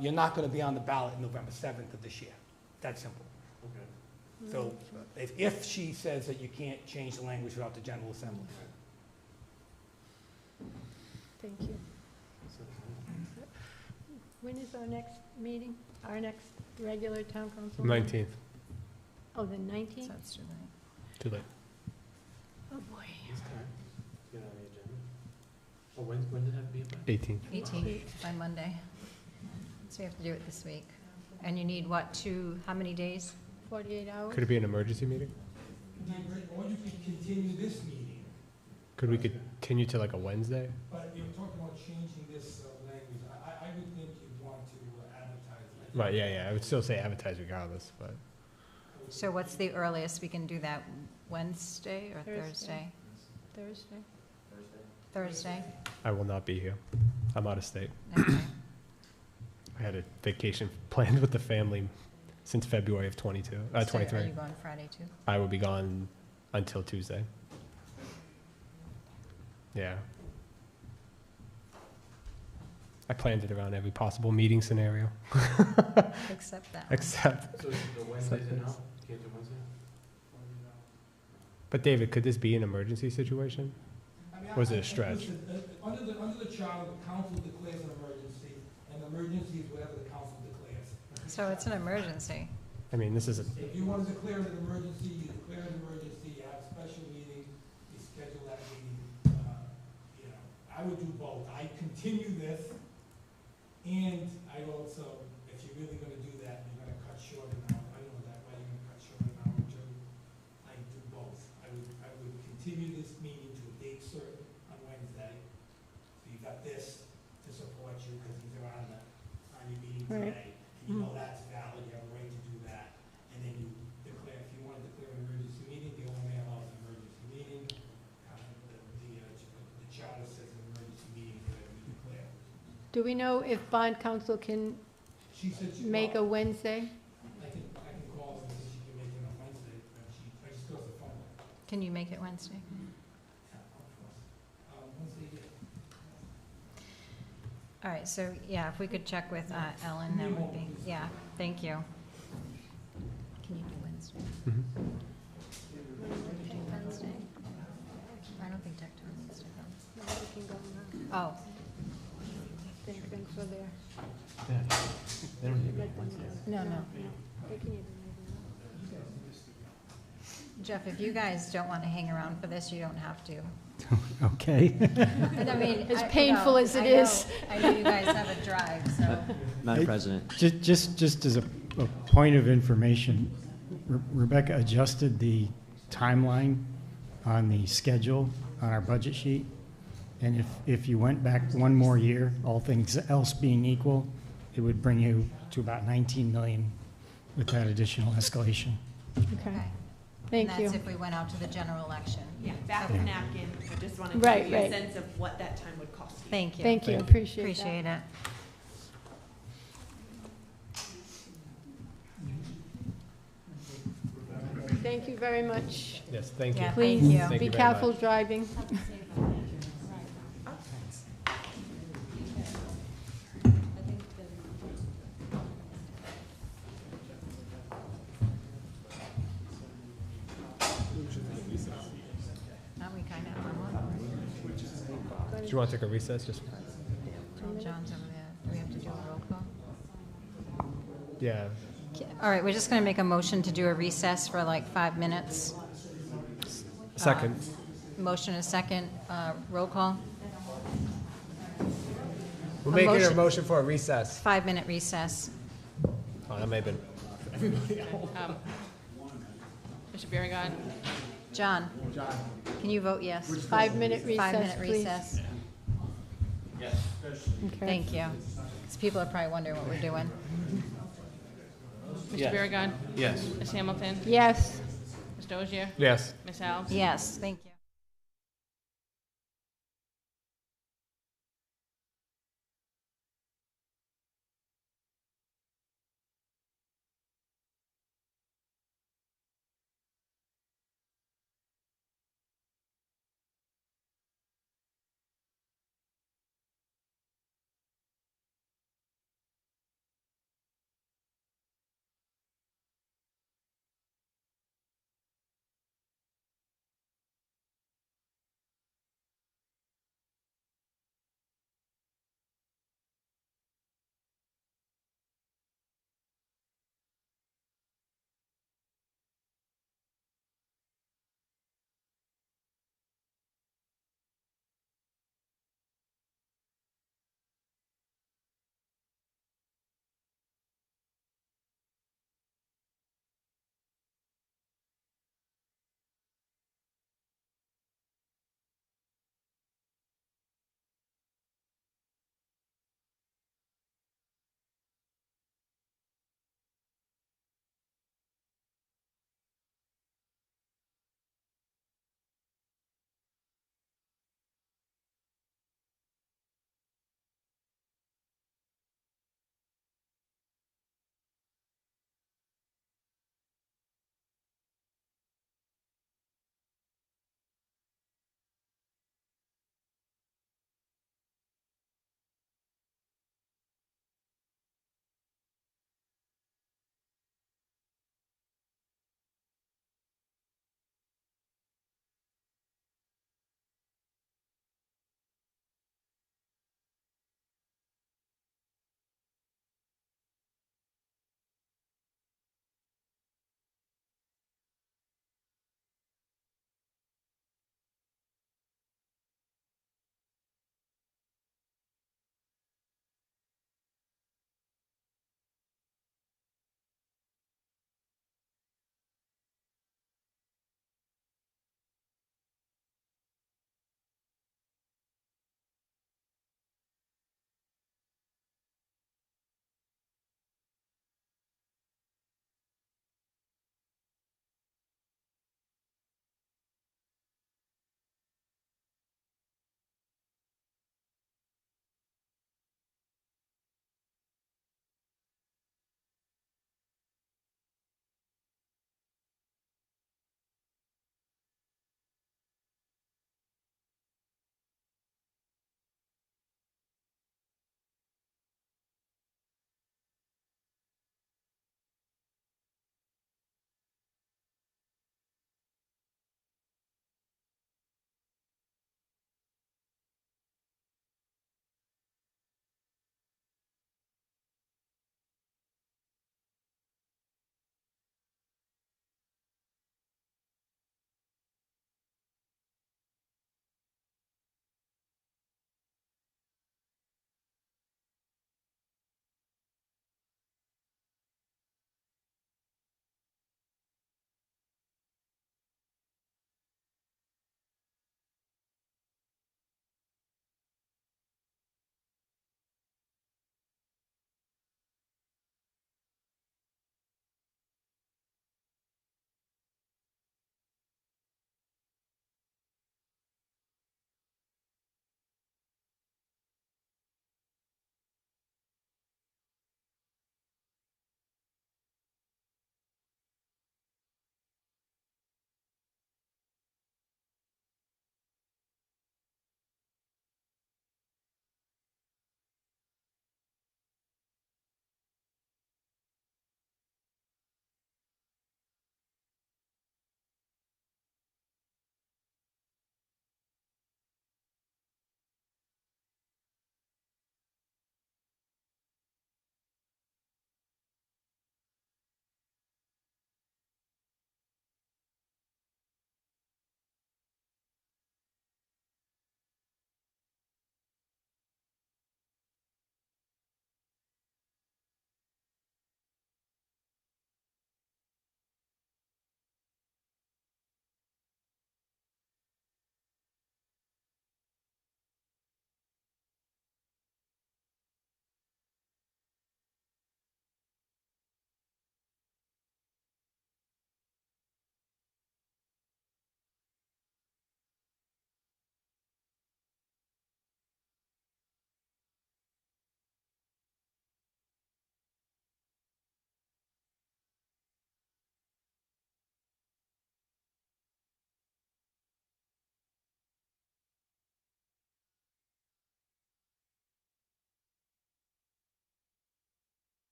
you're not going to be on the ballot November 7th of this year. That's simple. Okay. So if she says that you can't change the language without the General Assembly. Thank you. When is our next meeting? Our next regular town council? meeting? 19th, Oh, the So 19th? it's too late. too late. Oh, boy. Oh, when did that be about? 18th. 18th by Monday. So you have to do it this week. And you need what, how many days? 48 hours? Could it be an emergency meeting? Or you could continue this meeting, Could we continue to like a Wednesday? but you're talking about changing this language. I would think you'd want to advertise. Right, yeah, I would still say advertise regardless, but So what's the earliest we can do that? Wednesday or Thursday. Thursday? Thursday? Thursday? I will not be here. I'm out of state. Okay. I had a vacation planned with the family since February of So 23. are you going Friday too? I will be gone until Tuesday. Yeah. I planned it around every possible meeting scenario, Except that one. except. So the Wednesdays are now? Can't do Wednesday? But David, could this be an emergency situation? Or is it a stretch? Under the charter, the council declares an emergency, and emergency is whatever the council declares. So it's an emergency. I mean, this is a, If you want to declare it an emergency, you declare an emergency, you have a special meeting, you schedule that meeting. I would do both. I'd continue this, and I'd also, if you're really gonna do that, you're gonna cut short an hour. I don't know that way, you're gonna cut short an hour or two. I'd do both. I would continue this meeting to a date certain on Wednesday. So you've got this to support you, because these are on your meeting Right. today. And you know that's valid, you have a right to do that. And then you declare, if you want to declare an emergency meeting, the only way allows an emergency meeting. The charter says an emergency meeting is whatever you declare. Do we know if bond council can She said she. make a Wednesday? I can call her and see if she can make it on Wednesday, but I just got the phone. Can you make it Wednesday? Yeah, of course. Wednesday, All right, so, yeah, if we could check with Ellen, that would be, yeah, thank you. Can you do Wednesday? Wednesday? I don't think Tecton needs to come. Oh, no, no. Jeff, if you guys don't want to hang around for this, you don't have to. Okay. But I mean, As I- painful no, as it I know- is. I know you guys have a drive, so. Madam President. Just as a point of information, Rebecca adjusted the timeline on the schedule on our budget sheet. And if you went back one more year, all things else being equal, it would bring you to about 19 million with that additional escalation. Okay, thank And you. that's if we went out to the general election. Yeah, back of napkin, I just wanted to Right, give you a right. sense of what that time would cost you. Thank you. Thank you, appreciate that. Appreciate it. Thank you very much. Yes, thank you. Yeah. Please, Thank you. Thank be you very careful much. driving. Now we kind of are on. Do you want to take a recess? Just John's over there. Do we have to do a roll call? yeah. All right, we're just going to make a motion to do a recess for like 5 minutes. Second. Motion is second. Roll call. We're a making a motion- motion for a recess. 5-minute recess. Oh, that may have been. Mr. Biragad. John? Can you vote yes? 5-minute recess, 5-minute please. recess. Okay. Thank you. Because people are probably wondering what we're doing. Mr. Biragad. Yes. Ms. Hamilton. Yes. Ms. Dozier. Yes. Ms. Alves. Yes, thank you.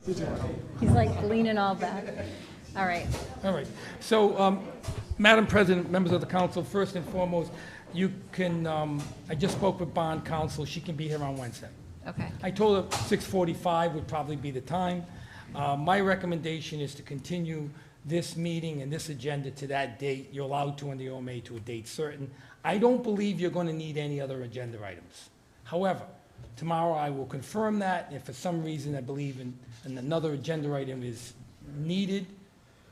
He's like leaning all back. All right. All right. So, Madam President, members of the council, first and foremost, you can, I just spoke with bond counsel. She can be here on Wednesday. Okay. I told her 6:45 would probably be the time. My recommendation is to continue this meeting and this agenda to that date. You're allowed to in the OMA to a date certain. I don't believe you're going to need any other agenda items. However, tomorrow I will confirm that. If for some reason I believe in another agenda item is needed,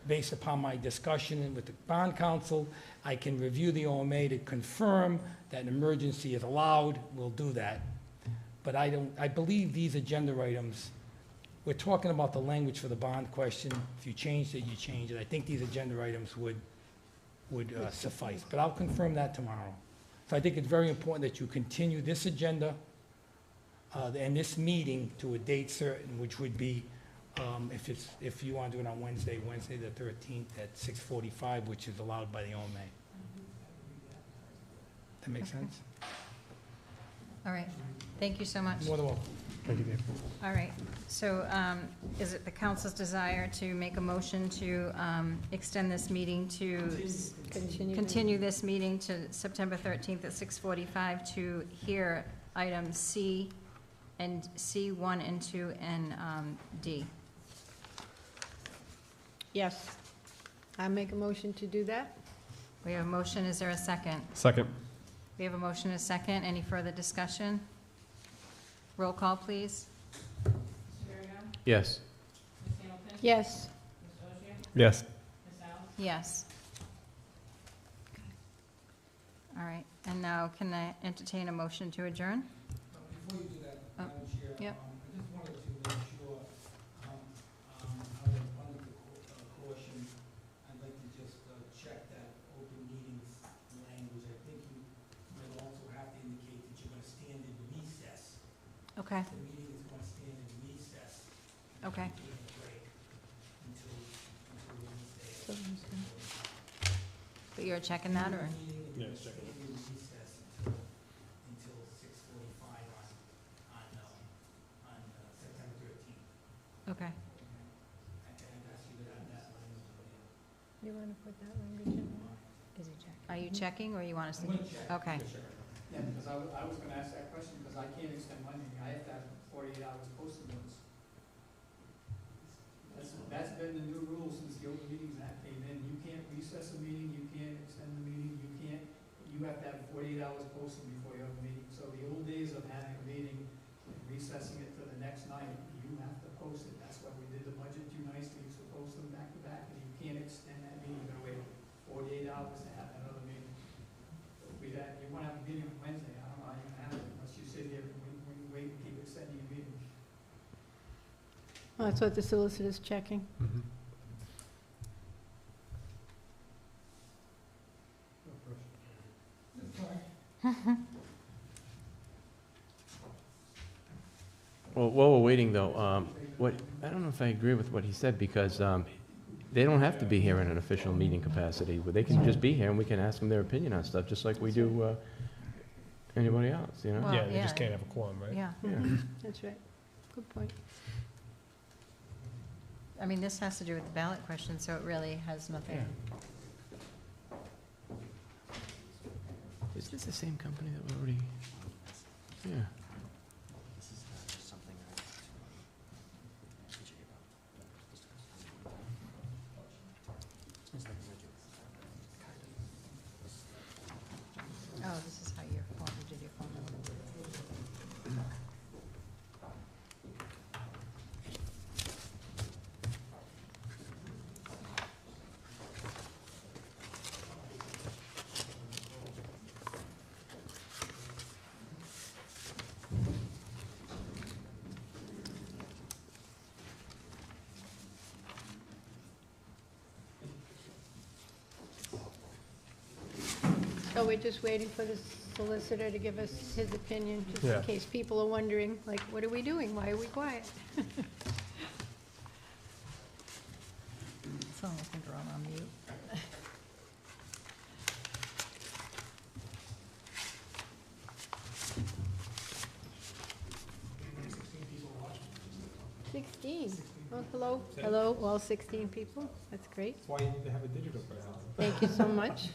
based upon my discussion with the bond counsel, I can review the OMA to confirm that an emergency is allowed. We'll do that. But I believe these agenda items, we're talking about the language for the bond question. If you changed it, you changed it. I think these agenda items would suffice, but I'll confirm that tomorrow. So I think it's very important that you continue this agenda and this meeting to a date certain, which would be, if you want to do it on Wednesday the 13th at 6:45, which is allowed by the OMA. That make sense? All right. Thank you so much. More than welcome. Thank you, Dave. All right. So is it the council's desire to make a motion to extend this meeting to continue this meeting to September 13th at 6:45 to hear items C and C1 and 2 and D? Yes. I make a motion to do that? We have a motion. Is there a second? Second. We have a motion and a second. Any further discussion? Roll call, please. Mr. Biragad. Yes. Ms. Hamilton. Yes. Mr. Oshia. Yes. Ms. Alves. Yes. All right. And now can I entertain a motion to adjourn? Before you do that, Oh, Madam Chair, yep. I just wanted to make sure, out of abundance of caution, I'd like to just check that open meetings language. I think you will also have to indicate that you're going to stand in recess. Okay. The meeting is going to stand in recess. Okay. Taking a break until So Wednesday. But you're checking that, or? Yeah, it's checking. In recess until 6:45 on September 13th. Okay. And ask you to have that language in. You want to put that language in? Is he checking? Are you checking, or you want us to? I'm gonna check. Okay. Yeah, because I was gonna ask that question, because I can't extend my meeting, I have to have 48 hours posted notice. That's been the new rule since the Open Meetings Act came in, you can't recess a meeting, you can't extend the meeting, you have to have 48 hours posted before you have a meeting. So the old days of having a meeting and recessing it to the next night, you have to post it, that's why we did the budget 2 nights, we used to post them back to back, and you can't extend that meeting, you're gonna wait 48 hours to have another meeting. You want to have a meeting on Wednesday, I don't know how you're gonna have it unless you sit here and wait and keep extending your meeting. Well, that's what the solicitor's checking. Well, while we're waiting, though, I don't know if I agree with what he said, because they don't have to be here in an official meeting capacity. They can just be here, and we can ask them their opinion on stuff, just like we do anybody else, you know? Well, Yeah, they yeah. just can't have a quorum, right? Yeah. Yeah. That's right. Good point. I mean, this has to do with the ballot question, so it really has nothing. Is this the same company that we already, yeah. Oh, this is how you did your phone number. So we're just waiting for the solicitor to give us his opinion, just Yeah. in case people are wondering, like, what are we doing? Why are we quiet? It's almost like we're on mute. Sixteen. Well, hello, hello, all 16 people. That's great. That's why they have a digital version. Thank you so much.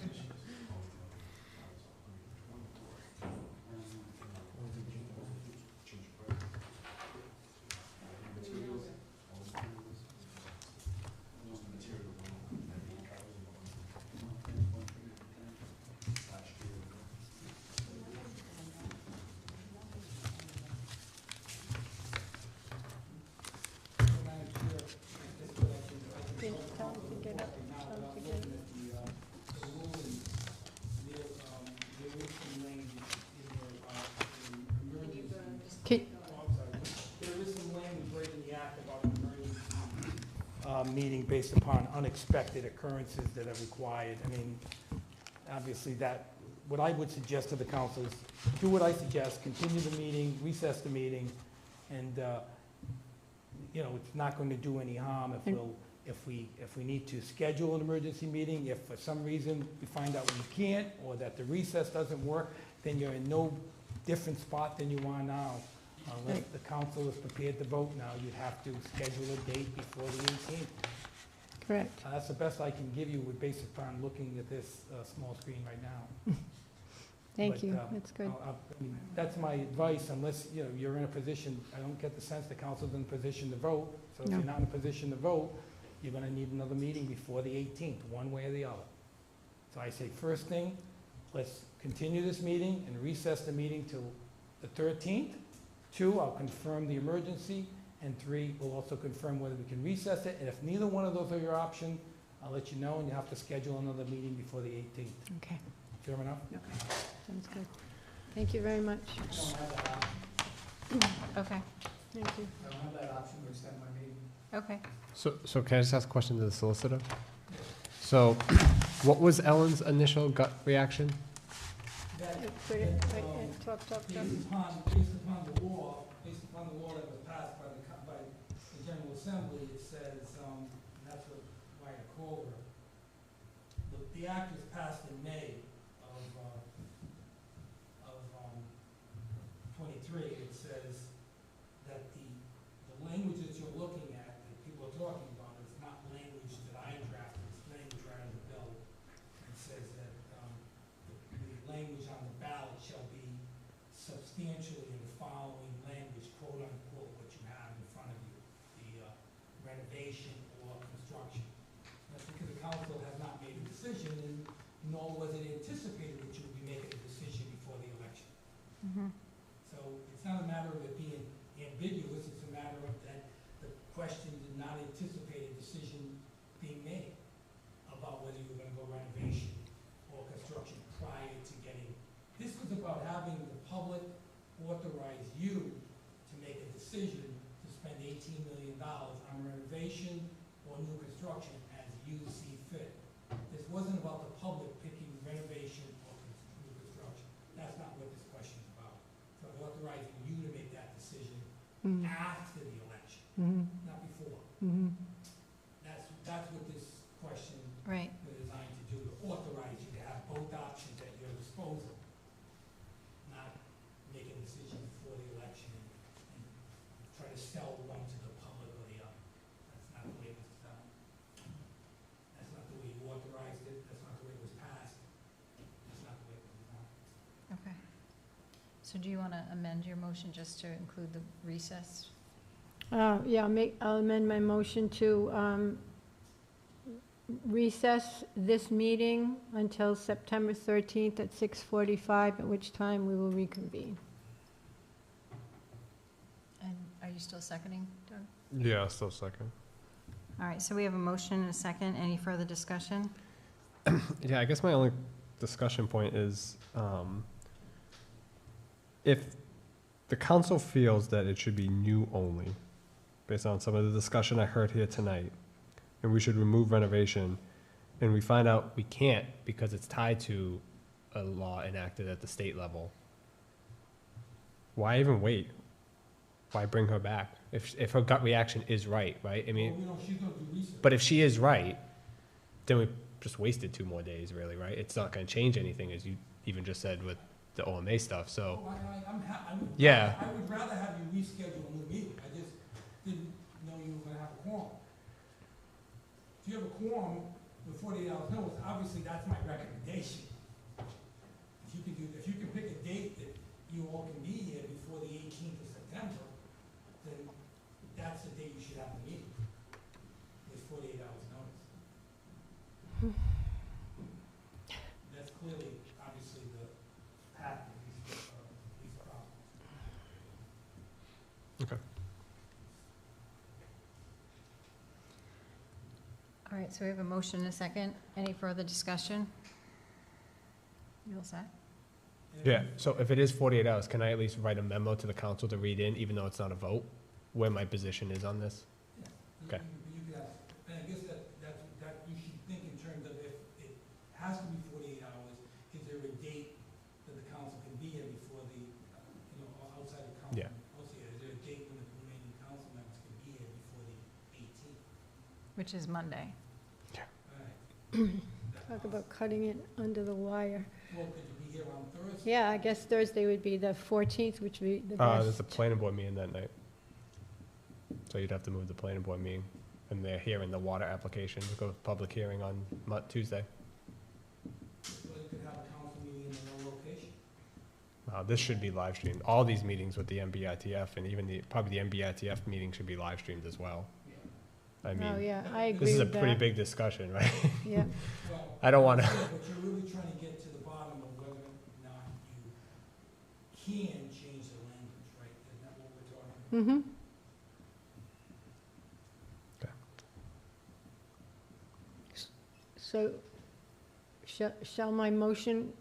Tell them to get up, tell them to get up. Can- There is some language right in the act about an emergency meeting based upon unexpected occurrences that are required. I mean, obviously that, what I would suggest to the council is do what I suggest, continue the meeting, recess the meeting, and, you know, it's not going to do any harm if And- we'll, if we need to schedule an emergency meeting, if for some reason we find out we can't, or that the recess doesn't work, then you're in no different spot than you are now. Unless the council is prepared to vote now, you'd have to schedule a date before the 18th. Correct. That's the best I can give you with based upon looking at this small screen right now. Thank But, you, that's good. I mean, that's my advice, unless, you know, you're in a position, I don't get the sense the council's in a position to vote. So if No. you're not in a position to vote, you're gonna need another meeting before the 18th, one way or the other. So I say, first thing, let's continue this meeting and recess the meeting till the 13th. 2, I'll confirm the emergency, and 3, we'll also confirm whether we can recess it. And if neither one of those are your option, I'll let you know, and you have to schedule another meeting before the 18th. Okay, Fair enough? sounds good. Thank you very much. I don't have that option. Okay, Thank you. I don't have that option to extend my meeting. okay. So can I just ask a question to the solicitor? So, what was Ellen's initial gut reaction? Put it, talk. Based upon the law that was passed by the General Assembly, it says, and that's what Ryan called her. The act was passed in May of 23. It says that the language that you're looking at, that people are talking about, is not language that I drafted, it's language right in the bill. It says that the language on the ballot shall be substantially in the following language, quote unquote, what you have in front of you, the renovation or construction. That's because the council has not made a decision, and nor was it anticipated that you would be making a decision before the election. Mhm. So it's not a matter of it being ambiguous, it's a matter of that the question did not anticipate a decision being made about whether you were gonna go renovation or construction prior to getting. This was about having the public authorize you to make a decision to spend $18 million on renovation or new construction as you see fit. This wasn't about the public picking renovation or new construction. That's not what this question is about. So authorizing you to make that decision Mhm. after the election, Mhm. not before. Mhm. That's what this question Right, was designed to do, to authorize you to have both options at your disposal, not make a decision before the election and try to sell one to the public or the other. That's not the way it was done. That's not the way you authorized it, that's not the way it was passed. That's not the way it was done. okay. So do you want to amend your motion just to include the recess? Yeah, I'll amend my motion to recess this meeting until September 13th at 6:45, at which time we will reconvene. And are you still seconding, Doug? Yeah, still second. All right, so we have a motion and a second. Any further discussion? Yeah, I guess my only discussion point is, if the council feels that it should be new only, based on some of the discussion I heard here tonight, and we should remove renovation, and we find out we can't because it's tied to a law enacted at the state level, why even wait? Why bring her back? If her gut reaction is right? I Well, mean, we know she's gonna do research. but if she is right, then we just wasted 2 more days, really, right? It's not gonna change anything, as you even just said with the OMA stuff, so. Oh, I would Yeah. rather have you reschedule a new meeting. I just didn't know you were gonna have a quorum. if you have a quorum with 48 hours notice, obviously that's my recommendation. If you can pick a date that you all can be here before the 18th of September, then that's the date you should have the meeting, with 48 hours notice. That's clearly, obviously, the path of these problems. Okay. All right, so we have a motion and a second. Any further discussion? You all set? Yeah, so if it is 48 hours, can I at least write a memo to the council to read in, even though it's not a vote, where my position is on this? Okay. You could ask, and I guess that you should think in terms of if it has to be 48 hours, is there a date that the council can be here before the, outside of council? Yeah. Also, is there a date when the remaining council members can be here before the 18th? Which is Monday. All right. Talk about cutting it under the wire. Well, could you be here on Thursday? Yeah, I guess Thursday would be the 14th, which would be the There's a best. planning board meeting that night. So you'd have to move the planning board meeting, and they're hearing the water application, to go to public hearing on Tuesday. So you could have a council meeting in another location. This should be live streamed. All these meetings with the MBITF, and even probably the MBITF meeting should be live streamed as well. I Oh, mean, yeah, I agree this is a with pretty that. big discussion, right? Yeah, Well, I don't wanna- But you're really trying to get to the bottom of whether or not you can change the language, right? Isn't that what we're talking about? mm-hmm. So, shall my motion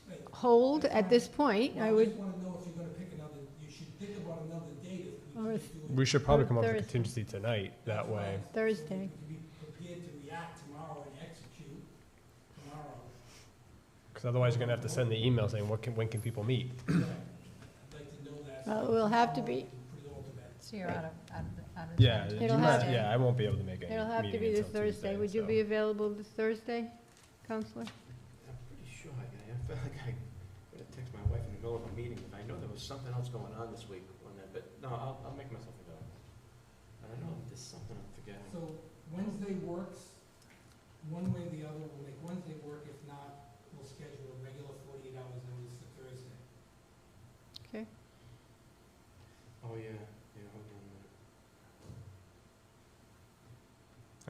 Right. hold at this point? Well, I I would, just wanna know if you're gonna pick another, you should think about another date if we Or can if- do it. We should probably Or come up with a Thursday. contingency tonight, that way. Thursday. So we can be prepared to react tomorrow and execute tomorrow. Because otherwise you're gonna have to send the email saying, when can people meet? I'd like to know that. so Well, it will have to be. tomorrow we can put it all to bed. So you're out of town Yeah, It'll have to- yeah, I won't be able to make any it'll have to meeting be this until Thursday. Tuesday, Would you so- be available this Thursday, Counselor? I'm pretty sure I felt like I'm gonna text my wife in the middle of a meeting, if I know there was something else going on this week on that, but no, I'll make myself available. And I know there's something I'm forgetting. So Wednesday works, one way or the other, we'll make Wednesday work, if not, we'll schedule a regular 48 hours notice for Thursday. Okay. Oh, yeah, hold on a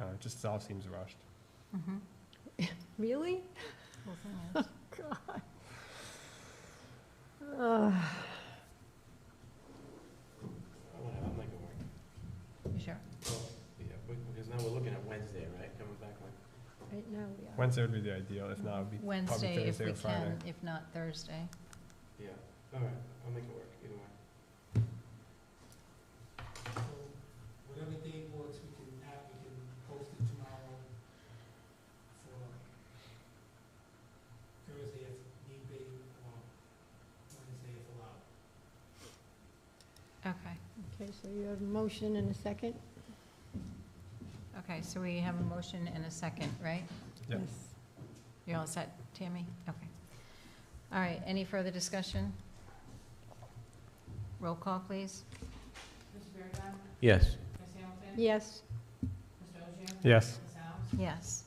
minute. It just all seems rushed. Mm-hmm. Really? Whole thing is. God. Whatever, I'll make it work. You sure? Well, yeah, because now we're looking at Wednesday, right, coming back like, Right now we are. Wednesday would be the ideal, if not, it would be probably Wednesday if Thursday we or Friday. can, if not Thursday. yeah, all right, I'll make it work, either way. So whatever date works, we can post it tomorrow for Thursday if need be, or Wednesday if allowed. Okay. Okay, so you have a motion and a second? Okay, so we have a motion and a second, right? Yep. Yes. You all set, Tammy? Okay. All right, any further discussion? Roll call, please. Mr. Biragad. Yes. Ms. Hamilton. Yes. Mr. Ogier. Yes. Ms. Alves. Yes.